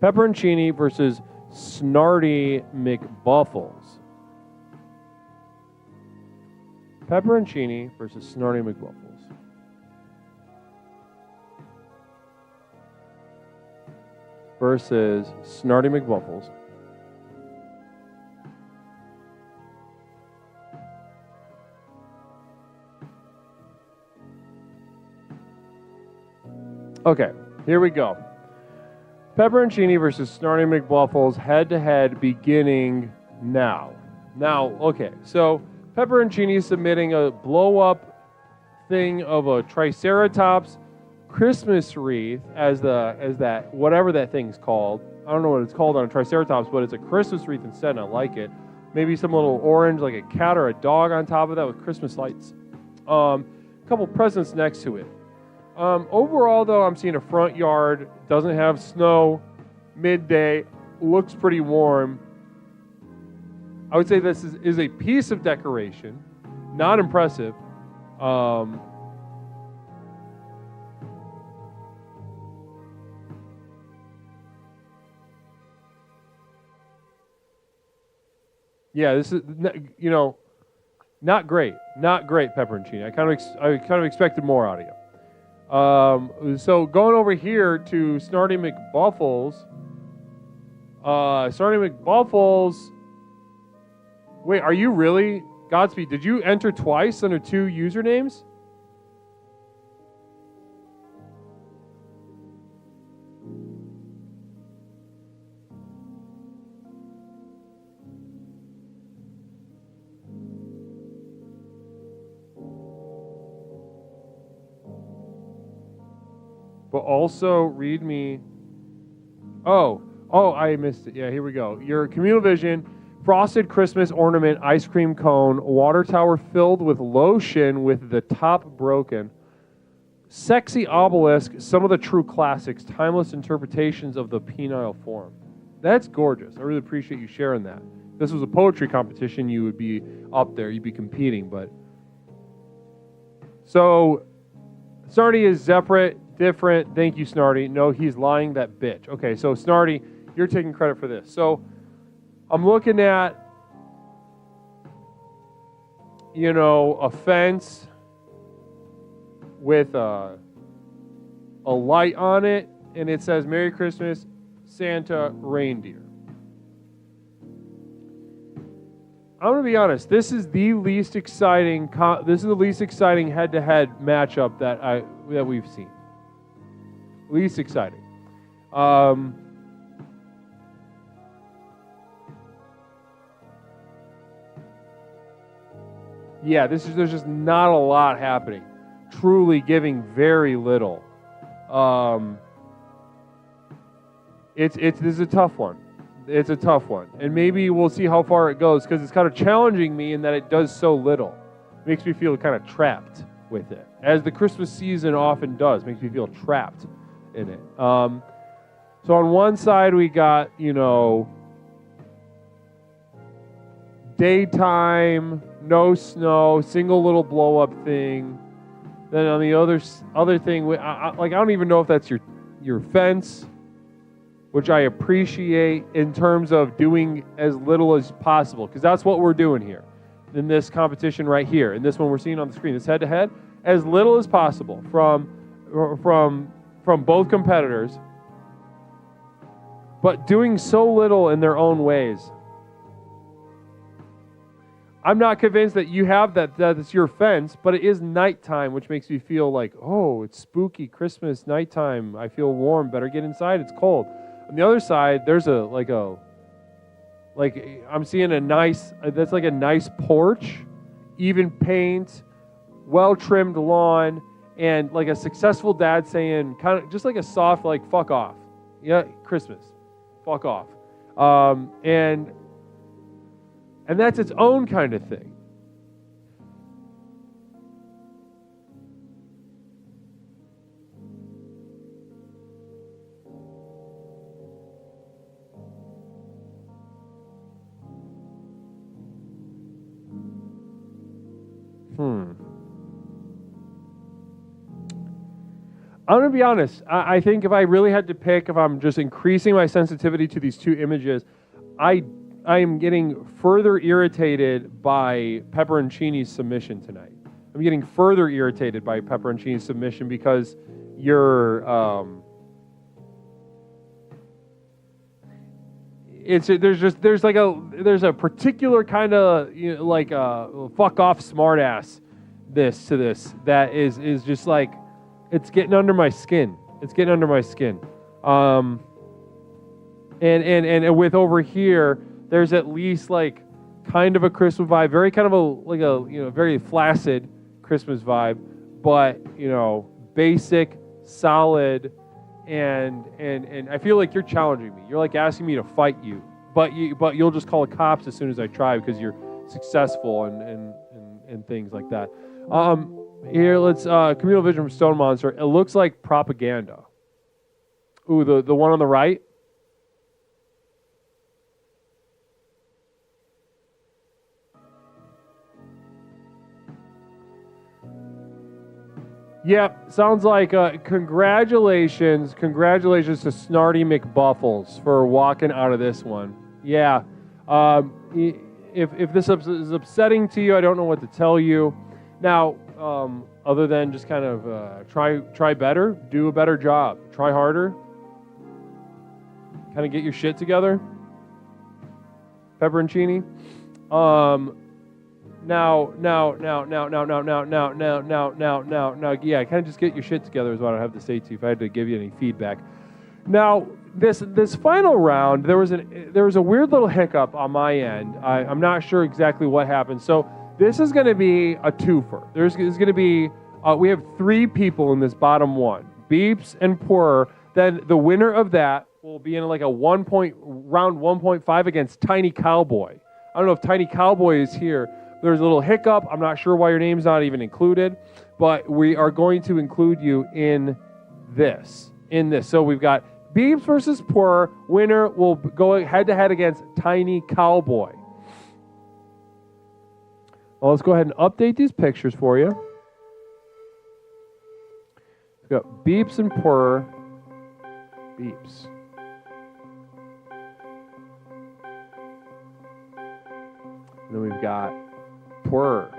Pepperoncini versus Snarty McBuffles. Pepperoncini versus Snarty McBuffles. Versus Snarty McBuffles. Okay, here we go. Pepperoncini versus Snarty McBuffles head-to-head beginning now. Now, okay, so Pepperoncini is submitting a blow-up thing of a Triceratops Christmas wreath as that, whatever that thing's called. I don't know what it's called on a Triceratops, but it's a Christmas wreath instead, and I like it. Maybe some little orange, like a cat or a dog on top of that with Christmas lights. A couple presents next to it. Overall, though, I'm seeing a front yard, doesn't have snow, midday, looks pretty warm. I would say this is a piece of decoration, not impressive. Yeah, this is, not great. Not great, Pepperoncini. I kind of expected more out of you. So going over here to Snarty McBuffles. Snarty McBuffles. Wait, are you really? Godspeed, did you enter twice under two usernames? But also read me. Oh, I missed it. Yeah, here we go. Your communal vision, frosted Christmas ornament, ice cream cone, water tower filled with lotion with the top broken, sexy obelisk, some of the true classics, timeless interpretations of the penile form. That's gorgeous. I really appreciate you sharing that. If this was a poetry competition, you would be up there. You'd be competing, but... So, Snarty is separate. Different. Thank you, Snarty. No, he's lying, that bitch. Okay, so Snarty, you're taking credit for this. So, I'm looking at, a fence with a light on it, and it says Merry Christmas, Santa Reindeer. I'm gonna be honest. This is the least exciting. Head-to-head matchup that we've seen. Least exciting. Yeah, there's just not a lot happening. Truly giving very little. This is a tough one. It's a tough one. And maybe we'll see how far it goes, because it's kind of challenging me in that it does so little. It makes me feel kind of trapped with it. As the Christmas season often does, makes me feel trapped in it. So on one side we got, daytime, no snow, single little blow up thing. Then on the other thing, I don't even know if that's your fence, which I appreciate in terms of doing as little as possible, because that's what we're doing here in this competition right here, and this one we're seeing on the screen, this head-to-head, as little as possible from both competitors, but doing so little in their own ways. I'm not convinced that you have that it's your fence, but it is nighttime, which makes me feel like, oh, it's spooky Christmas nighttime. I feel warm. Better get inside. It's cold. On the other side, there's I'm seeing that's like a nice porch, even paint, well-trimmed lawn, and like a successful dad saying, kind of just like a soft, like, fuck off. Yeah, Christmas. Fuck off. And that's its own kind of thing. I'm going to be honest. I think if I really had to pick, if I'm just increasing my sensitivity to these two images, I am getting further irritated by Pepperoncini's submission tonight. I'm getting further irritated by Pepperoncini's submission because there's a particular kind of fuck off smartass to this that is just like, it's getting under my skin. It's getting under my skin. And with over here, there's at least like kind of a Christmas vibe, very kind of a very flaccid Christmas vibe, but basic, solid, and I feel like you're challenging me. You're like asking me to fight you, but you'll just call the cops as soon as I try because you're successful and things like that. Here, let's communal vision from Stone Monster. It looks like propaganda. Ooh, the one on the right. Yep, sounds like congratulations to Snarty McBuffles for walking out of this one. Yeah, if this is upsetting to you, I don't know what to tell you. Now, other than just kind of try better, do a better job, try harder, kind of get your shit together, Pepperoncini. Now, yeah, kind of just get your shit together is what I have to say to you if I had to give you any feedback. Now, this final round, there was a weird little hiccup on my end. I'm not sure exactly what happened. So this is going to be a twofer. There's going to be, we have 3 people in this bottom one, Beeps and Purr. Then the winner of that will be in like a round 1.5 against Tiny Cowboy. I don't know if Tiny Cowboy is here. There's a little hiccup. I'm not sure why your name's not even included, but we are going to include you in this. So we've got Beeps versus Purr. Winner will go head-to-head against Tiny Cowboy. Well, let's go ahead and update these pictures for you. We've got Beeps and Purr. Beeps. we've got Purr.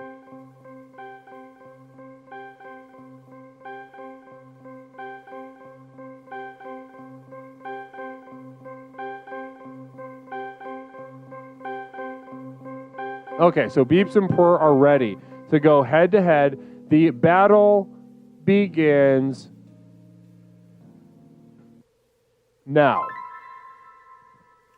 Okay, so Beeps and Purr are ready to go head-to-head. The battle begins now.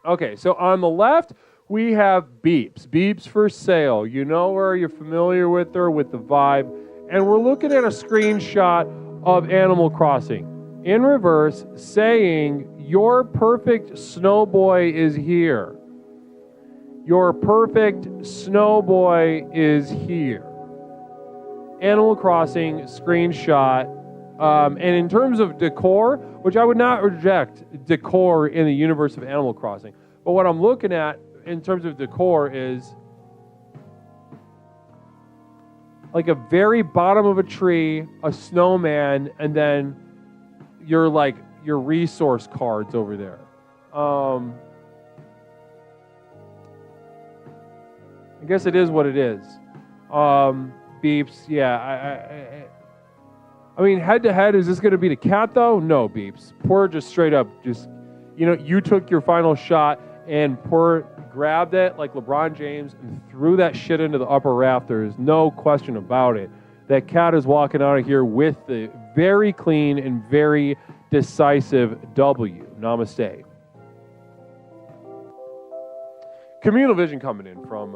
Okay, so on the left, we have Beeps. Beeps for sale. You know her, you're familiar with her, with the vibe. And we're looking at a screenshot of Animal Crossing in reverse saying, your perfect snow boy is here. Your perfect snow boy is here. Animal Crossing screenshot. And in terms of decor, which I would not reject decor in the universe of Animal Crossing, but what I'm looking at in terms of decor is like a very bottom of a tree, a snowman, and then your resource cards over there. I guess it is what it is. Beeps, yeah. I mean, head-to-head, is this going to be the cat, though? No, Beeps. Purr just straight up, you took your final shot, and Purr grabbed it like LeBron James and threw that shit into the upper rafters. No question about it. That cat is walking out of here with the very clean and very decisive W. Namaste. Communal vision coming in from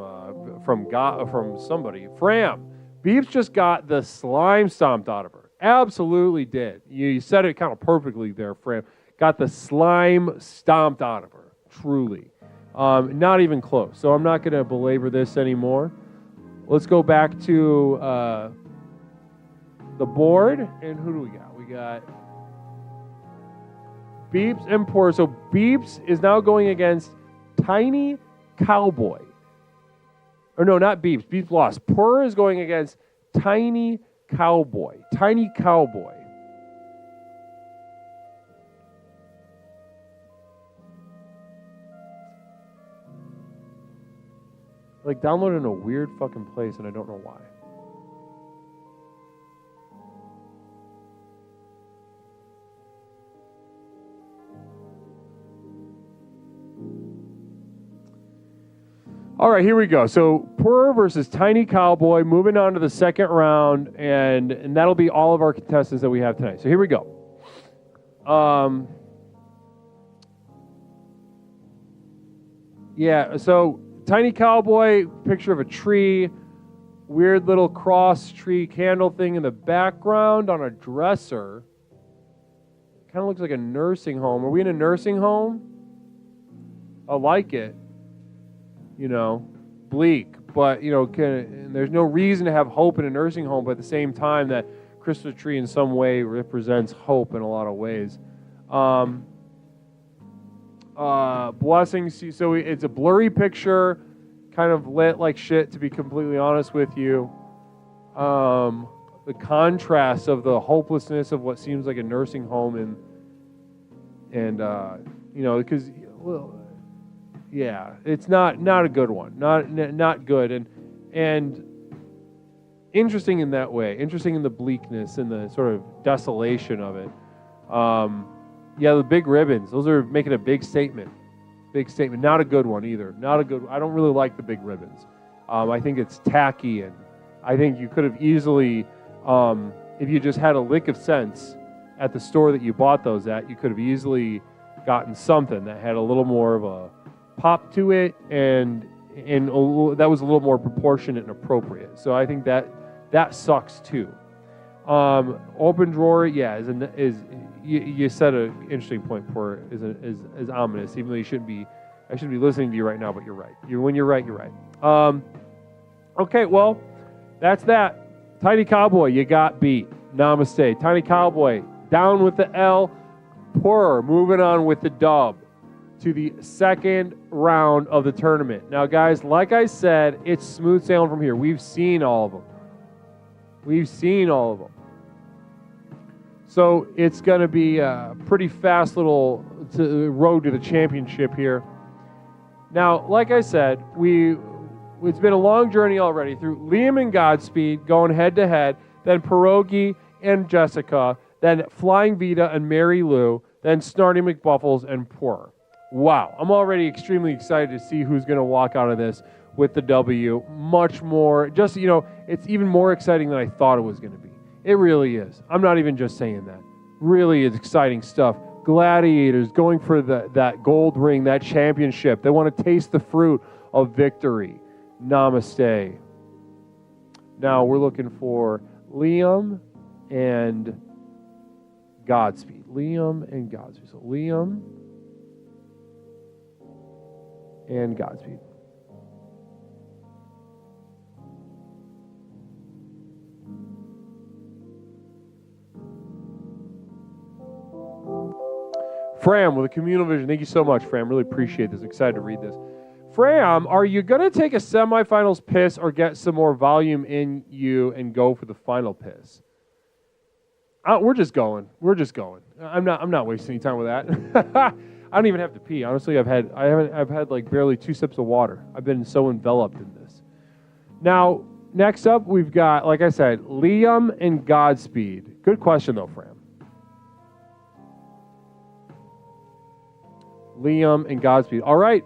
somebody. Fram. Beeps just got the slime stomped out of her. Absolutely did. You said it kind of perfectly there, Fram. Got the slime stomped out of her. Truly. Not even close. So I'm not going to belabor this anymore. Let's go back to the board. And who do we got? We got Beeps and Purr. So Beeps is now going against Tiny Cowboy. Or no, not Beeps. Beeps lost. Purr is going against Tiny Cowboy. Tiny Cowboy. Like, downloaded in a weird fucking place, and I don't know why. All right, here we go. So Purr versus Tiny Cowboy, moving on to the second round, and that'll be all of our contestants that we have tonight. So here we go. Yeah, so Tiny Cowboy, picture of a tree, weird little cross tree candle thing in the background on a dresser. Kind of looks like a nursing home. Are we in a nursing home? I like it. Bleak, but, there's no reason to have hope in a nursing home, but at the same time, that Christmas tree in some way represents hope in a lot of ways. Blessings, so it's a blurry picture, kind of lit like shit, to be completely honest with you. The contrast of the hopelessness of what seems like a nursing home and because, well, yeah, it's not a good one. Not good. And interesting in that way. Interesting in the bleakness and the sort of desolation of it. Yeah, the big ribbons. Those are making a big statement. Big statement. Not a good one either. Not a good. I don't really like the big ribbons. I think it's tacky, and I think you could have easily, if you just had a lick of sense at the store that you bought those at, you could have easily gotten something that had a little more of a pop to it, and that was a little more proportionate and appropriate. So I think that sucks too. Open drawer, yeah, you said an interesting point. For is ominous. Even though I shouldn't be listening to you right now, but you're right. When you're right, you're right. Okay, well, that's that. Tiny Cowboy, you got beat. Namaste. Tiny Cowboy, down with the L. Purr, moving on with the dub to the second round of the tournament. Now, guys, like I said, it's smooth sailing from here. We've seen all of them. So it's going to be a pretty fast little road to the championship here. Now, like I said, we're it's been a long journey already through Liam and Godspeed going head to head, then Pierogi and Jessica, then Flying Vita and Mary Lou, then Snarty McBuffles and Poor. Wow, I'm already extremely excited to see who's going to walk out of this with the W. Much more, just, it's even more exciting than I thought it was going to be. It really is. I'm not even just saying that. Really is exciting stuff. Gladiators going for that gold ring, that championship. They want to taste the fruit of victory. Namaste. Now we're looking for Liam and Godspeed. Liam and Godspeed. So Liam and Godspeed. Fram with a communal vision. Thank you so much, Fram. Really appreciate this. Excited to read this. Fram, are you going to take a semifinals piss or get some more volume in you and go for the final piss? We're just going. I'm not wasting any time with that. I don't even have to pee. Honestly, I've had like barely 2 sips of water. I've been so enveloped in this. Now, next up, we've got, like I said, Liam and Godspeed. Good question, though, Fram. Liam and Godspeed. All right,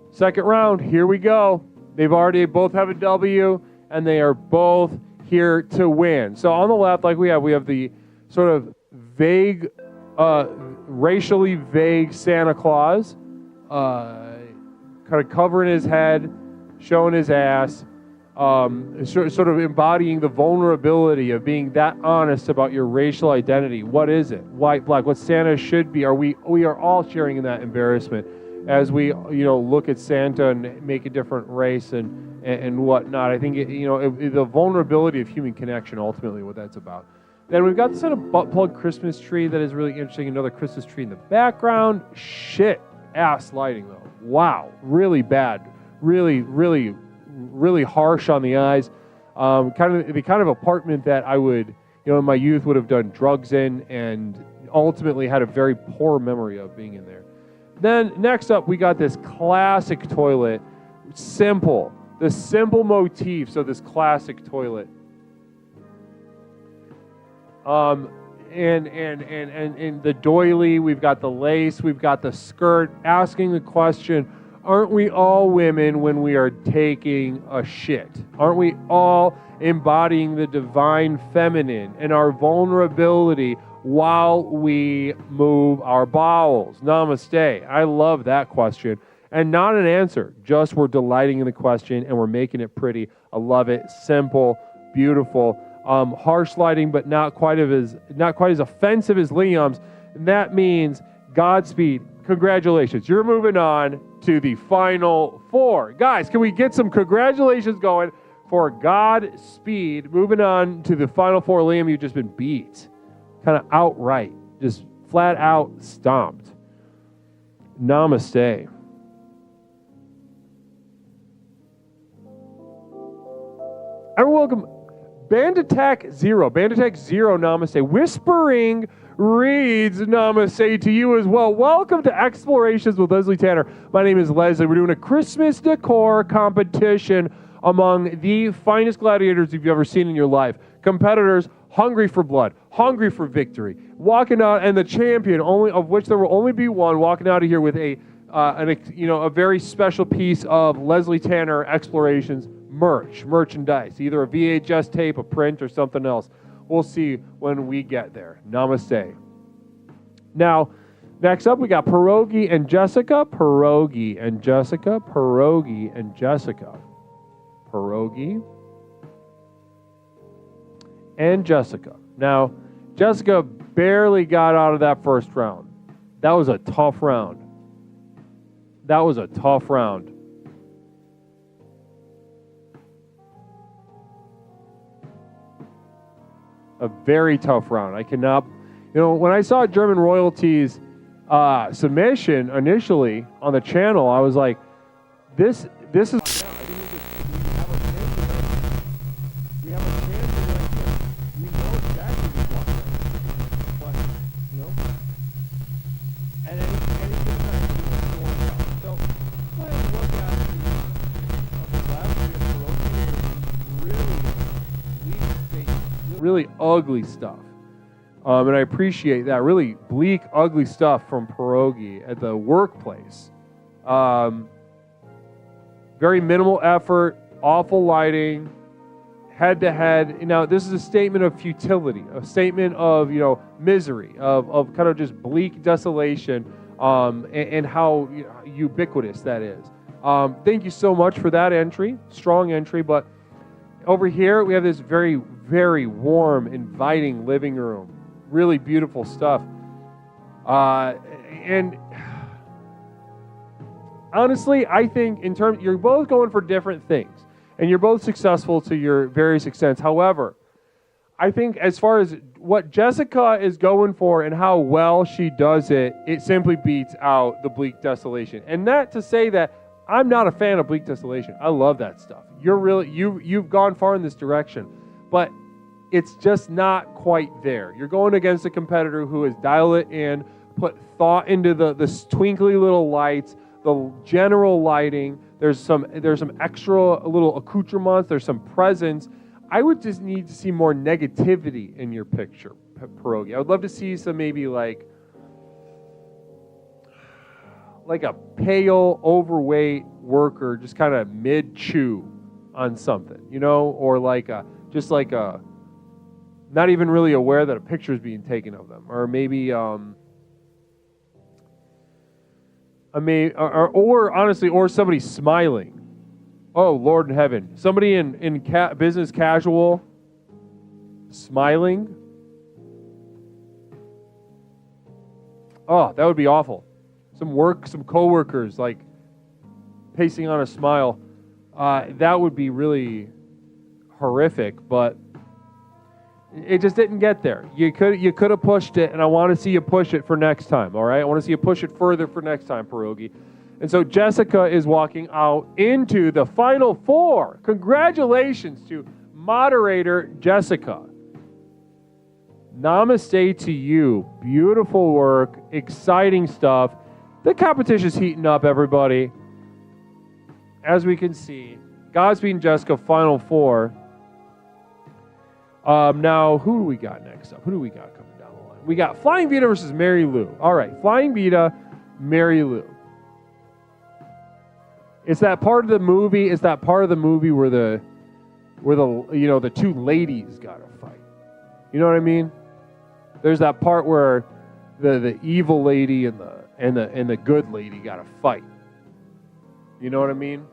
second round. Here we go. Both have a W, and they are both here to win. So on the left, like we have the sort of vague, racially vague Santa Claus, kind of covering his head, showing his ass, sort of embodying the vulnerability of being that honest about your racial identity. What is it? White, black, what Santa should be. We are all sharing in that embarrassment as we, look at Santa and make a different race and whatnot. I think, the vulnerability of human connection, ultimately what that's about. Then we've got this sort of butt plug Christmas tree that is really interesting. Another Christmas tree in the background. Shit. Ass lighting, though. Wow. Really bad. Really, really, really harsh on the eyes. The kind of apartment that I would, in my youth would have done drugs in and ultimately had a very poor memory of being in there. Then next up, we got this classic toilet. Simple. The simple motifs of this classic toilet. And the doily, we've got the lace, we've got the skirt, asking the question, aren't we all women when we are taking a shit? Aren't we all embodying the divine feminine and our vulnerability while we move our bowels? Namaste. I love that question. And not an answer, just we're delighting in the question and we're making it pretty. I love it. Simple, beautiful. Harsh lighting, but not quite as offensive as Liam's. And that means Godspeed. Congratulations. You're moving on to the final four. Guys, can we get some congratulations going for Godspeed? Moving on to the final four. Liam, you've just been beat. Kind of outright. Just flat out stomped. Namaste. And welcome. Band Attack Zero, namaste. Whispering reads namaste to you as well. Welcome to Explorations with Leslie Tanner. My name is Leslie. We're doing a Christmas decor competition among the finest gladiators you've ever seen in your life. Competitors hungry for blood, hungry for victory, walking out, and the champion, only of which there will only be one, walking out of here with a very special piece of Leslie Tanner Explorations merchandise, either a VHS tape, a print, or something else. We'll see when we get there. Namaste. Now, next up, we got Pierogi and Jessica. Pierogi and Jessica. Pierogi and Jessica. Pierogi and Jessica. Now, Jessica barely got out of that first round. That was a tough round. A very tough round. I cannot, when I saw German Royalties submission initially on the channel, I was like, this is. We have a chance right here. We know exactly what's but at any given time, we want to work out. So go ahead and look at the left. ugly stuff. And I appreciate that. Really bleak, ugly stuff from Pierogi at the workplace. Very minimal effort, awful lighting, head-to-head. Now, this is a statement of futility, a statement of, misery, of kind of just bleak desolation, and how ubiquitous that is. Thank you so much for that entry, strong entry. But over here, we have this very, very warm, inviting living room. Really beautiful stuff. And honestly, I think you're both going for different things, and you're both successful to your various extents. However, I think as far as what Jessica is going for and how well she does it, it simply beats out the bleak desolation. And not to say that I'm not a fan of bleak desolation. I love that stuff. You've gone far in this direction, but it's just not quite there. You're going against a competitor who has dialed it in, put thought into the twinkly little lights, the general lighting. There's some extra little accoutrements. There's some presence. I would just need to see more negativity in your picture, Pierogi. I would love to see some maybe like a pale, overweight worker just kind of mid-chew on something, or just like a not even really aware that a picture is being taken of them, or maybe or somebody smiling. Oh, Lord in heaven, somebody in business casual smiling. Oh, that would be awful. Some coworkers like pasting on a smile. That would be really horrific, but it just didn't get there. You could have pushed it, and I want to see you push it for next time, all right? I want to see you push it further for next time, Pierogi. And so Jessica is walking out into the final four. Congratulations to moderator Jessica. Namaste to you. Beautiful work, exciting stuff. The competition's heating up, everybody. As we can see, Godspeed and Jessica, final four. Now, who do we got next up? Who do we got coming down the line? We got Flying Vita versus Mary Lou. All right, Flying Vita, Mary Lou. It's that part of the movie. It's that part of the movie where the the two ladies got to fight. You know what I mean? There's that part where the evil lady and the good lady got to fight. You know what I mean?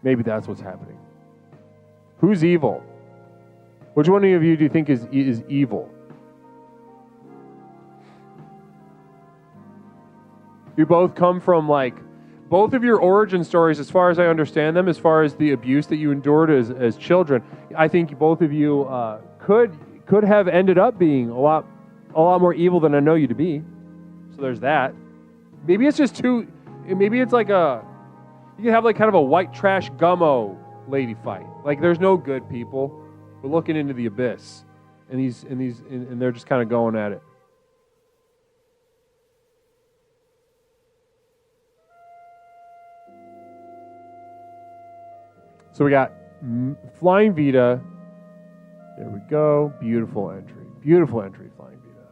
Maybe that's what's happening. Who's evil? Which one of you do you think is evil? You both come from both of your origin stories, as far as I understand them, as far as the abuse that you endured as children. I think both of you could have ended up being a lot more evil than I know you to be. So there's that. Maybe it's just too. Maybe it's you can have kind of a white trash gummo lady fight. There's no good people. We're looking into the abyss, and they're just kind of going at it. So we got Flying Vita. There we go. Beautiful entry. Beautiful entry, Flying Vita.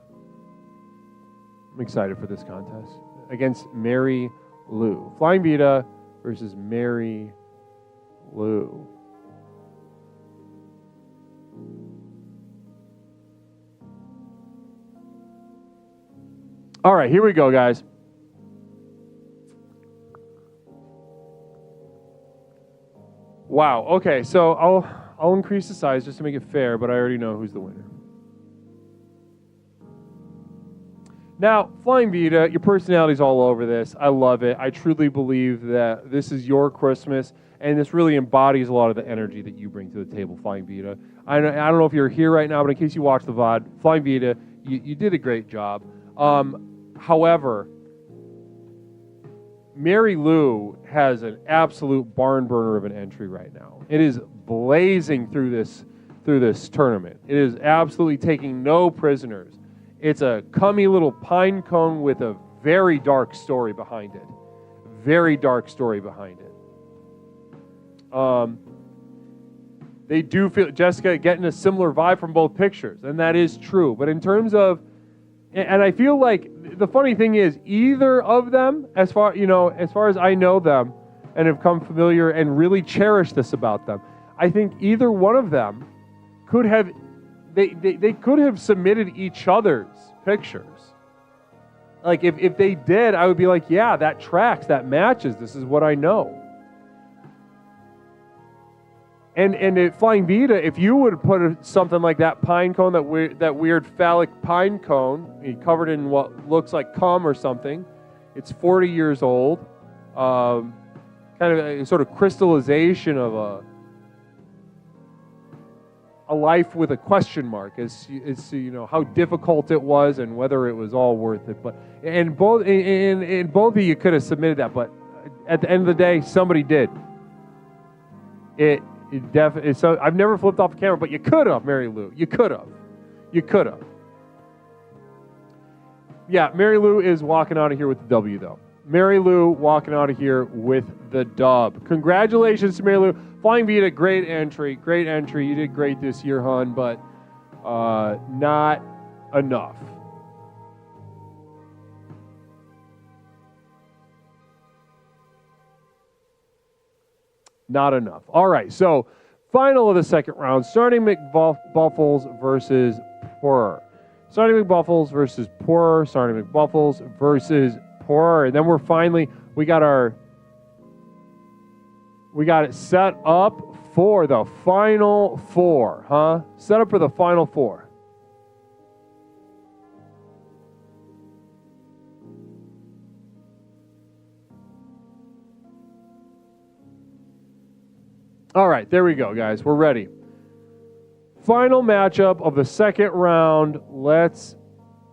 I'm excited for this contest against Mary Lou. Flying Vita versus Mary Lou. All right, here we go, guys. Wow. Okay, so I'll increase the size just to make it fair, but I already know who's the winner. Now, Flying Vita, your personality's all over this. I love it. I truly believe that this is your Christmas, and this really embodies a lot of the energy that you bring to the table, Flying Vita. I don't know if you're here right now, but in case you watch the VOD, Flying Vita, you did a great job. However, Mary Lou has an absolute barn burner of an entry right now. It is blazing through this tournament. It is absolutely taking no prisoners. It's a cummy little pine cone with a very dark story behind it. Very dark story behind it. they do feel, Jessica, getting a similar vibe from both pictures, and that is true. But in terms of, and I feel like the funny thing is, either of them, as far as I know them and have come familiar and really cherish this about them, I think either one of them could have, they could have submitted each other's pictures. Like if they did, I would be like, yeah, that tracks, that matches. This is what I know. And at Flying Vita, if you would put something like that pine cone, that weird phallic pine cone, covered in what looks like cum or something, it's 40 years old, kind of a sort of crystallization of a life with a question mark as how difficult it was and whether it was all worth it. But and both of you could have submitted that, but at the end of the day, somebody did. So I've never flipped off the camera, but you could have, Mary Lou. You could have. Yeah, Mary Lou is walking out of here with the W, though. Mary Lou walking out of here with the dub. Congratulations to Mary Lou. Flying Vita, great entry. You did great this year, hon, but not enough. Not enough. All right, so final of the second round, starting McBuffles versus Poorer. Starting McBuffles versus Poorer. Starting McBuffles versus Poorer. And then we got it set up for the final four, huh? Set up for the final four. All right, there we go, guys. We're ready. Final matchup of the second round. Let's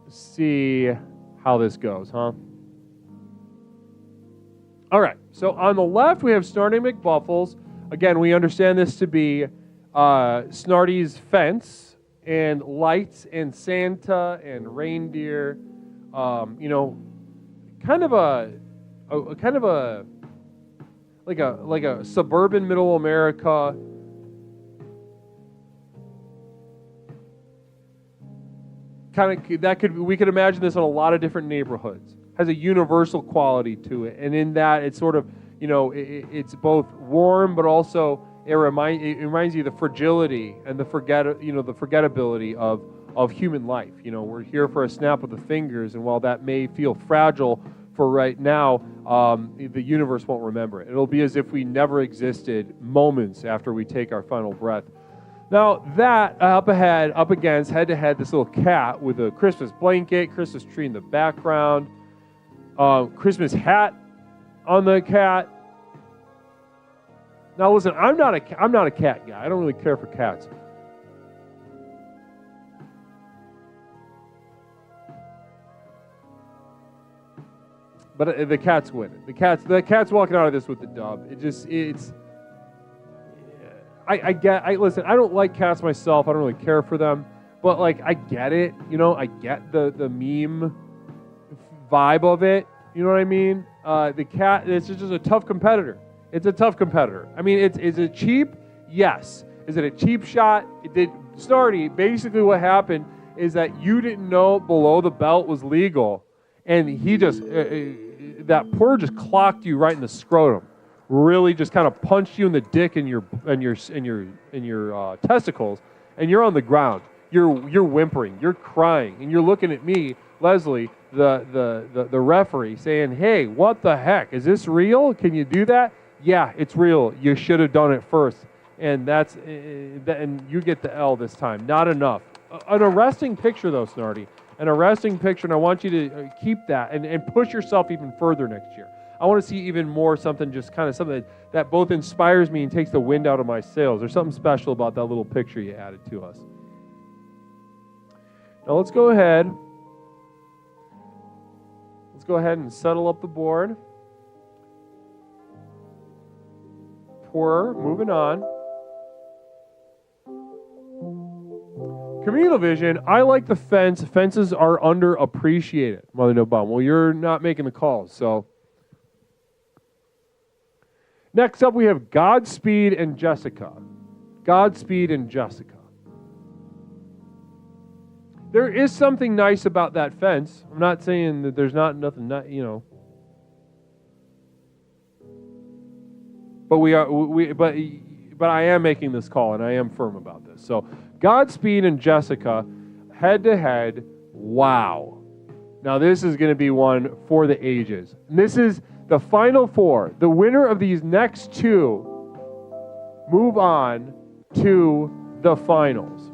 see how this goes, huh? All right, so on the left, we have Snarty McBuffles. Again, we understand this to be Snarty's fence and lights and Santa and reindeer. Kind of a like a suburban middle America. We could imagine this in a lot of different neighborhoods. Has a universal quality to it, and in that it's sort of it's both warm, but also it reminds you of the fragility and the forgettability of human life. We're here for a snap of the fingers, and while that may feel fragile for right now, the universe won't remember it. It'll be as if we never existed moments after we take our final breath. Now that up against head-to-head, this little cat with a Christmas blanket, Christmas tree in the background, Christmas hat on the cat. Now listen, I'm not a cat guy. I don't really care for cats. But the cat's winning. The cat's walking out of this with the dub. Listen, I don't like cats myself. I don't really care for them. But I get it. I get the meme vibe of it. You know what I mean? The cat, it's just a tough competitor. It's a tough competitor. I mean, is it cheap? Yes. Is it a cheap shot? It did. Snarty, basically what happened is that you didn't know below the belt was legal, and he just that poor just clocked you right in the scrotum. Really, just kind of punched you in the dick and your testicles, and you're on the ground. You're whimpering, you're crying, and you're looking at me, Leslie, the referee, saying, "Hey, what the heck? Is this real? Can you do that?" Yeah, it's real. You should have done it first, and and you get the L this time. Not enough. An arresting picture, though, Snarty. An arresting picture, and I want you to keep that and push yourself even further next year. I want to see even more something that both inspires me and takes the wind out of my sails. There's something special about that little picture you added to us. Now let's go ahead. Let's go ahead and settle up the board. Poorer, moving on. Communal vision, I like the fence. Fences are underappreciated. Mother No Bomb. Well, you're not making the calls, so. Next up, we have Godspeed and Jessica. Godspeed and Jessica. There is something nice about that fence. I'm not saying that there's not nothing, but I am making this call, and I am firm about this. So, Godspeed and Jessica, head to head. Wow. Now, this is going to be one for the ages. And this is the final four. The winner of these next two move on to the finals.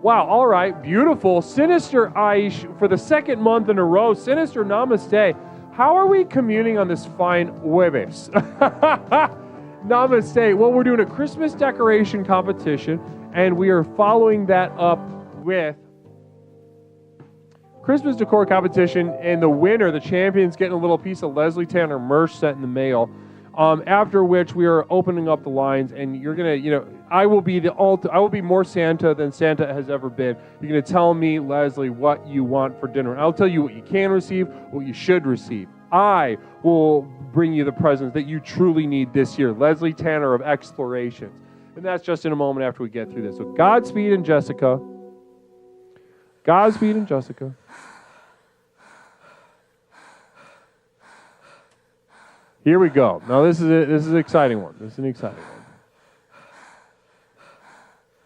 Wow, all right, beautiful. Sinister Aish, for the second month in a row. Sinister Namaste. How are we communing on this fine jueves? Namaste. Well, we're doing a Christmas decoration competition, and we are following that up with Christmas Decor Competition, and the winner, the champion's getting a little piece of Leslie Tanner merch sent in the mail. After which we are opening up the lines, and you're gonna, I will be more Santa than Santa has ever been. You're gonna tell me, Leslie, what you want for dinner. I'll tell you what you can receive, what you should receive. I will bring you the presents that you truly need this year. Leslie Tanner of Explorations. And that's just in a moment after we get through this. So Godspeed and Jessica. Godspeed and Jessica. Here we go. Now this is an exciting one. This is an exciting one.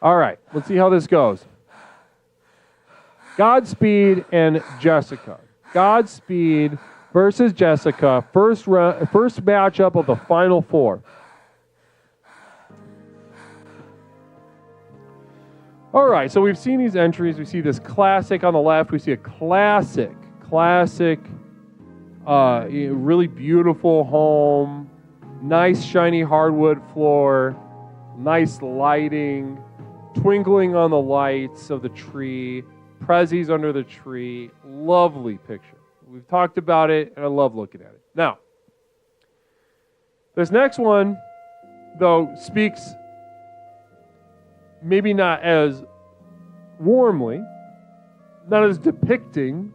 All right, let's see how this goes. Godspeed and Jessica. Godspeed versus Jessica. First matchup of the final four. All right, so we've seen these entries. We see this classic on the left. We see a classic, really beautiful home, nice shiny hardwood floor, nice lighting, twinkling on the lights of the tree, prezzies under the tree. Lovely picture. We've talked about it, and I love looking at it. Now, this next one, though, speaks maybe not as warmly, not as depicting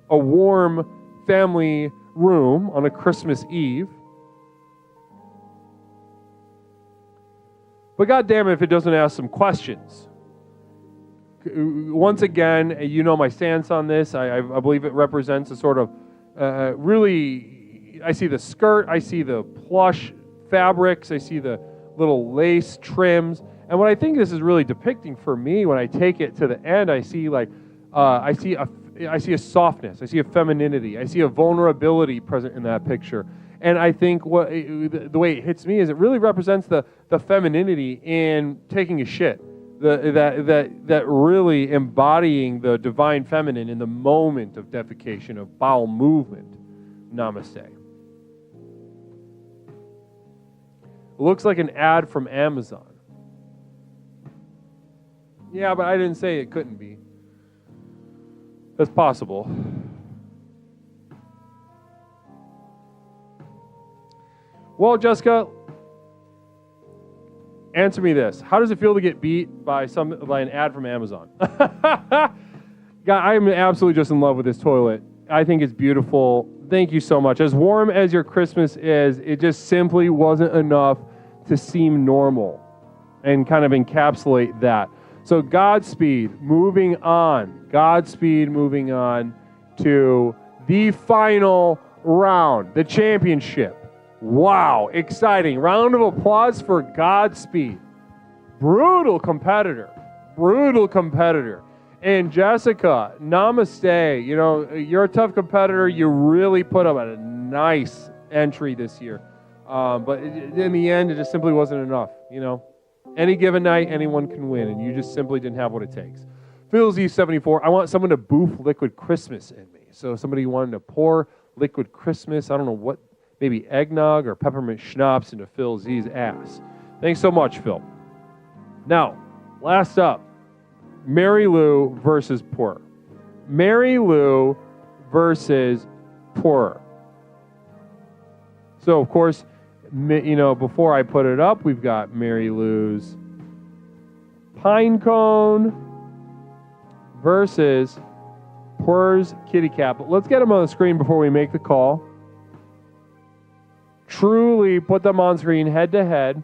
a warm family room on a Christmas Eve. But goddamn it if it doesn't ask some questions. Once again, you know my stance on this. I believe it represents a sort of really, I see the skirt, I see the plush fabrics, I see the little lace trims. And what I think this is really depicting for me, when I take it to the end, I see I see a softness, I see a femininity, I see a vulnerability present in that picture. And I think the way it hits me is it really represents the femininity in taking a shit, that really embodying the divine feminine in the moment of defecation, of bowel movement. Namaste. It looks like an ad from Amazon. Yeah, but I didn't say it couldn't be. That's possible. Well, Jessica, answer me this. How does it feel to get beat by an ad from Amazon? God, I'm absolutely just in love with this toilet. I think it's beautiful. Thank you so much. As warm as your Christmas is, it just simply wasn't enough to seem normal and kind of encapsulate that. So Godspeed, moving on. Godspeed, moving on to the final round, the championship. Wow, exciting. Round of applause for Godspeed. Brutal competitor. And Jessica, namaste. You know, you're a tough competitor. You really put up a nice entry this year. But in the end, it just simply wasn't enough, you know. Any given night, anyone can win, and you just simply didn't have what it takes. Phil Z74, I want someone to boof Liquid Christmas in me. So somebody wanted to pour Liquid Christmas, I don't know what, maybe eggnog or peppermint schnapps into Phil Z's ass. Thanks so much, Phil. Now, last up, Mary Lou versus Poorer. Mary Lou versus Poorer. So, of course, you know, before I put it up, we've got Mary Lou's pine cone versus Poorer's kitty cat. But let's get them on the screen before we make the call. Truly put them on screen head to head.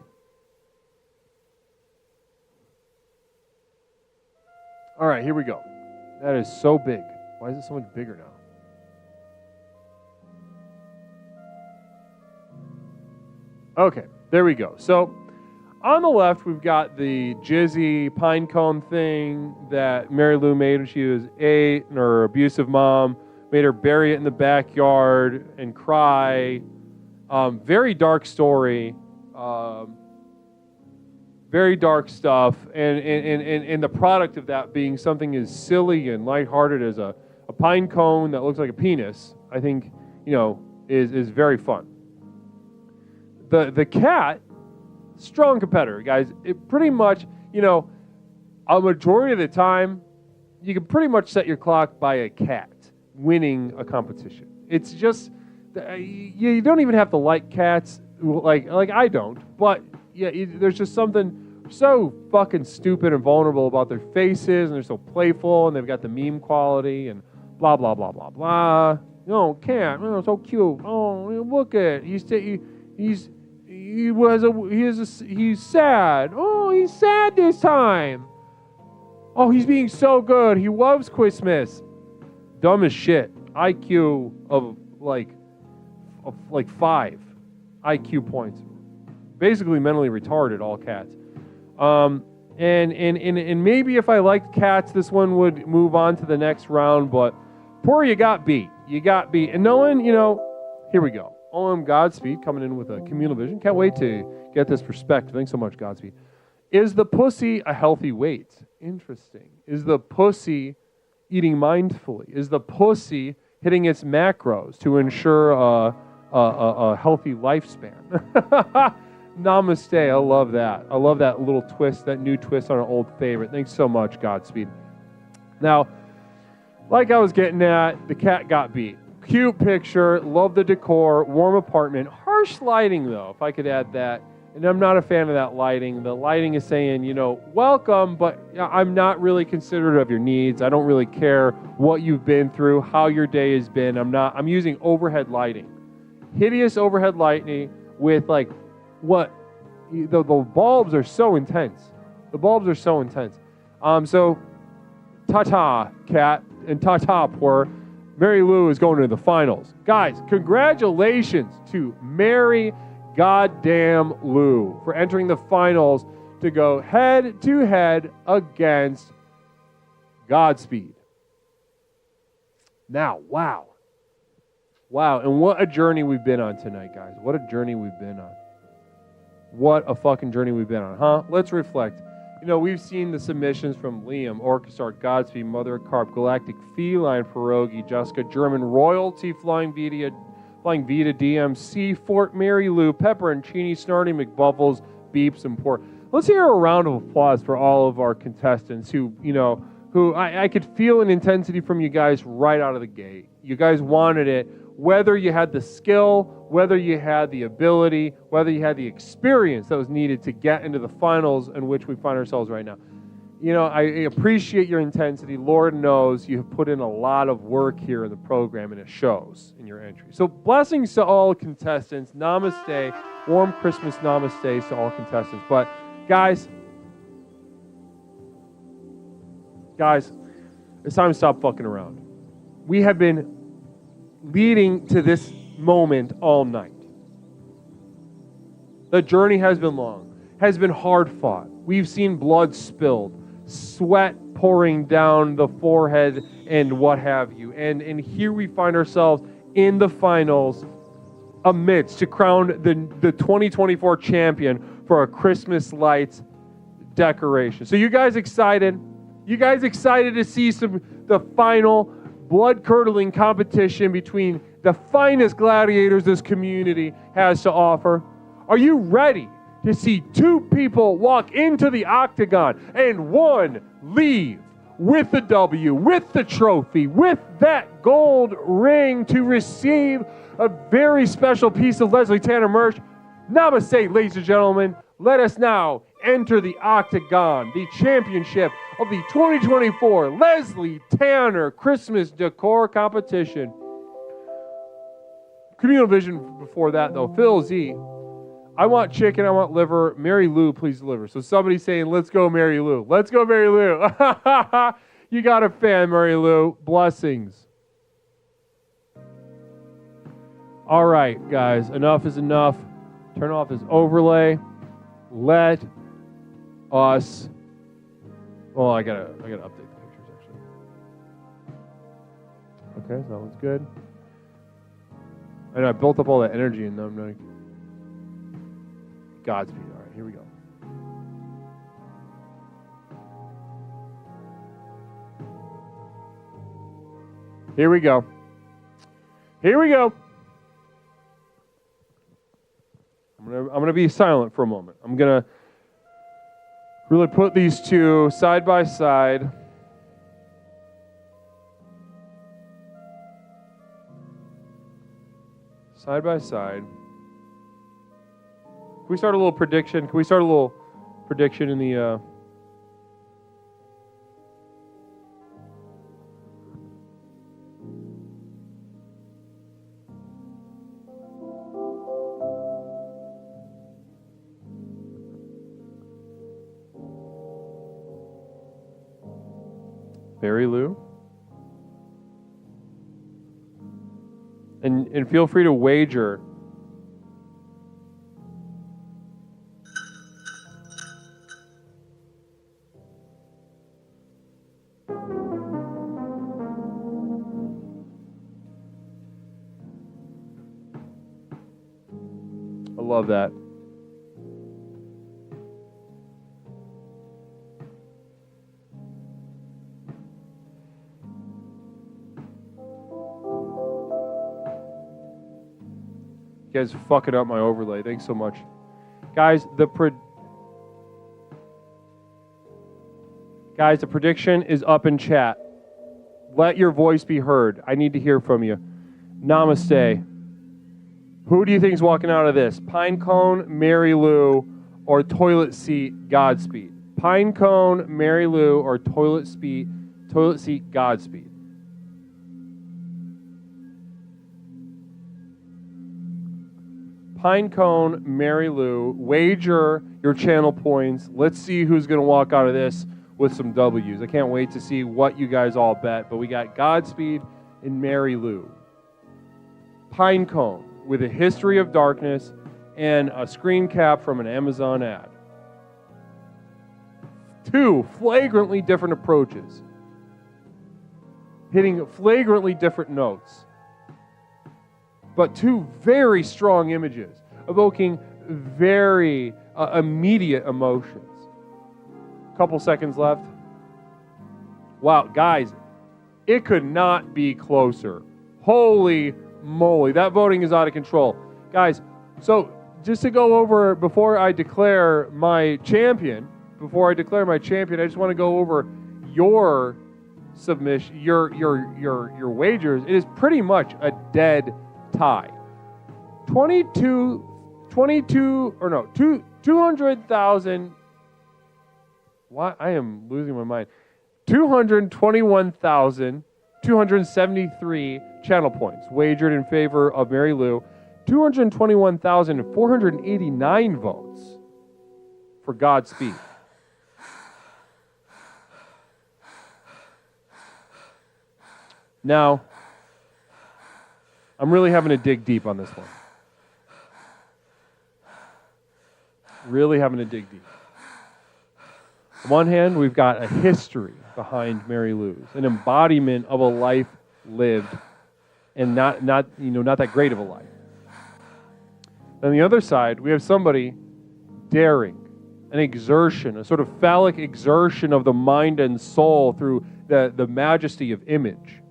All right, here we go. That is so big. Why is it so much bigger now? Okay, there we go. So on the left, we've got the jizzy pine cone thing that Mary Lou made when she was 8, and her abusive mom made her bury it in the backyard and cry. Very dark story. Very dark stuff. And the product of that being something as silly and lighthearted as a pine cone that looks like a penis, I think, is very fun. The cat, strong competitor, guys. It pretty much, a majority of the time, you can pretty much set your clock by a cat winning a competition. It's just, you don't even have to like cats, like I don't, but yeah, there's just something so fucking stupid and vulnerable about their faces, and they're so playful, and they've got the meme quality, and blah, blah, blah, blah, blah. Cat, so cute. Oh, look at it. He's sad. Oh, he's sad this time. Oh, he's being so good. He loves Christmas. Dumb as shit. IQ of like 5 IQ points. Basically mentally retarded, all cats. And maybe if I liked cats, this one would move on to the next round, but poor you got beat. You got beat. And Nolan, here we go. OM Godspeed coming in with a communal vision. Can't wait to get this perspective. Thanks so much, Godspeed. Is the pussy a healthy weight? Interesting. Is the pussy eating mindfully? Is the pussy hitting its macros to ensure a healthy lifespan? Namaste. I love that. I love that little twist, that new twist on an old favorite. Thanks so much, Godspeed. Now, like I was getting at, the cat got beat. Cute picture, love the decor, warm apartment. Harsh lighting, though, if I could add that. And I'm not a fan of that lighting. The lighting is saying, welcome, but I'm not really considerate of your needs. I don't really care what you've been through, how your day has been. I'm using overhead lighting. Hideous overhead lighting with the bulbs are so intense. The bulbs are so intense. So, ta-ta, cat, and ta-ta, poor. Mary Lou is going to the finals. Guys, congratulations to Mary goddamn Lou for entering the finals to go head-to-head against Godspeed. Now, wow. Wow, and what a journey we've been on tonight, guys. What a journey we've been on. What a fucking journey we've been on, huh? Let's reflect. We've seen the submissions from Liam, Orchestar, Godspeed, Mother of Carp, Galactic Feline, Pierogi, Jessica, German Royalty, Flying Vita, DMC, Fort Mary Lou, Pepper and Chini, Snarty, McBuffles, Beeps, and Poor. Let's hear a round of applause for all of our contestants who I could feel an intensity from you guys right out of the gate. You guys wanted it, whether you had the skill, whether you had the ability, whether you had the experience that was needed to get into the finals in which we find ourselves right now. I appreciate your intensity. Lord knows you have put in a lot of work here in the program, and it shows in your entry. So blessings to all contestants. Namaste. Warm Christmas namaste to all contestants. But guys, it's time to stop fucking around. We have been leading to this moment all night. The journey has been long, has been hard fought. We've seen blood spilled, sweat pouring down the forehead and what have you. And here we find ourselves in the finals amidst to crown the 2024 champion for a Christmas lights decoration. So you guys excited? You guys excited to see the final blood-curdling competition between the finest gladiators this community has to offer? Are you ready to see two people walk into the octagon and one leave with the W, with the trophy, with that gold ring to receive a very special piece of Leslie Tanner merch? Namaste, ladies and gentlemen. Let us now enter the octagon, the championship of the 2024 Leslie Tanner Christmas Decor Competition. Communal vision before that, though. Phil Z. I want chicken, I want liver. Mary Lou, please deliver. So somebody's saying, let's go, Mary Lou. Let's go, Mary Lou. You got a fan, Mary Lou. Blessings. All right, guys, enough is enough. Turn off this overlay. Let us. Well, I gotta update the pictures actually. Okay, so that one's good. I know I built up all that energy in them. Like, Godspeed. All right, here we go. Here we go. Here we go. I'm gonna be silent for a moment. I'm gonna really put these two side by side. Side by side. Can we start a little prediction? Can we start a little prediction in the Mary Lou? And feel free to wager. I love that. You guys fucking up my overlay. Thanks so much. Guys, the prediction is up in chat. Let your voice be heard. I need to hear from you. Namaste. Who do you think is walking out of this? Pinecone, Mary Lou, or toilet seat Godspeed? Pinecone, Mary Lou, or toilet seat Godspeed? Pinecone, Mary Lou, wager your channel points. Let's see who's going to walk out of this with some W's. I can't wait to see what you guys all bet, but we got Godspeed and Mary Lou. Pinecone, with a history of darkness and a screen cap from an Amazon ad. Two flagrantly different approaches, hitting flagrantly different notes, but two very strong images, evoking very immediate emotions. Couple seconds left. Wow, guys, it could not be closer. Holy moly, that voting is out of control. Guys, so just to go over before I declare my champion, I just want to go over your submission, your wagers. It is pretty much a dead tie. 200,000. What? I am losing my mind. 221,273 channel points wagered in favor of Mary Lou. 221,489 votes for Godspeed. Now, I'm really having to dig deep on this one. Really having to dig deep. On one hand, we've got a history behind Mary Lou's, an embodiment of a life lived, and not that great of a life. On the other side, we have somebody daring, an exertion, a sort of phallic exertion of the mind and soul through the majesty of image.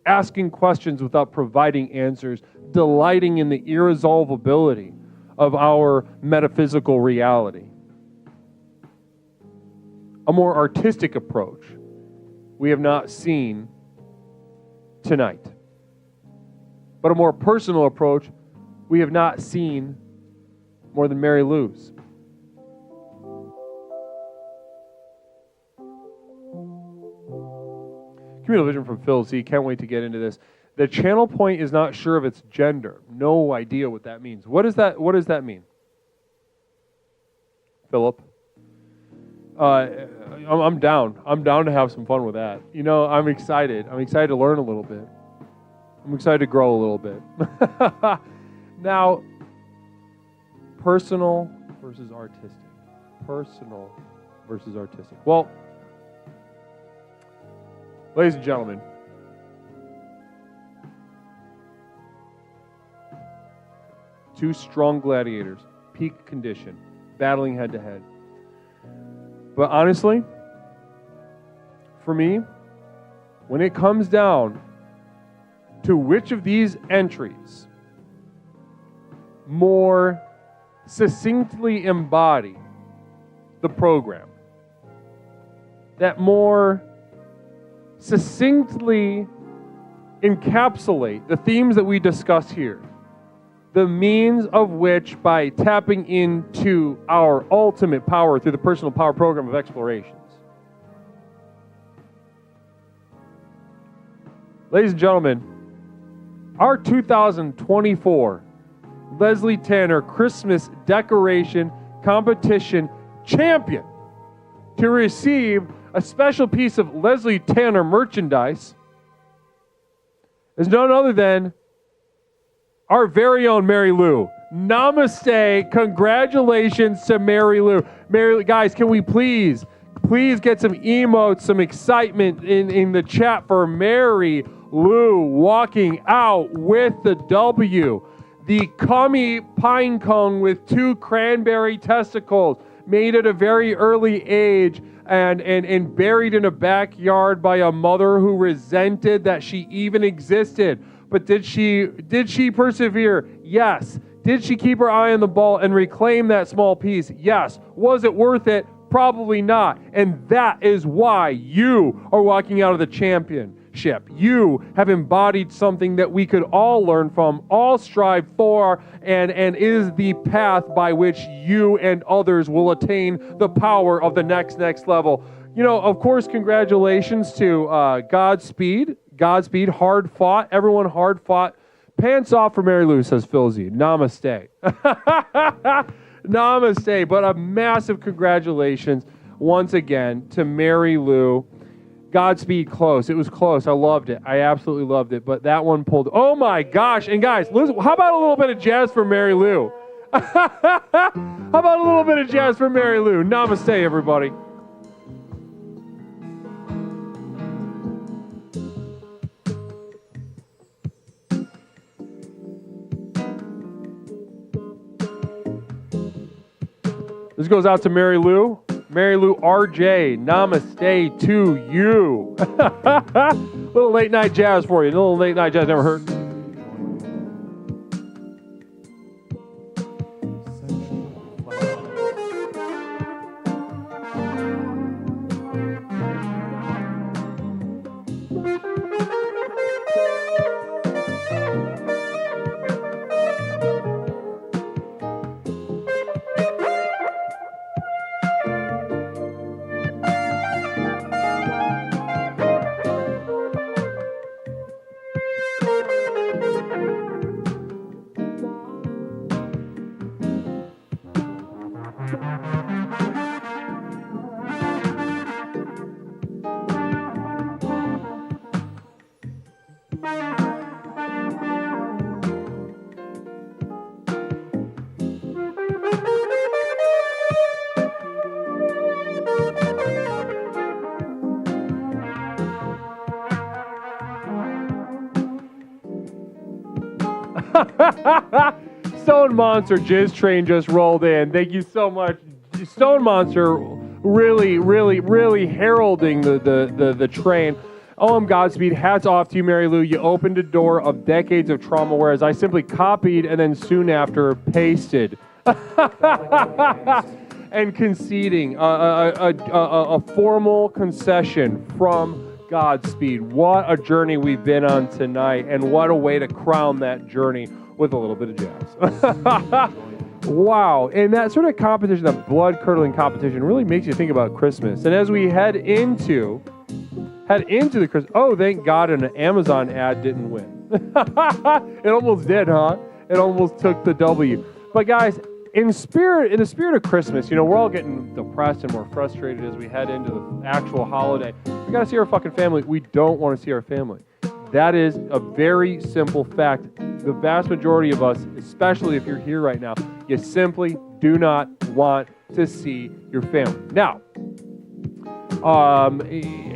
Asking questions without providing answers, delighting in the irresolvability of our metaphysical reality. A more artistic approach we have not seen tonight. But a more personal approach we have not seen more than Mary Lou's. Communal vision from Phil Z. Can't wait to get into this. The channel point is not sure of its gender. No idea what that means. What does that mean? Philip? I'm down. I'm down to have some fun with that. You know, I'm excited. I'm excited to learn a little bit. I'm excited to grow a little bit. Now, personal versus artistic. Personal versus artistic. Well, ladies and gentlemen, two strong gladiators, peak condition, battling head to head. But honestly, for me, when it comes down to which of these entries more succinctly embody the program, that more succinctly encapsulate the themes that we discuss here, the means of which, by tapping into our ultimate power through the personal power program of explorations. Ladies and gentlemen, our 2024 Leslie Tanner Christmas Decoration Competition champion to receive a special piece of Leslie Tanner merchandise is none other than our very own Mary Lou. Namaste. Congratulations to Mary Lou. Mary, guys, can we please get some emotes, some excitement in the chat for Mary Lou walking out with the W. The Kami pine cone with 2 cranberry testicles, made at a very early age and buried in a backyard by a mother who resented that she even existed. But did she persevere? Yes. Did she keep her eye on the ball and reclaim that small piece? Yes. Was it worth it? Probably not. And that is why you are walking out of the championship. You have embodied something that we could all learn from, all strive for, and is the path by which you and others will attain the power of the next level. You know, of course, congratulations to Godspeed, hard fought. Everyone hard fought. Pants off for Mary Lou, says Phil Z. Namaste. Namaste. But a massive congratulations once again to Mary Lou. Godspeed close. It was close. I loved it. I absolutely loved it. But that one pulled. Oh my gosh. And guys, listen, how about a little bit of jazz for Mary Lou? How about a little bit of jazz for Mary Lou? Namaste, everybody. This goes out to Mary Lou. Mary Lou RJ, namaste to you. Little late night jazz for you. A little late night jazz never hurt. Stone Monster Jizz Train just rolled in. Thank you so much. Stone Monster really heralding the train. Godspeed. Hats off to you, Mary Lou. You opened a door of decades of trauma, whereas I simply copied and then soon after pasted. And conceding a formal concession from Godspeed. What a journey we've been on tonight, and what a way to crown that journey with a little bit of jazz. Wow. And that sort of competition, that blood-curdling competition, really makes you think about Christmas. And as we head into the Christmas, oh, thank God an Amazon ad didn't win. It almost did, huh? It almost took the W. But guys, in the spirit of Christmas, we're all getting depressed and more frustrated as we head into the actual holiday. We got to see our fucking family. We don't want to see our family. That is a very simple fact. The vast majority of us, especially if you're here right now, you simply do not want to see your family. Now,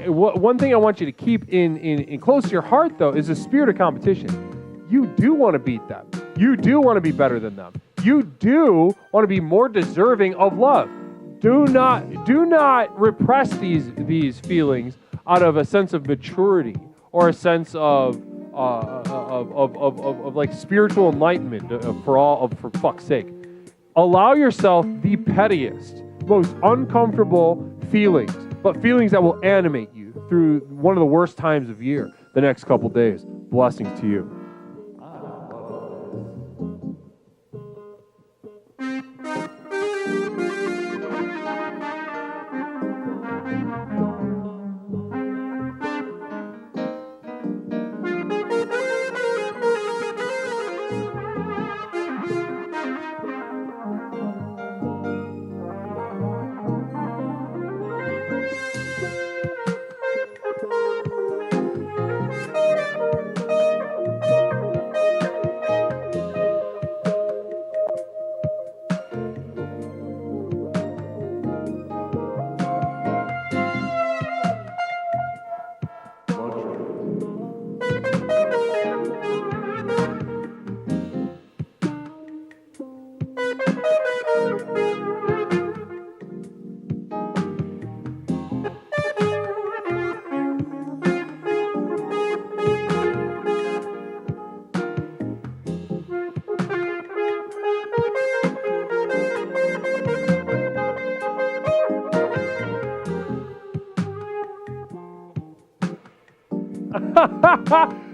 one thing I want you to keep in close to your heart, though, is the spirit of competition. You do want to beat them. You do want to be better than them. You do want to be more deserving of love. Do not repress these feelings out of a sense of maturity or a sense of like spiritual enlightenment. For fuck's sake, allow yourself the pettiest, most uncomfortable feelings, but feelings that will animate you through one of the worst times of year, the next couple days. Blessings to you.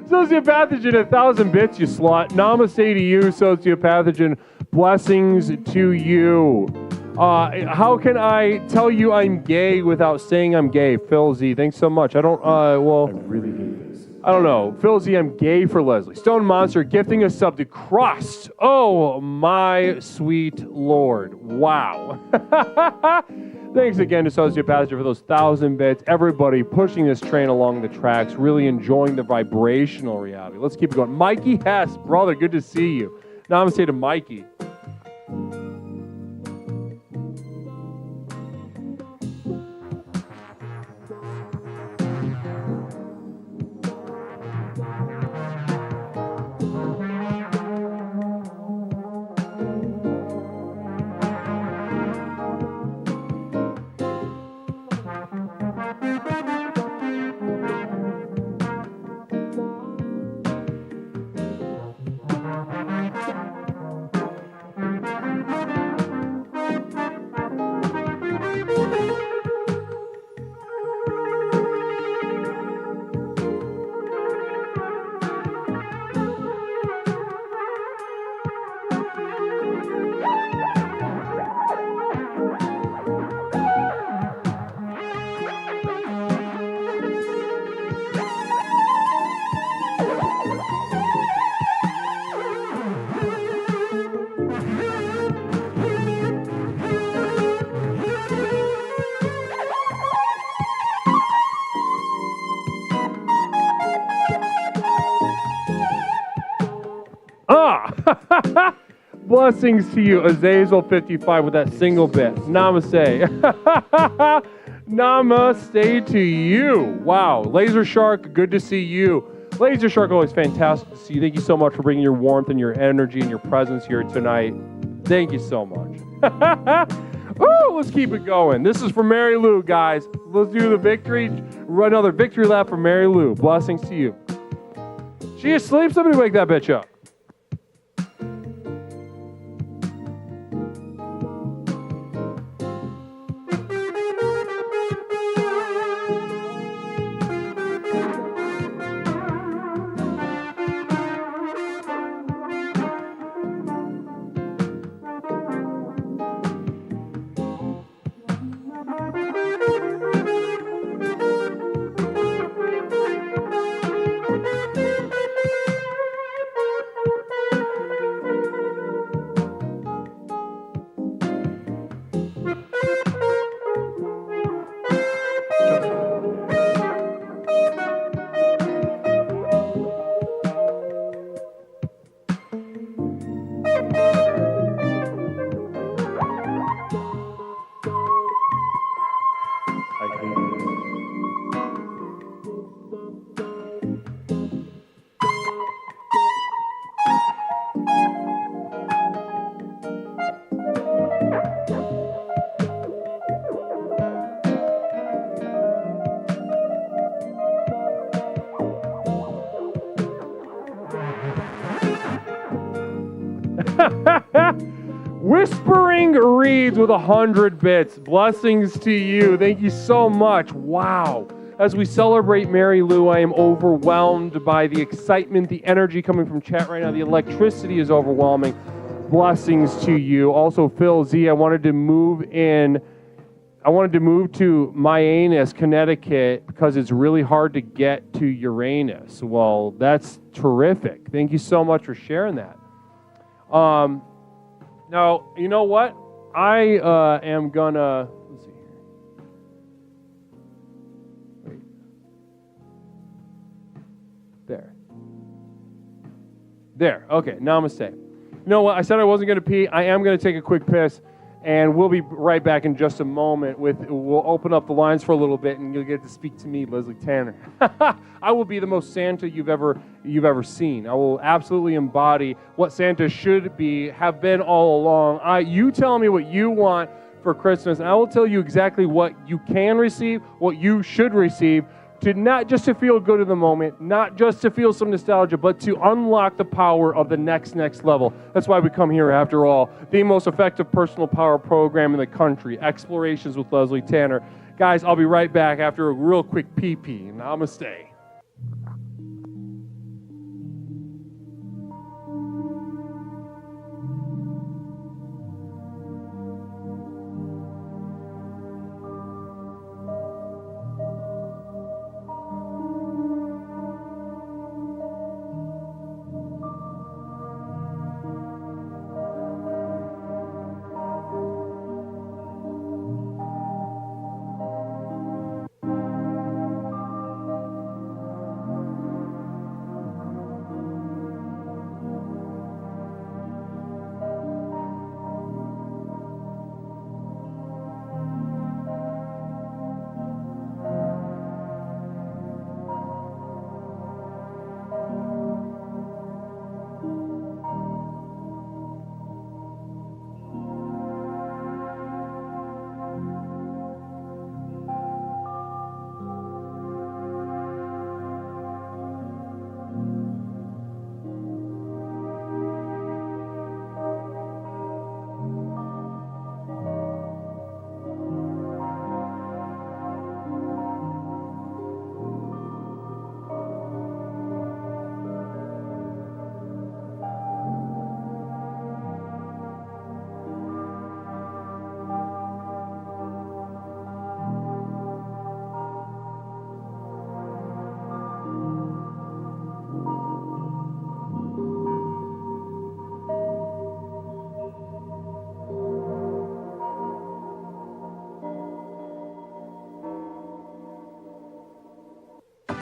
Sociopathogen, 1,000 bits, you slut. Namaste to you, sociopathogen. Blessings to you. How can I tell you I'm gay without saying I'm gay? Phil Z, thanks so much. I really hate this. I don't know. Phil Z, I'm gay for Leslie. Stone Monster gifting a sub to Crust. Oh, my sweet Lord. Wow. Thanks again to Sociopathogen for those 1,000 bits. Everybody pushing this train along the tracks, really enjoying the vibrational reality. Let's keep it going. Mikey Hess, brother, good to see you. Namaste to Mikey. Blessings to you, Azazel55 with that single bit. Namaste. Namaste to you. Wow. Laser Shark, good to see you. Laser Shark, always fantastic to see you. Thank you so much for bringing your warmth and your energy and your presence here tonight. Thank you so much. Ooh, let's keep it going. This is for Mary Lou, guys. Let's do the victory. Run another victory lap for Mary Lou. Blessings to you. She asleep? Somebody wake that bitch up. Whispering Reads with 100 bits. Blessings to you. Thank you so much. Wow. As we celebrate Mary Lou, I am overwhelmed by the excitement, the energy coming from chat right now. The electricity is overwhelming. Blessings to you. Also, Phil Z, I wanted to move to Myanus, Connecticut, because it's really hard to get to Uranus. Well, that's terrific. Thank you so much for sharing that. Now, you know what? I am gonna, let's see here. Wait. There, okay, namaste. You know what? I said I wasn't gonna pee. I am gonna take a quick piss. And we'll be right back in just a moment. We'll open up the lines for a little bit, and you'll get to speak to me, Leslie Tanner. I will be the most Santa you've ever seen. I will absolutely embody what Santa should have been all along. You tell me what you want for Christmas, and I will tell you exactly what you can receive, what you should receive, to not just to feel good in the moment, not just to feel some nostalgia, but to unlock the power of the next level. That's why we come here, after all. The most effective personal power program in the country, Explorations with Leslie Tanner. Guys, I'll be right back after a real quick pee-pee. Namaste.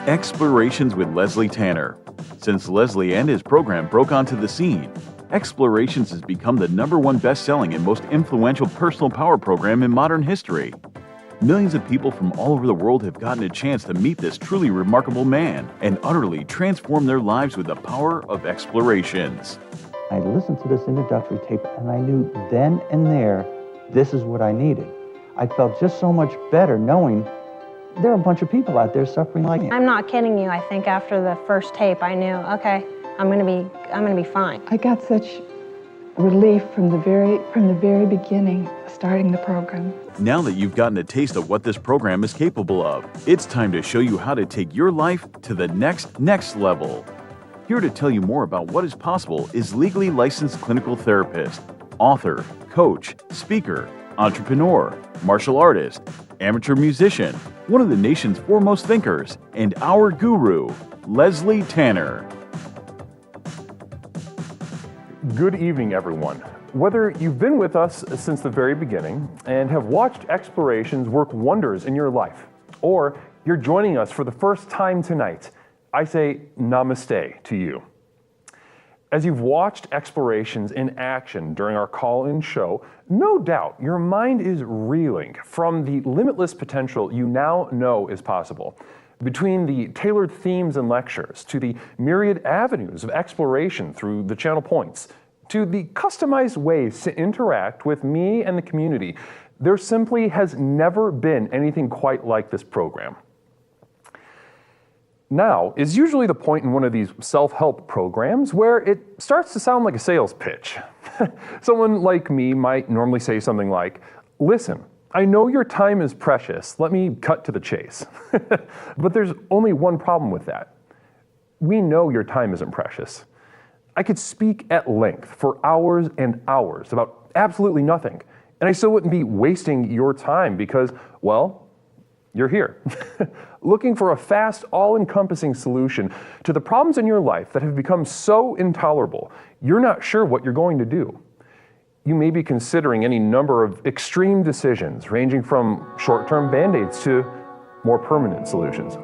Explorations with Leslie Tanner. Since Leslie and his program broke onto the scene, Explorations has become the #1 best-selling and most influential personal power program in modern history. Millions of people from all over the world have gotten a chance to meet this truly remarkable man and utterly transform their lives with the power of Explorations. I listened to this introductory tape and I knew then and there, this is what I needed. I felt just so much better knowing there are a bunch of people out there suffering like me. I'm not kidding you. I think after the first tape, I knew, okay, I'm gonna be fine. I got such relief from the very beginning, starting the program. Now that you've gotten a taste of what this program is capable of, it's time to show you how to take your life to the next level. Here to tell you more about what is possible is legally licensed clinical therapist, author, coach, speaker, entrepreneur, martial artist, amateur musician, one of the nation's foremost thinkers, and our guru, Leslie Tanner. Good evening, everyone. Whether you've been with us since the very beginning and have watched Explorations work wonders in your life, or you're joining us for the first time tonight, I say namaste to you. As you've watched Explorations in action during our call-in show, no doubt your mind is reeling from the limitless potential you now know is possible. Between the tailored themes and lectures, to the myriad avenues of exploration through the channel points, to the customized ways to interact with me and the community, there simply has never been anything quite like this program. Now is usually the point in one of these self-help programs where it starts to sound like a sales pitch. Someone like me might normally say something like, listen, I know your time is precious. Let me cut to the chase. But there's only one problem with that. We know your time isn't precious. I could speak at length for hours and hours about absolutely nothing, and I still wouldn't be wasting your time because, well, you're here, looking for a fast, all-encompassing solution to the problems in your life that have become so intolerable, you're not sure what you're going to do. You may be considering any number of extreme decisions, ranging from short-term band-aids to more permanent solutions.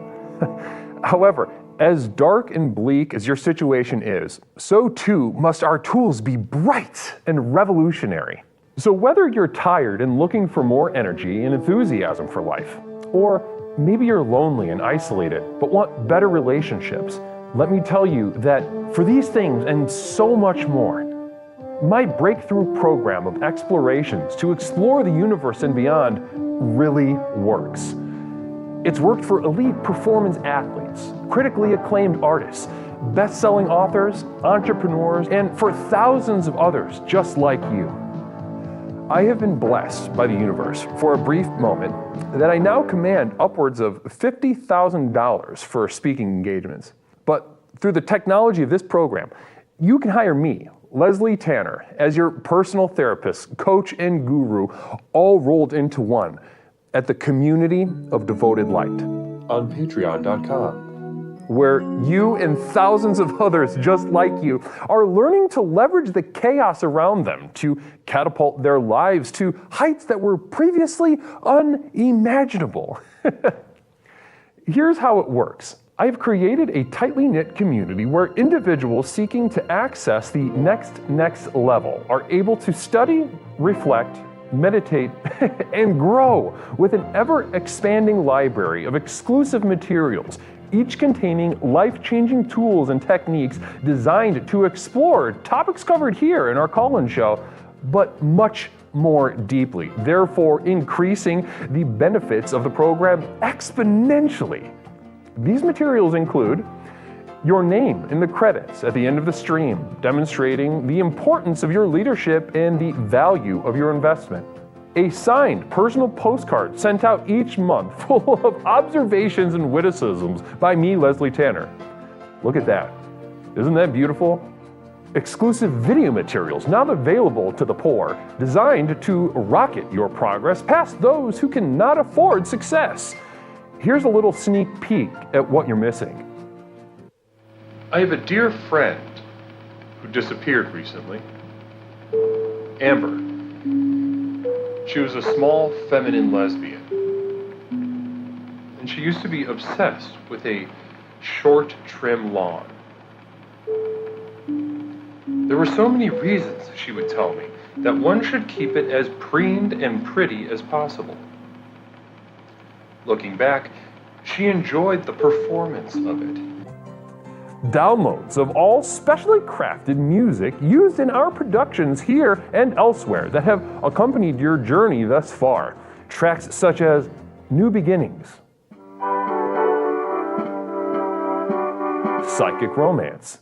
However, as dark and bleak as your situation is, so too must our tools be bright and revolutionary. So whether you're tired and looking for more energy and enthusiasm for life, or maybe you're lonely and isolated but want better relationships, let me tell you that for these things and so much more, my breakthrough program of explorations to explore the universe and beyond really works. It's worked for elite performance athletes, critically acclaimed artists, best-selling authors, entrepreneurs, and for thousands of others just like you. I have been blessed by the universe for a brief moment that I now command upwards of $50,000 for speaking engagements. But through the technology of this program, you can hire me, Leslie Tanner, as your personal therapist, coach, and guru, all rolled into one at the Community of Devoted Light on patreon.com. where you and thousands of others just like you are learning to leverage the chaos around them to catapult their lives to heights that were previously unimaginable. Here's how it works. I've created a tightly knit community where individuals seeking to access the next level are able to study, reflect, meditate, and grow with an ever-expanding library of exclusive materials, each containing life-changing tools and techniques designed to explore topics covered here in our call-in show, but much more deeply, therefore increasing the benefits of the program exponentially. These materials include your name in the credits at the end of the stream, demonstrating the importance of your leadership and the value of your investment. A signed personal postcard sent out each month full of observations and witticisms by me, Leslie Tanner. Look at that. Isn't that beautiful? Exclusive video materials now available to the poor, designed to rocket your progress past those who cannot afford success. Here's a little sneak peek at what you're missing. I have a dear friend who disappeared recently. Amber. She was a small, feminine lesbian. And she used to be obsessed with a short, trim lawn. There were so many reasons, she would tell me, that one should keep it as preened and pretty as possible. Looking back, she enjoyed the performance of it. Downloads of all specially crafted music used in our productions here and elsewhere that have accompanied your journey thus far. Tracks such as New Beginnings, Psychic Romance,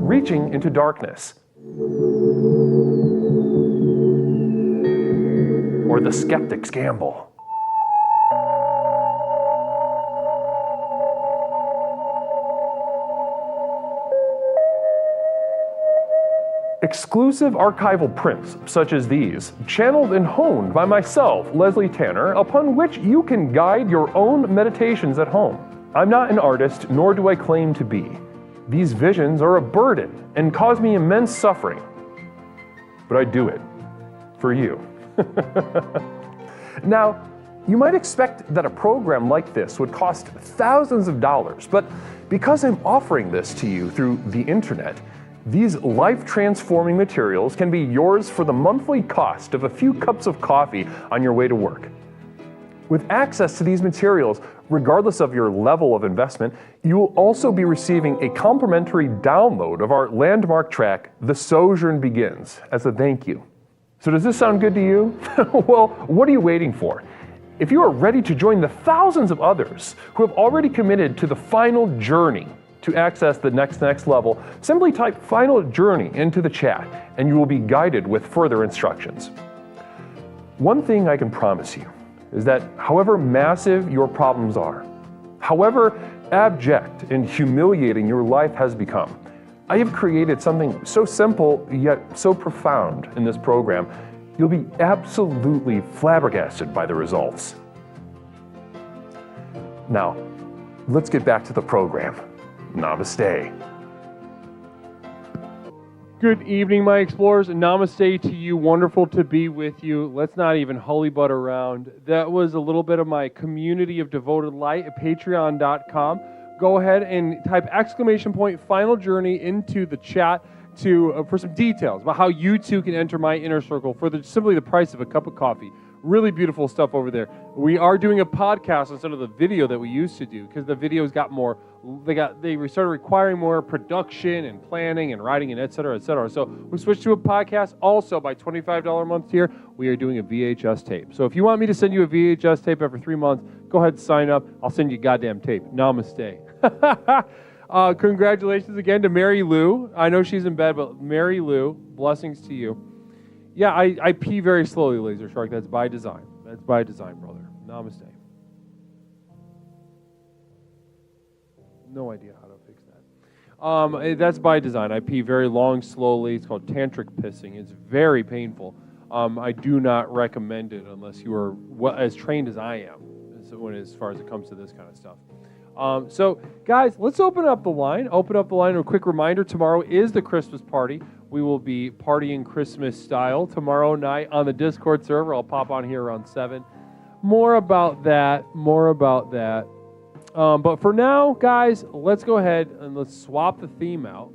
Reaching into Darkness, or The Skeptic's Gamble. Exclusive archival prints such as these, channeled and honed by myself, Leslie Tanner, upon which you can guide your own meditations at home. I'm not an artist, nor do I claim to be. These visions are a burden and cause me immense suffering. But I do it for you. Now, you might expect that a program like this would cost thousands of dollars, but because I'm offering this to you through the internet, these life-transforming materials can be yours for the monthly cost of a few cups of coffee on your way to work. With access to these materials, regardless of your level of investment, you will also be receiving a complimentary download of our landmark track, The Sojourn Begins, as a thank you. So does this sound good to you? Well, what are you waiting for? If you are ready to join the thousands of others who have already committed to the final journey To access the next level, simply type Final Journey into the chat and you will be guided with further instructions. One thing I can promise you is that however massive your problems are, however abject and humiliating your life has become, I have created something so simple yet so profound in this program, you'll be absolutely flabbergasted by the results. Now, let's get back to the program. Namaste. Good evening, my explorers. Namaste to you. Wonderful to be with you. Let's not even hully-butt around. That was a little bit of my community of devoted light at patreon.com. Go ahead and type !Final Journey into the chat for some details about how you too can enter my inner circle for simply the price of a cup of coffee. Really beautiful stuff over there. We are doing a podcast instead of the video that we used to do because the videos got more. They started requiring more production and planning and writing and et cetera, et cetera. So we switched to a podcast. Also, by $25 a month tier, we are doing a VHS tape. So if you want me to send you a VHS tape every 3 months, go ahead and sign up. I'll send you a goddamn tape. Namaste. Congratulations again to Mary Lou. I know she's in bed, but Mary Lou, blessings to you. Yeah, I pee very slowly, Laser Shark. That's by design. That's by design, brother. Namaste. No idea how to fix that. That's by design. I pee very long, slowly. It's called tantric pissing. It's very painful. I do not recommend it unless you are as trained as I am as far as it comes to this kind of stuff. So, guys, let's open up the line. A quick reminder, tomorrow is the Christmas party. We will be partying Christmas style tomorrow night on the Discord server. I'll pop on here around 7. More about that. But for now, guys, let's go ahead and let's swap the theme out.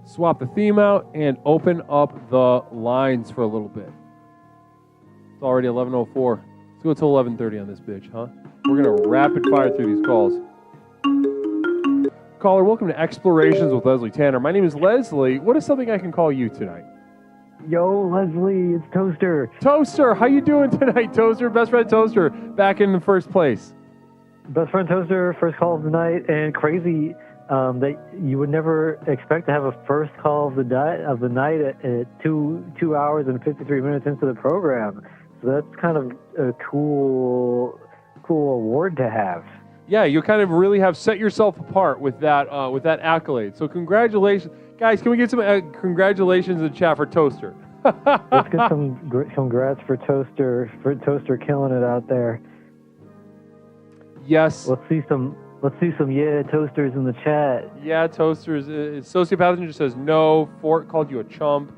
Swap the theme out and open up the lines for a little bit. It's already 11:04. Let's go till 11:30 on this bitch, huh? We're going to rapid fire through these calls. Caller, welcome to Explorations with Leslie Tanner. My name is Leslie. What is something I can call you tonight? Yo, Leslie, it's Toaster. Toaster, how you doing tonight, Toaster? Best friend Toaster, back in the first place. Best friend Toaster, first call of the night, and crazy that you would never expect to have a first call of the night at 2 hours and 53 minutes into the program. So that's kind of a cool award to have. Yeah, you kind of really have set yourself apart with that accolade. So congratulations. Guys, can we get some congratulations in the chat for Toaster? Let's get some congrats for Toaster killing it out there. Yes. Let's see some yeah Toasters in the chat. Yeah, Toasters. Sociopathogen just says no. Fort called you a chump.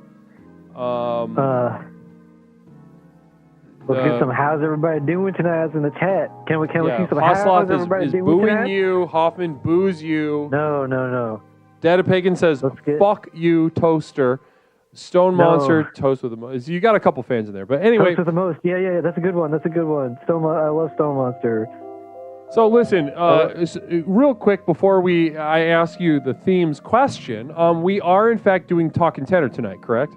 Let's get some how's everybody doing tonight in the chat. Can we see some how's everybody doing booing tonight? you. Hoffman boos you. No. Data Pagan says fuck you, Toaster. Stone Monster, Toast with the most. You got a couple fans in there, but anyway. Toast with the most. Yeah, that's a good one. I love Stone Monster. So listen, real quick before I ask you the themes question, we are in fact doing Talkin' Tanner tonight, correct?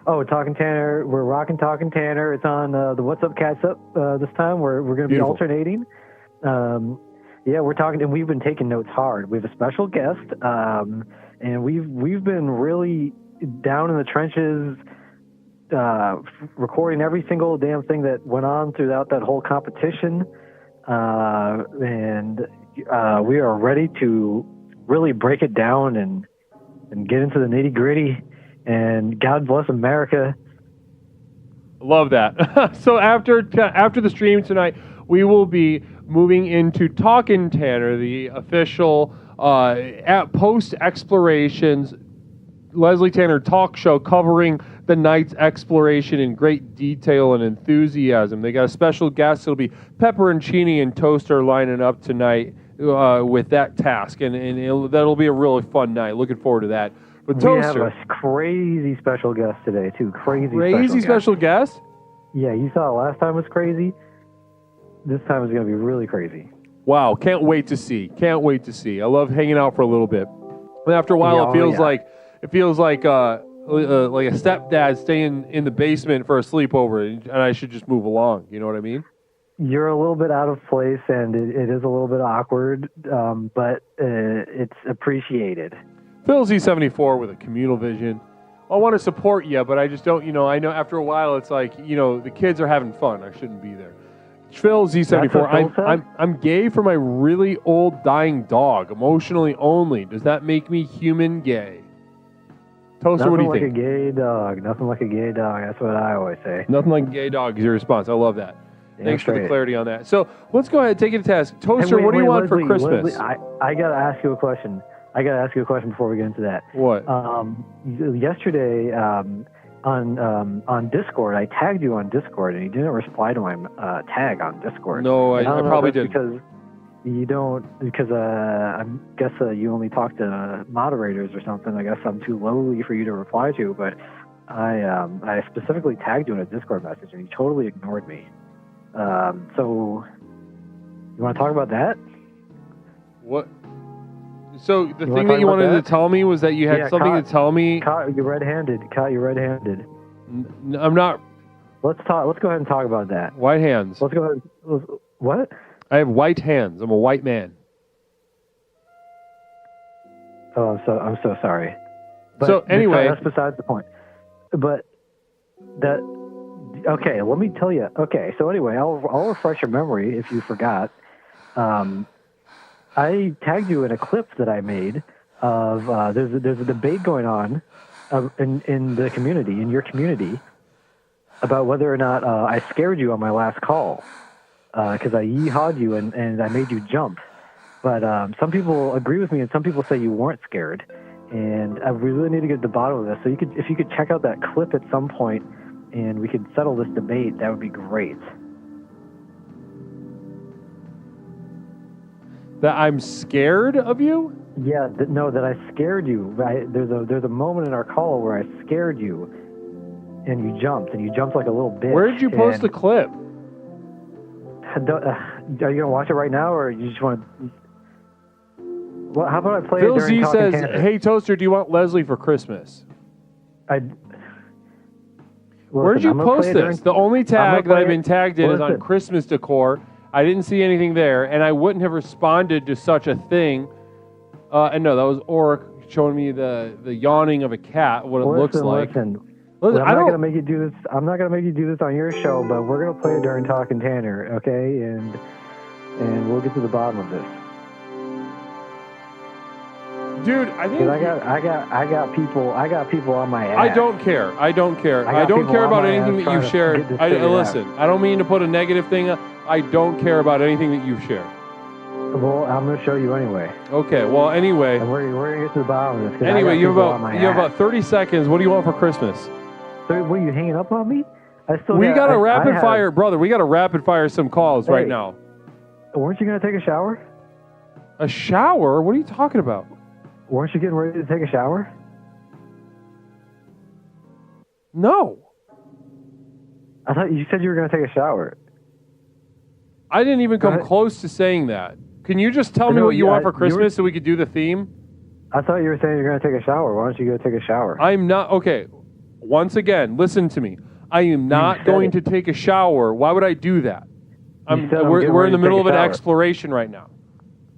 Oh, Talkin' Tanner, we're rocking Talkin' Tanner. It's on the What's Up Cats Up this time. We're going to be alternating. Yeah, we're talking, and we've been taking notes hard. We have a special guest, and we've been really down in the trenches, recording every single damn thing that went on throughout that whole competition. And we are ready to really break it down and get into the nitty gritty. And God bless America. Love that. So after the stream tonight, we will be moving into Talkin' Tanner, the official post explorations Leslie Tanner talk show covering the night's exploration in great detail and enthusiasm. They got a special guest. It'll be Pepperoncini and Toaster lining up tonight with that task, and that'll be a really fun night. Looking forward to that. But Toaster, we have a crazy special guest today too. Crazy special guest. Yeah, you saw it last time was crazy. This time is going to be really crazy. Wow, can't wait to see. I love hanging out for a little bit. And after a while, it feels like like a stepdad staying in the basement for a sleepover, and I should just move along. You know what I mean? You're a little bit out of place, and it is a little bit awkward, but it's appreciated. Phil Z74 with a communal vision. I want to support you, but I just don't, I know after a while it's like, the kids are having fun. I shouldn't be there. Phil Z74, I'm gay for my really old dying dog, emotionally only. Does that make me human gay? Toaster, what do you think? Nothing like a gay dog. Nothing like a gay dog. That's what I always say. Nothing like a gay dog is your response. I love that. Thanks for the clarity on that. So let's go ahead, take it to task. Toaster, what do you want for Christmas? Leslie, I got to ask you a question. Before we get into that. What? Yesterday on Discord, I tagged you on Discord, and you didn't reply to my tag on Discord. No, I probably didn't. Because you don't. Because I guess you only talk to moderators or something. I guess I'm too lowly for you to reply to. But I specifically tagged you in a Discord message, and you totally ignored me. So you want to talk about that? What? So the thing that you wanted to tell me was that you had something to tell me. Caught you red-handed. I'm not. Let's talk. Let's go ahead and talk about that. White hands. Let's go ahead. What? I have white hands. I'm a white man. Oh, I'm so sorry. But so anyway, that's besides the point. But that. Okay, let me tell you. Okay, so anyway, I'll refresh your memory if you forgot. I tagged you in a clip that I made of there's a debate going on in the community, in your community, about whether or not I scared you on my last call because I yee-hawed you and I made you jump. But some people agree with me and some people say you weren't scared. And we really need to get to the bottom of this. So if you could check out that clip at some point and we could settle this debate, that would be great. That I'm scared of you? Yeah, that I scared you. There's a moment in our call where I scared you, and you jumped like a little bitch. Where did you post the clip? Are you gonna watch it right now, or you just want to? Well, how about I play Phil it during Z says, Tanner? "Hey Toaster, do you want Leslie for Christmas?" Where did you post this? The only tag that I've been tagged in is on Xmas Decor. I didn't see anything there, and I wouldn't have responded to such a thing. And no, that was Oric showing me the yawning of a cat, what it looks like. Listen, I'm not gonna make you do this. I'm not gonna make you do this on your show, but we're gonna play it during Talking Tanner, okay? And we'll get to the bottom of this. Dude, I think I got people on my ass. I don't care. I don't care about anything that you've shared. Listen, I don't mean to put a negative thing up. I don't care about anything that you've shared. Well, I'm going to show you anyway. Okay. Well, anyway. And we're going to get to the bottom of this. Anyway, you have about 30 seconds. What do you want for Christmas? So, what, are you hanging up on me? We got to rapid fire, brother. We got to rapid fire some calls right now. Weren't you going to take a shower? A shower? What are you talking about? Weren't you getting ready to take a shower? No. I thought you said you were going to take a shower. I didn't even come close to saying that. Can you just tell me what you want for Christmas so we could do the theme? I thought you were saying you're going to take a shower. Why don't you go take a shower? I'm not. Okay. Once again, listen to me. I am not going to take a shower. Why would I do that? We're in the middle of an exploration right now.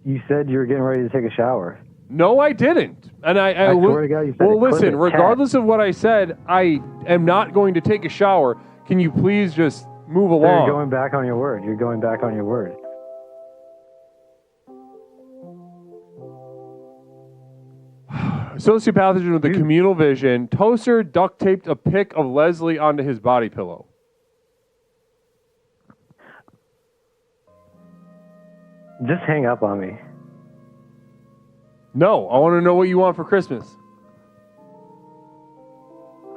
You said you were getting ready to take a shower. No, I didn't. And I swear to God, you said well, listen, regardless of what I said, I am not going to take a shower. Can you please just move along? You're going back on your word. You're going back on your word. Sociopathogen with the communal vision. Toaster duct taped a pic of Leslie onto his body pillow. Just hang up on me. No, I want to know what you want for Christmas.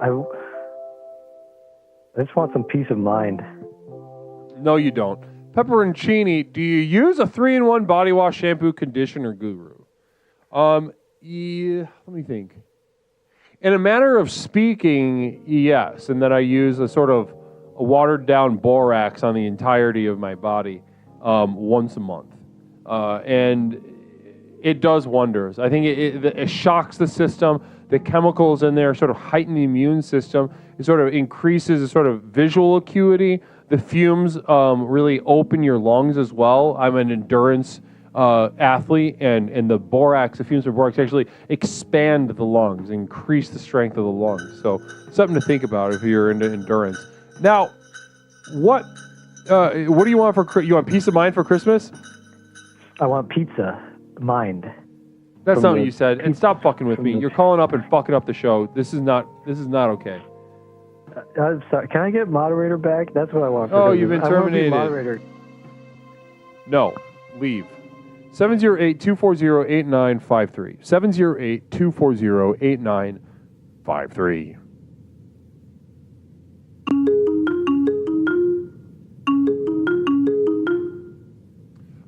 I just want some peace of mind. No, you don't. Pepperoncini, do you use a 3-in-1 body wash, shampoo, conditioner, guru? Yeah, let me think. In a manner of speaking, yes, and that I use a sort of a watered-down borax on the entirety of my body once a month. And it does wonders. I think it shocks the system. the chemicals in there sort of heighten the immune system. It sort of increases the sort of visual acuity. The fumes really open your lungs as well. I'm an endurance athlete, and the fumes of borax actually expand the lungs, increase the strength of the lungs. So something to think about if you're into endurance. Now, what do you want you want peace of mind for Christmas? I want pizza, mind. That's not what you said. And stop fucking with me. You're calling up and fucking up the show. This is not okay. I'm sorry. Can I get moderator back? That's what I want. Oh, you've been I wanna be terminated. moderator. No, leave. 708-240-8953. 708-240-8953.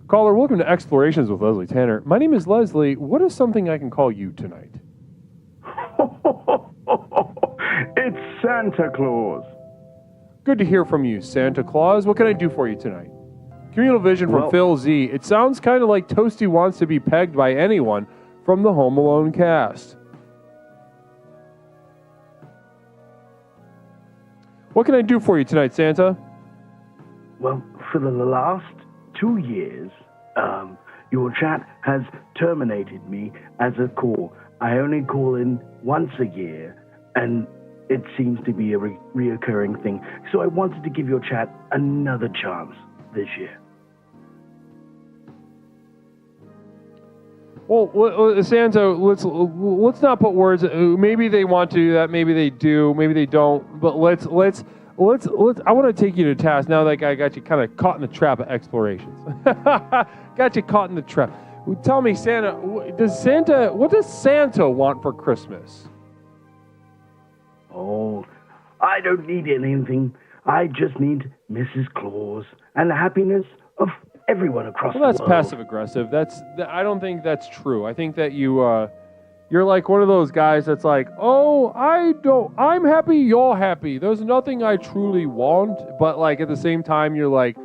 Caller, welcome to Explorations with Leslie Tanner. My name is Leslie. What is something I can call you tonight? It's Santa Claus. Good to hear from you, Santa Claus. What can I do for you tonight? Communal Vision from Phil Z. It sounds kind of like Toasty wants to be pegged by anyone from the Home Alone cast. What can I do for you tonight, Santa? Well, for the last 2 years, your chat has terminated me as a call. I only call in once a year, and it seems to be a reoccurring thing. So I wanted to give your chat another chance this year. Well, Santa, let's not put words. Maybe they want to do that. Maybe they do. Maybe they don't. But let's. I want to take you to task now that I got you kind of caught in the trap of explorations. Got you caught in the trap. Tell me, Santa. What does Santa want for Christmas? Oh, I don't need anything. I just need Mrs. Claus and the happiness of everyone across the world. That's passive aggressive. I don't think that's true. I think that you're like one of those guys that's like, oh, I'm happy, you're happy. There's nothing I truly want, but like at the same time, you're like,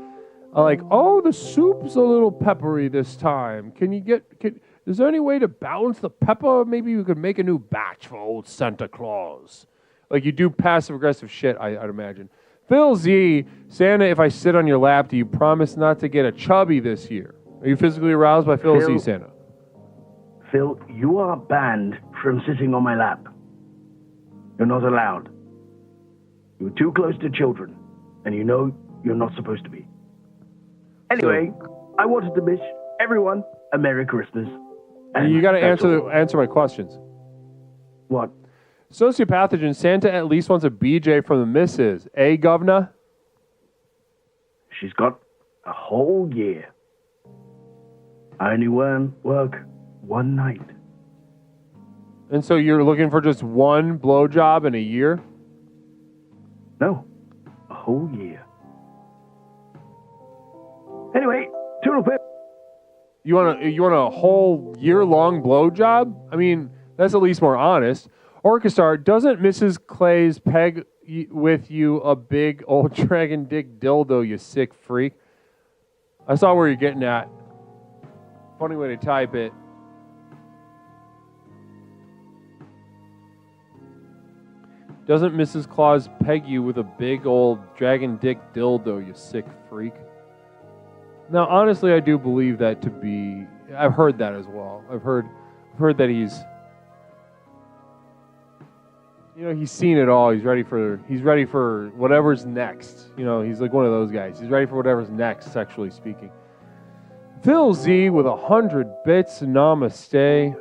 oh, the soup's a little peppery this time. Is there any way to balance the pepper? Maybe you could make a new batch for old Santa Claus. Like you do passive aggressive shit, I'd imagine. Phil Z, Santa, if I sit on your lap, do you promise not to get a chubby this year? Are you physically aroused by Phil Z, Santa? Phil, you are banned from sitting on my lap. You're not allowed. You're too close to children, and you know you're not supposed to be. Anyway, I wanted to wish everyone a Merry Christmas. And you got to answer my questions. What? Sociopathogen, Santa at least wants a BJ from the missus. Eh, governor? She's got a whole year. I only work one night. And so you're looking for just one blowjob in a year? No, a whole year. Anyway, toodle pip. You want a whole year-long blowjob? I mean, that's at least more honest. Orchestar, doesn't Mrs. Clay's peg with you a big old dragon dick dildo, you sick freak? I saw where you're getting at. Funny way to type it. Doesn't Mrs. Claus peg you with a big old dragon dick dildo, you sick freak? Now, honestly, I do believe that to be... I've heard that as well. I've heard that he's... he's seen it all. He's ready for whatever's next. He's like one of those guys. He's ready for whatever's next, sexually speaking. Phil Z with 100 bits. Namaste.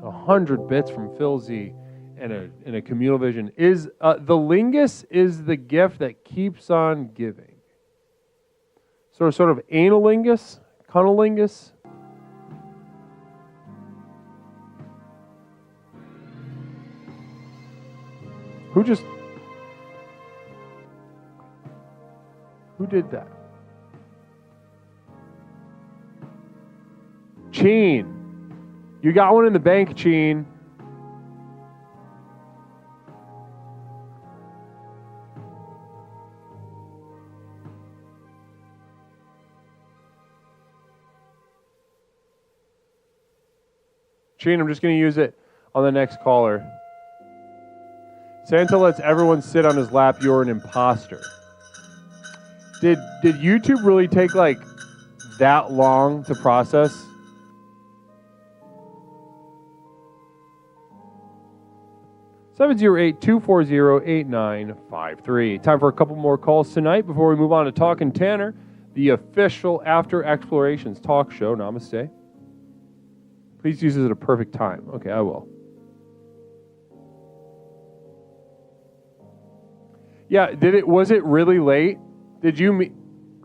100 bits from Phil Z and a communal vision. Is the lingus is the gift that keeps on giving. So sort of analingus, cunnilingus. Who did that? Cheen. You got one in the bank, Cheen. Cheen, I'm just going to use it on the next caller. Santa lets everyone sit on his lap. You're an imposter. Did YouTube really take like that long to process? (708-240-8953). Time for a couple more calls tonight before we move on to Talkin' Tanner, the official After Explorations talk show. Namaste. Please use it at a perfect time. Okay, I will. Yeah, was it really late?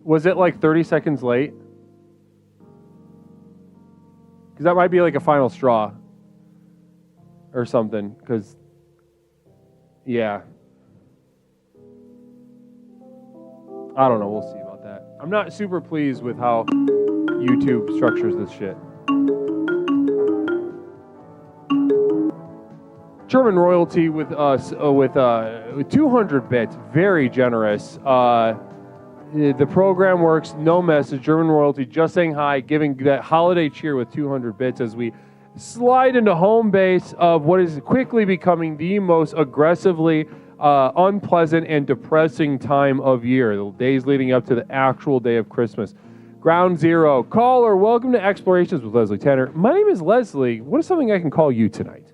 Was it like 30 seconds late? Because that might be like a final straw or something. Because, yeah. I don't know. We'll see about that. I'm not super pleased with how YouTube structures this shit. German royalty with 200 bits, very generous. The program works, no message. German royalty just saying hi, giving that holiday cheer with 200 bits as we slide into home base of what is quickly becoming the most aggressively unpleasant and depressing time of year, the days leading up to the actual day of Christmas. Ground zero. Caller, welcome to Explorations with Leslie Tanner. My name is Leslie. What is something I can call you tonight?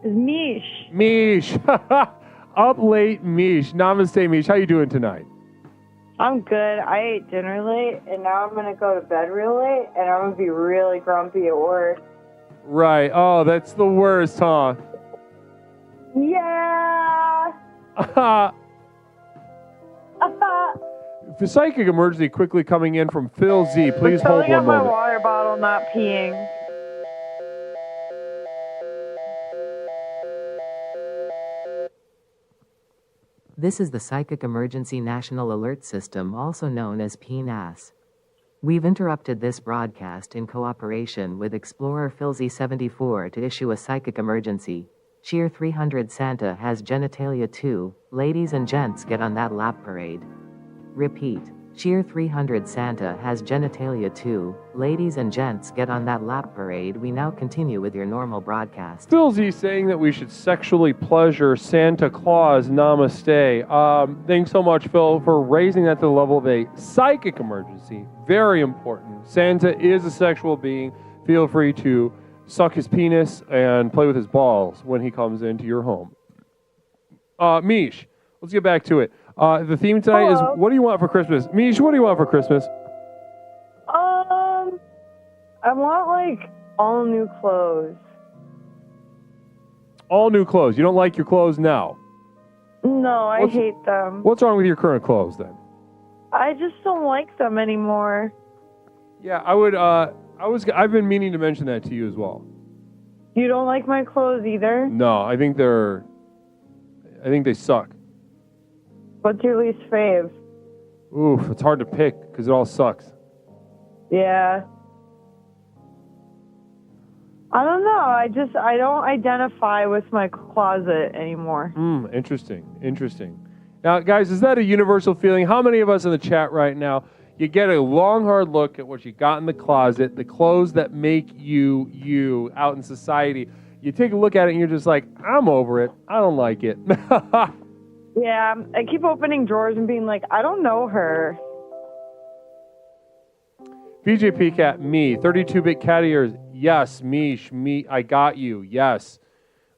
Mish. Mish. Up late, Mish. Namaste, Mish. How you doing tonight? I'm good. I ate dinner late, and now I'm going to go to bed real late, and I'm going to be really grumpy at work. Right. Oh, that's the worst, huh? Yeah. The psychic emergency quickly coming in from Phil Z. Please hold one moment. moment. My water bottle not peeing. This is the Psychic Emergency National Alert System, also known as PNAS. We've interrupted this broadcast in cooperation with Explorer Philzy74 to issue a psychic emergency. Cheer 300 Santa has genitalia 2. Ladies and gents, get on that lap parade. Repeat. Cheer 300 Santa has genitalia 2. Ladies and gents, get on that lap parade. We now continue with your normal broadcast. Phil Z saying that we should sexually pleasure Santa Claus. Namaste. Thanks so much, Phil, for raising that to the level of a psychic emergency. Very important. Santa is a sexual being. Feel free to suck his penis and play with his balls when he comes into your home. Mish, let's get back to it. The theme tonight is, what do you want for Christmas? Mish, what do you want for Christmas? I want, like, all new clothes. All new clothes. You don't like your clothes now? No, I hate them. What's wrong with your current clothes, then? I just don't like them anymore. Yeah, I've been meaning to mention that to you as well. You don't like my clothes either? No, I think they suck. What's your least fave? Oof, it's hard to pick because it all sucks. Yeah. I don't know. I don't identify with my closet anymore. Interesting. Now, guys, is that a universal feeling? How many of us in the chat right now, you get a long, hard look at what you got in the closet, the clothes that make you out in society. You take a look at it and you're just like, I'm over it. I don't like it. Yeah, I keep opening drawers and being like, I don't know her. BJP Cat, me. 32-bit cat ears, yes. Mish, me, I got you, yes.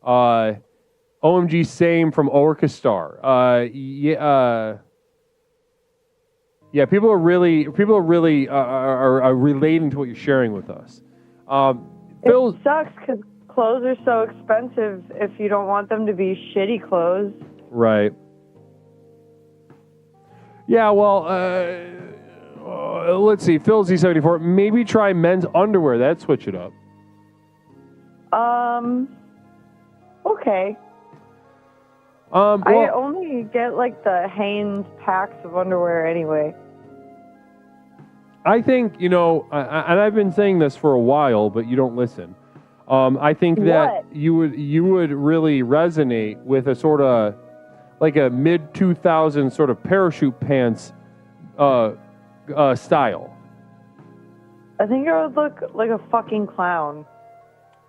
OMG same from Orchestar. Yeah, people are really are relating to what you're sharing with us. Phil, it sucks because clothes are so expensive if you don't want them to be shitty clothes. Right. Yeah, well, let's see. Phil Z74, maybe try men's underwear. That'd switch it up. Okay. Well, I only get like the Hanes packs of underwear anyway. I think, and I've been saying this for a while, but you don't listen. I think that you would really resonate with a sort of like a mid-2000s sort of parachute pants style. I think I would look like a fucking clown.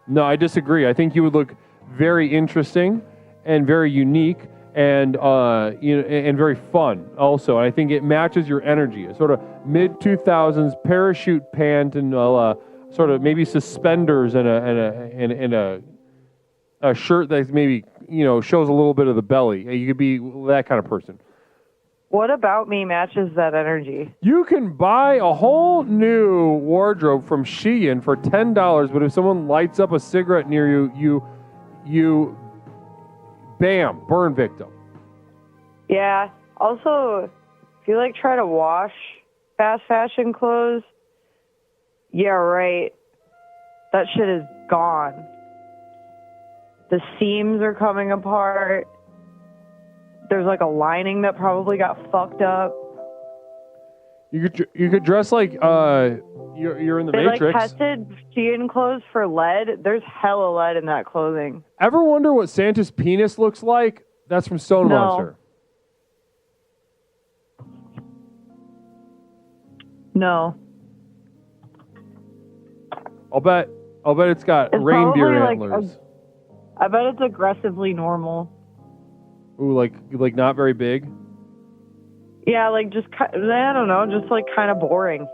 No, I disagree. I think you would look very interesting and very unique and and very fun also. And I think it matches your energy. A sort of mid 2000s parachute pant and sort of maybe suspenders and a shirt that maybe shows a little bit of the belly. You could be that kind of person. What about me matches that energy? You can buy a whole new wardrobe from Shein for $10, but if someone lights up a cigarette near you bam, burn victim. Yeah. Also, if you try to wash fast fashion clothes, yeah, right. That shit is gone. The seams are coming apart. There's a lining that probably got fucked up. You could dress like you're in the Matrix. They tested Shein clothes for lead. There's hella lead in that clothing. Ever wonder what Santa's penis looks like? That's from Stone Monster. No. I'll bet it's got reindeer antlers. I bet it's aggressively normal. Ooh, like not very big. Yeah, I don't know, just kind of boring.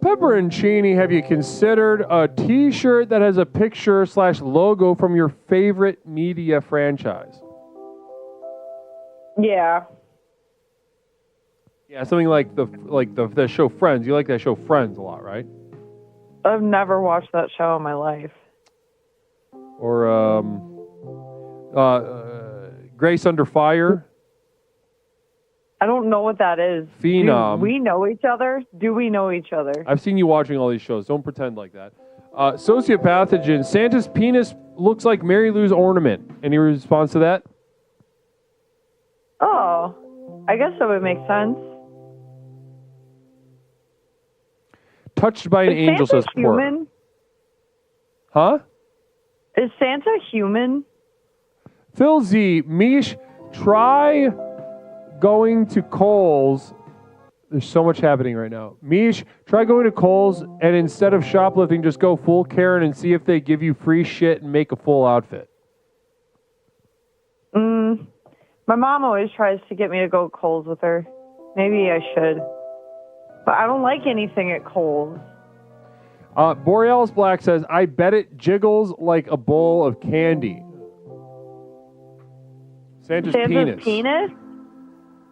Pepperoncini, have you considered a T-shirt that has a picture / logo from your favorite media franchise? Yeah. Yeah, something like the show Friends. You like that show Friends a lot, right? I've never watched that show in my life. Or Grace Under Fire. I don't know what that is. Phenom. Do we know each other? Do we know each other? I've seen you watching all these shows. Don't pretend like that. Sociopathogen. Santa's penis looks like Mary Lou's ornament. Any response to that? Oh, I guess that would make sense. Touched by an angel, Santa says Poor. human? Huh? Is Santa human? Phil Z. Mish, try going to Kohl's. There's so much happening right now. Mish, try going to Kohl's and instead of shoplifting, just go full Karen and see if they give you free shit and make a full outfit. My mom always tries to get me to go to Kohl's with her. Maybe I should. But I don't like anything at Kohl's. Borealis Black says, I bet it jiggles like a bowl of candy. Santa's penis?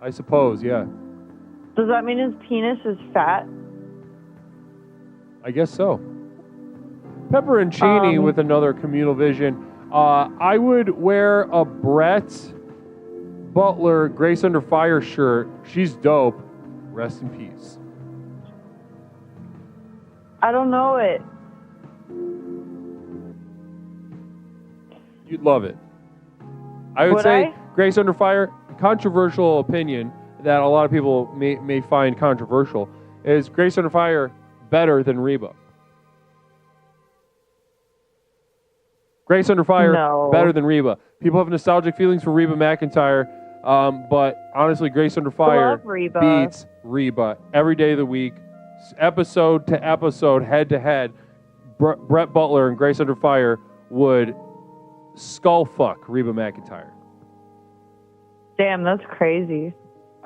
I suppose, yeah. Does that mean his penis is fat? I guess so. Pepperoncini with another communal vision. I would wear a Brett Butler Grace Under Fire shirt. She's dope. Rest in peace. I don't know it. You'd love it. I would say Grace Under Fire, controversial opinion that a lot of people may find controversial, is Grace Under Fire better than Reba? Grace Under Fire, better than Reba. People have nostalgic feelings for Reba McEntire, but honestly, Grace Under Fire beats Reba every day of the week, episode to episode, head to head. Brett Butler and Grace Under Fire would skull fuck Reba McEntire. Damn, that's crazy.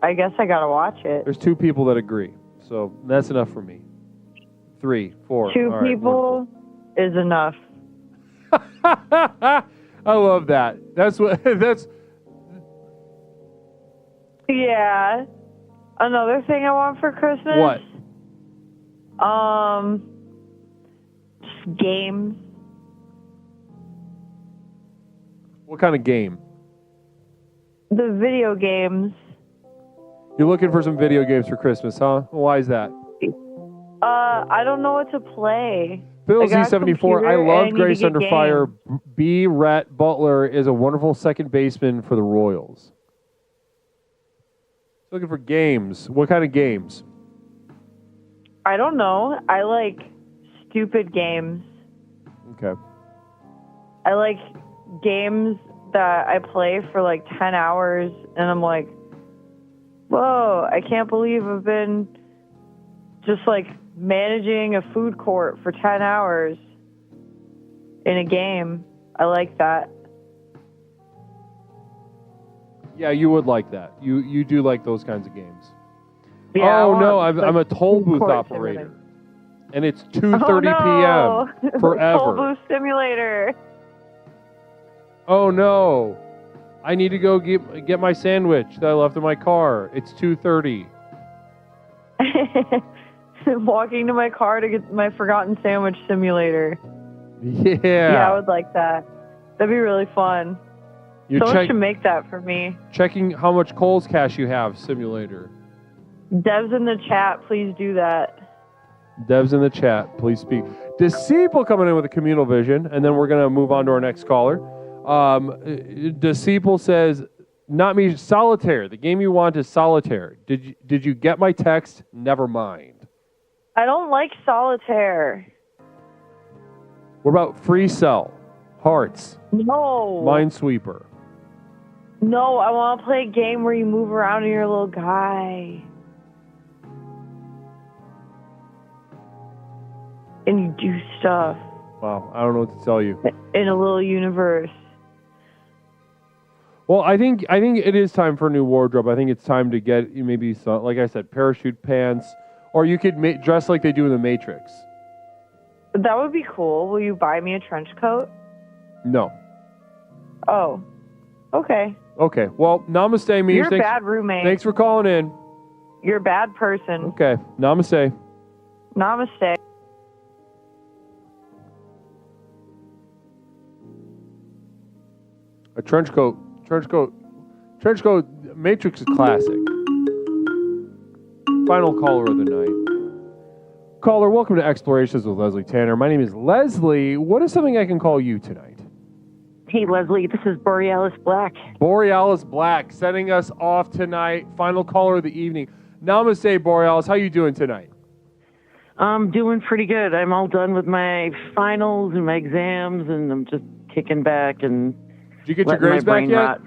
I guess I gotta watch it. There's 2 people that agree, so that's enough for me. 3, 4. 2 people is enough. I love that. That's. Yeah. Another thing I want for Christmas. What? Just games. What kind of game? The video games. You're looking for some video games for Christmas, huh? Why is that? I don't know what to play. Phil Z74, I love Grace Under Fire. B. Rhett Butler is a wonderful second baseman for the Royals. Looking for games. What kind of games? I don't know. I like stupid games. Okay. I like games that I play for 10 hours and I'm like, whoa, I can't believe I've been just managing a food court for 10 hours in a game. I like that. Yeah, you would like that. You do like those kinds of games. Yeah, Oh no, I'm a toll booth operator, and it's 2:30 p.m. forever. Toll booth simulator. Oh no, I need to go get my sandwich that I left in my car. It's 2:30. Walking to my car to get my forgotten sandwich simulator. Yeah. Yeah, I would like that. That'd be really fun. Someone should make that for me. Checking how much Kohl's cash you have simulator. Devs in the chat, please do that. Devs in the chat, please speak. Disciple coming in with a communal vision, and then we're going to move on to our next caller. Disciple says, not me, solitaire. The game you want is solitaire. Did you get my text? Never mind. I don't like solitaire. What about Free Cell? Hearts? No. Minesweeper? No, I want to play a game where you move around in your little guy. And you do stuff. Wow, I don't know what to tell you. In a little universe. Well, I think it is time for a new wardrobe. I think it's time to get maybe some, like I said, parachute pants, or you could dress like they do in the Matrix. That would be cool. Will you buy me a trench coat? No. Oh. Okay. Okay. Well, namaste, Mish. You're a bad roommate. Thanks for calling in. You're a bad person. Okay. Namaste. Namaste. A trench coat, Matrix is classic. Final caller of the night. Caller, welcome to Explorations with Leslie Tanner. My name is Leslie. What is something I can call you tonight? Hey, Leslie, this is Borealis Black. Borealis Black, sending us off tonight. Final caller of the evening. Namaste, Borealis. How you doing tonight? I'm doing pretty good. I'm all done with my finals and my exams, and I'm just kicking back and did you get your grades back yet? Rot.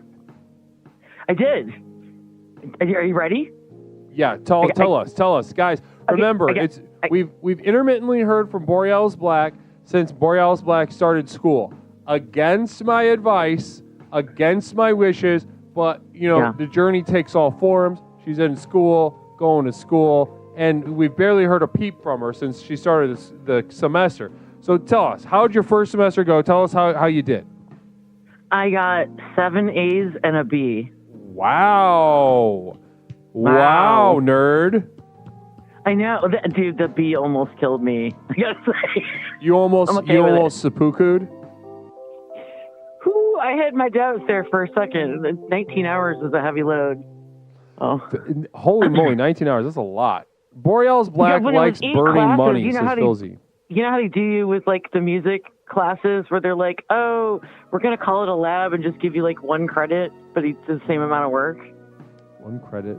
I did. Are you ready? Yeah, tell us, guys. Remember, we've intermittently heard from Borealis Black since Borealis Black started school. Against my advice, against my wishes, but the journey takes all forms. She's in school, going to school, and we've barely heard a peep from her since she started the semester. So tell us, how did your first semester go? Tell us how you did. I got 7 A's and a B. Wow, nerd. I know, dude. The B almost killed me. I gotta say. You almost seppuku'd? I had my doubts there for a second. 19 hours is a heavy load. Oh, holy moly! 19 hours. That's a lot. Borealis Black likes burning money, says Philzy. You know how they do you with like the music classes where they're like, oh, we're going to call it a lab and just give you like 1 credit, but it's the same amount of work. 1 credit?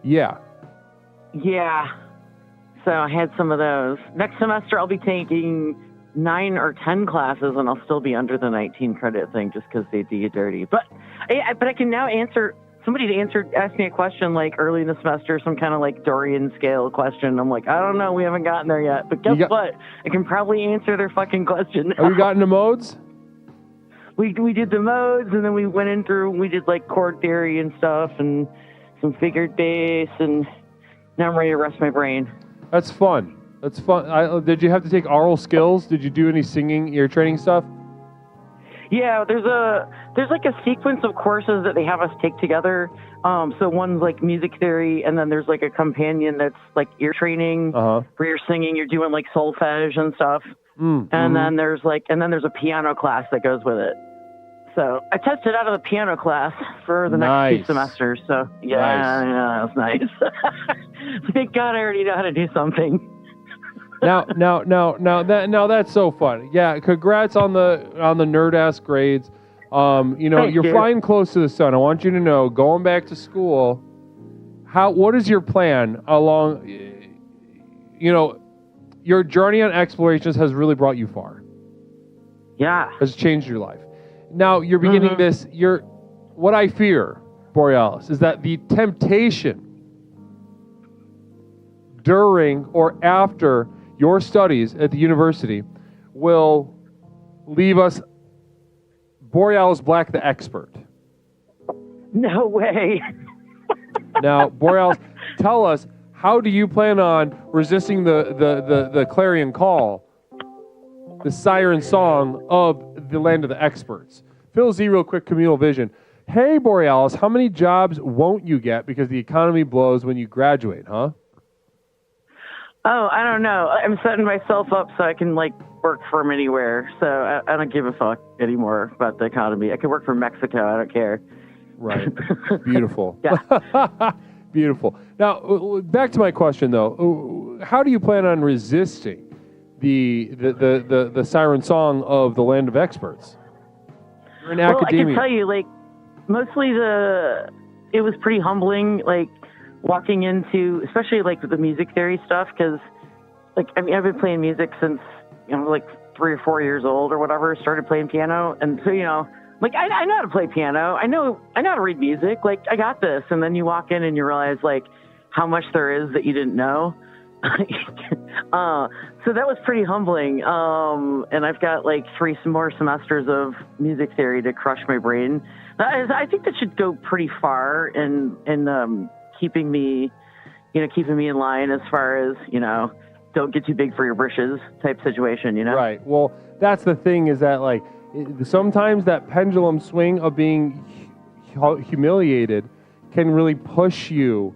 Yeah. Yeah. So I had some of those. Next semester I'll be taking 9 or 10 classes and I'll still be under the 19 credit thing just because they do you dirty. But I can now answer. Somebody asked me a question like early in the semester, some kind of like Dorian scale question. I'm like, I don't know, we haven't gotten there yet. But guess what? I can probably answer their fucking question now. Have you gotten to modes? We did the modes, and then we went in through, we did like chord theory and stuff, and some figured bass, and now I'm ready to rest my brain. That's fun. Did you have to take oral skills? Did you do any singing, ear training stuff? Yeah, there's like a sequence of courses that they have us take together. So one's like music theory, and then there's like a companion that's like ear training, where you're singing, you're doing like solfege and stuff. And then there's a piano class that goes with it. So I tested out of the piano class for the next 2 semesters. So yeah, that was nice. Thank God I already know how to do something. Now that's so fun. Yeah, congrats on the nerd ass grades. You're flying close to the sun. I want you to know, going back to school, what is your plan along? Your journey on explorations has really brought you far. Yeah, has changed your life. Now you're beginning this. What I fear, Borealis, is that the temptation during or after your studies at the university will leave us Borealis Black the expert. No way. Now, Borealis, tell us, how do you plan on resisting the clarion call, the siren song of the land of the experts? Phil Z, real quick, communal vision. Hey, Borealis, how many jobs won't you get because the economy blows when you graduate, huh? Oh, I don't know. I'm setting myself up so I can, like, work from anywhere. So I don't give a fuck anymore about the economy. I can work from Mexico. I don't care. Right. Beautiful. Yeah. Beautiful. Now, back to my question, though. How do you plan on resisting the siren song of the land of experts? You're in academia. I can tell you, like, mostly it was pretty humbling, like, walking into, especially, like, the music theory stuff, because, like, I mean, I've been playing music since, like, 3 or 4 years old or whatever, started playing piano, and so, like, I know how to play piano. I know how to read music. Like, I got this. And then you walk in and you realize, like, how much there is that you didn't know. So that was pretty humbling. And I've got, like, 3 more semesters of music theory to crush my brain. I think that should go pretty far in keeping me in line as far as, don't get too big for your britches type situation, Right. Well, that's the thing, is that, like, sometimes that pendulum swing of being humiliated can really push you.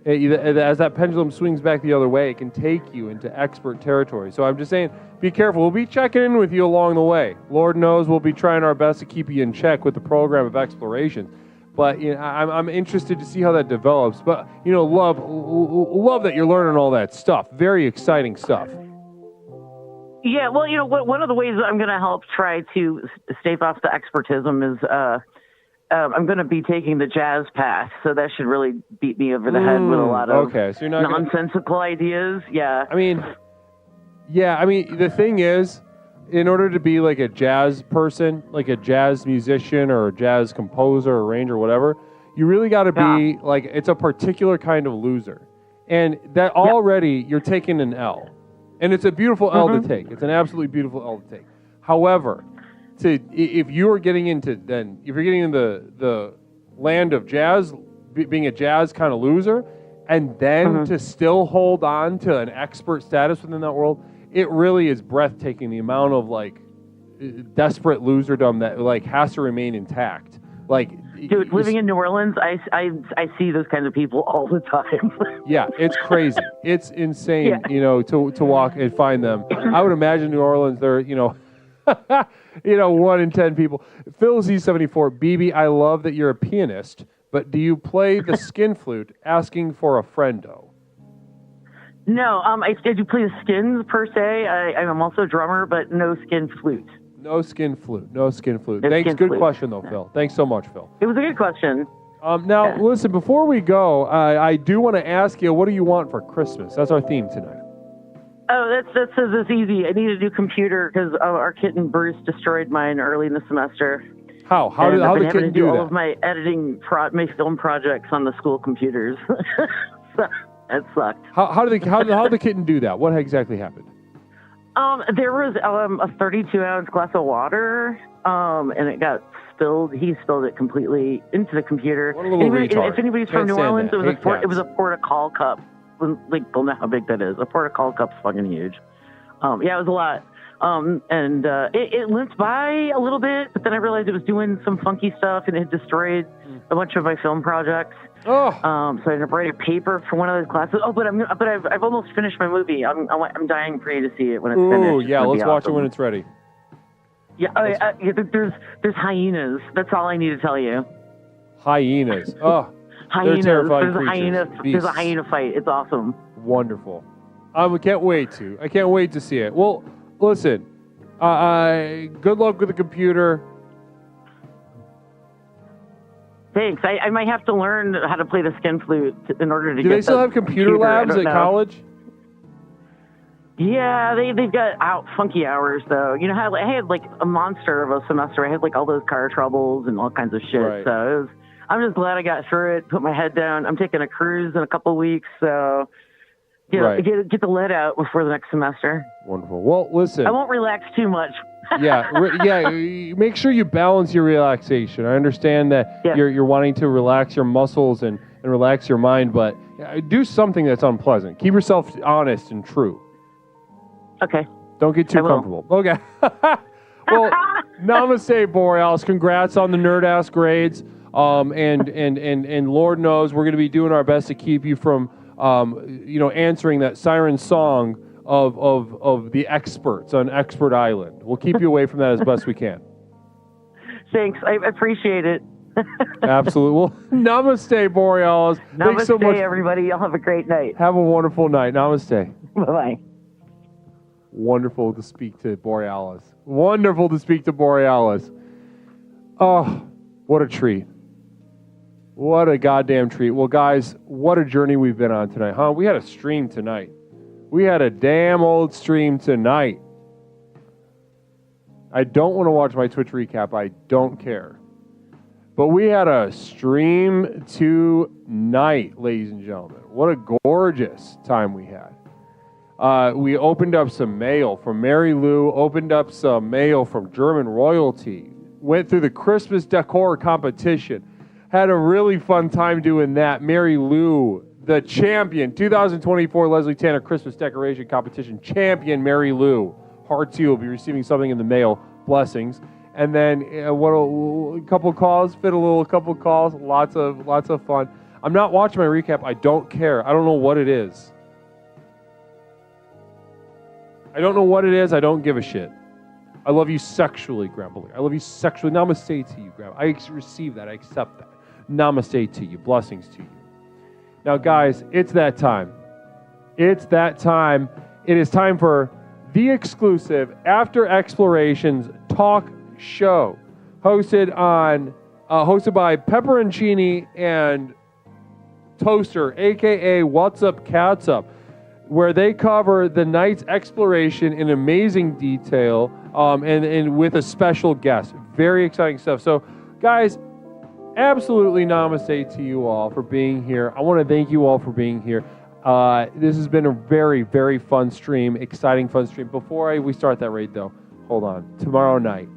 As that pendulum swings back the other way, it can take you into expert territory. So I'm just saying, be careful. We'll be checking in with you along the way. Lord knows we'll be trying our best to keep you in check with the program of exploration. But I'm interested to see how that develops. But love that you're learning all that stuff. Very exciting stuff. Yeah, well, one of the ways I'm going to help try to stave off the expertism is I'm going to be taking the jazz path, so that should really beat me over the head with a lot of so you're not nonsensical ideas. Yeah. I mean, the thing is, in order to be like a jazz person, like a jazz musician or a jazz composer or arranger or whatever, you really got to be like, it's a particular kind of loser. And that already you're taking an L. And it's a beautiful L to take. It's an absolutely beautiful L to take. However, if you're getting into the land of jazz, being a jazz kind of loser, and then to still hold on to an expert status within that world, it really is breathtaking, the amount of, like, desperate loserdom that, like, has to remain intact. Like, dude, living in New Orleans, I see those kinds of people all the time. Yeah, it's crazy. It's insane, to walk and find them. I would imagine New Orleans, they're, 1 in 10 people. Phil Z74, BB, I love that you're a pianist, but do you play the skin flute asking for a friendo? No, I do play the skins per se. I'm also a drummer, but no skin flute. No skin flute. No skin flute. No Thanks. skin Good flute. question, though, Phil. Thanks so much, Phil. It was a good question. Now, listen, before we go, I do want to ask you, what do you want for Christmas? That's our theme tonight. Oh, that's easy. I need a new computer because our kitten Bruce destroyed mine early in the semester. How did the kitten do that? All of my editing, my film projects on the school computers. So, that sucked. How did the kitten do that? What exactly happened? There was a 32-ounce glass of water, and it got spilled. He spilled it completely into the computer. What a little retard. If anybody's from New Orleans, it was a porta-call cup. Like, they'll know how big that is. A porta-call cup's fucking huge. Yeah, it was a lot. And it limped by a little bit, but then I realized it was doing some funky stuff, and it had destroyed a bunch of my film projects. Oh. So I ended up writing a paper for one of those classes. Oh, but I've almost finished my movie. I'm dying for you to see it when it's finished. Ooh, yeah, let's watch it when it's ready. Yeah, there's hyenas. That's all I need to tell you. Hyenas. Oh, hyenas. They're terrifying There's a hyena fight. It's awesome. Wonderful. I can't wait to see it. Well, listen. Good luck with the computer. Thanks. I might have to learn how to play the skin flute in order to get. Do they still have computer labs at college? Yeah, they've got funky hours though. You know how I had like a monster of a semester. I had like all those car troubles and all kinds of shit. Right. So I'm just glad I got through it. Put my head down. I'm taking a cruise in a couple weeks, so Get the lead out before the next semester. Wonderful. Well, listen. I won't relax too much. Make sure you balance your relaxation. I understand that you're wanting to relax your muscles and relax your mind, but do something that's unpleasant. Keep yourself honest and true. Okay. Don't get too comfortable. Okay. Well, namaste, Borealis. Congrats on the nerd-ass grades. And Lord knows we're going to be doing our best to keep you from, answering that siren song of the experts on Expert Island. We'll keep you away from that as best we can. Thanks. I appreciate it. Absolutely. Well, namaste, Borealis. Namaste, thanks so much, everybody. Y'all have a great night. Have a wonderful night. Namaste. Bye-bye. Wonderful to speak to Borealis. Wonderful to speak to Borealis. Oh, what a treat. What a goddamn treat. Well, guys, what a journey we've been on tonight, huh? We had a stream tonight. We had a damn old stream tonight. I don't want to watch my Twitch recap. I don't care. But we had a stream tonight, ladies and gentlemen. What a gorgeous time we had. We opened up some mail from Mary Lou, opened up some mail from German royalty, went through the Xmas Decor Competition, had a really fun time doing that. Mary Lou, the champion, 2024 Leslie Tanner Christmas Decoration Competition champion, Mary Lou. Heart to you will be receiving something in the mail. Blessings. And then a couple calls, a couple calls, lots of fun. I'm not watching my recap. I don't care. I don't know what it is. I don't know what it is. I don't give a shit. I love you sexually, Grandpa. I love you sexually. Namaste to you, Grandpa. I receive that. I accept that. Namaste to you. Blessings to you. Now, guys, it's that time. It's that time. It is time for the exclusive After Explorations talk show, hosted by Pepperoncini and Toaster, aka What's Up Cats Up, where they cover the night's exploration in amazing detail, and with a special guest. Very exciting stuff. So, guys, absolutely namaste to you all for being here. I want to thank you all for being here. This has been a very, very fun stream, exciting fun stream. Before we start that raid, though, hold on. Tomorrow night,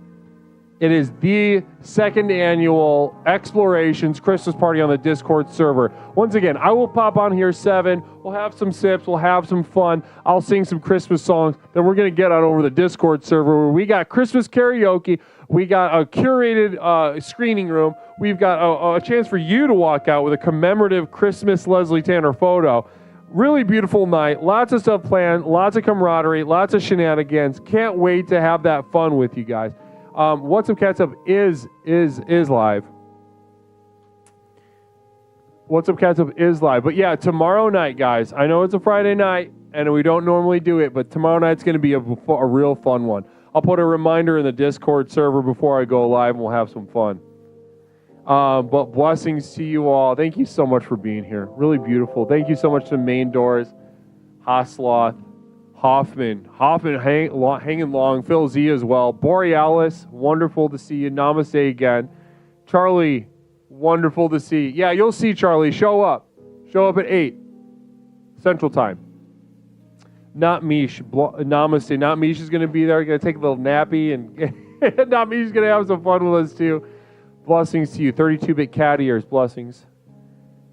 it is the second annual Explorations Christmas party on the Discord server. Once again, I will pop on here 7. We'll have some sips. We'll have some fun. I'll sing some Christmas songs. Then we're going to get out over the Discord server where we got Christmas karaoke. We got a curated screening room. We've got a chance for you to walk out with a commemorative Christmas Leslie Tanner photo. Really beautiful night. Lots of stuff planned. Lots of camaraderie. Lots of shenanigans. Can't wait to have that fun with you guys. What's Up Cats Up is live. What's Up Cats Up is live. But yeah, tomorrow night, guys. I know it's a Friday night, and we don't normally do it, but tomorrow night's going to be a real fun one. I'll put a reminder in the Discord server before I go live, and we'll have some fun. But blessings to you all. Thank you so much for being here. Really beautiful. Thank you so much to Main Doors, Hasloth, Hoffman hanging long, Phil Z as well. Borealis, wonderful to see you. Namaste again. Charlie, wonderful to see. Yeah, you'll see Charlie. Show up at 8 Central Time. Not Mish. Namaste. Not Mish is going to be there. Going to take a little nappy, and Not Mish is going to have some fun with us too. Blessings to you. 32-bit cat ears. Blessings.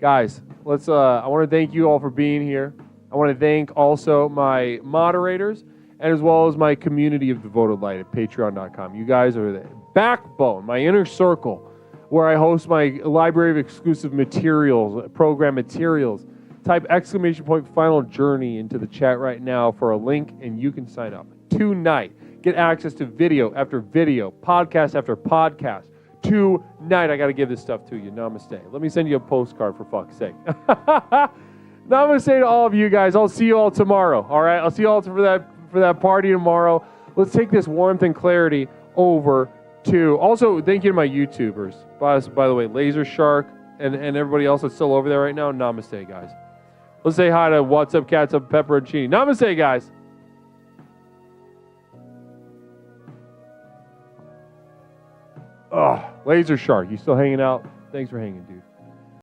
Guys, I want to thank you all for being here. I want to thank also my moderators and as well as my community of devoted light at patreon.com. You guys are the backbone, my inner circle, where I host my library of exclusive materials, program materials. Type !final journey into the chat right now for a link, and you can sign up. Tonight, get access to video after video, podcast after podcast. Tonight, I got to give this stuff to you. Namaste. Let me send you a postcard, for fuck's sake. Namaste to all of you guys. I'll see you all tomorrow. All right? I'll see you all for that party tomorrow. Let's take this warmth and clarity over to... Also, thank you to my YouTubers. By the way, Laser Shark and everybody else that's still over there right now. Namaste, guys. Let's say hi to What's Up Cats Up Pepperoncini. Namaste, guys. Laser Shark, you still hanging out? Thanks for hanging, dude.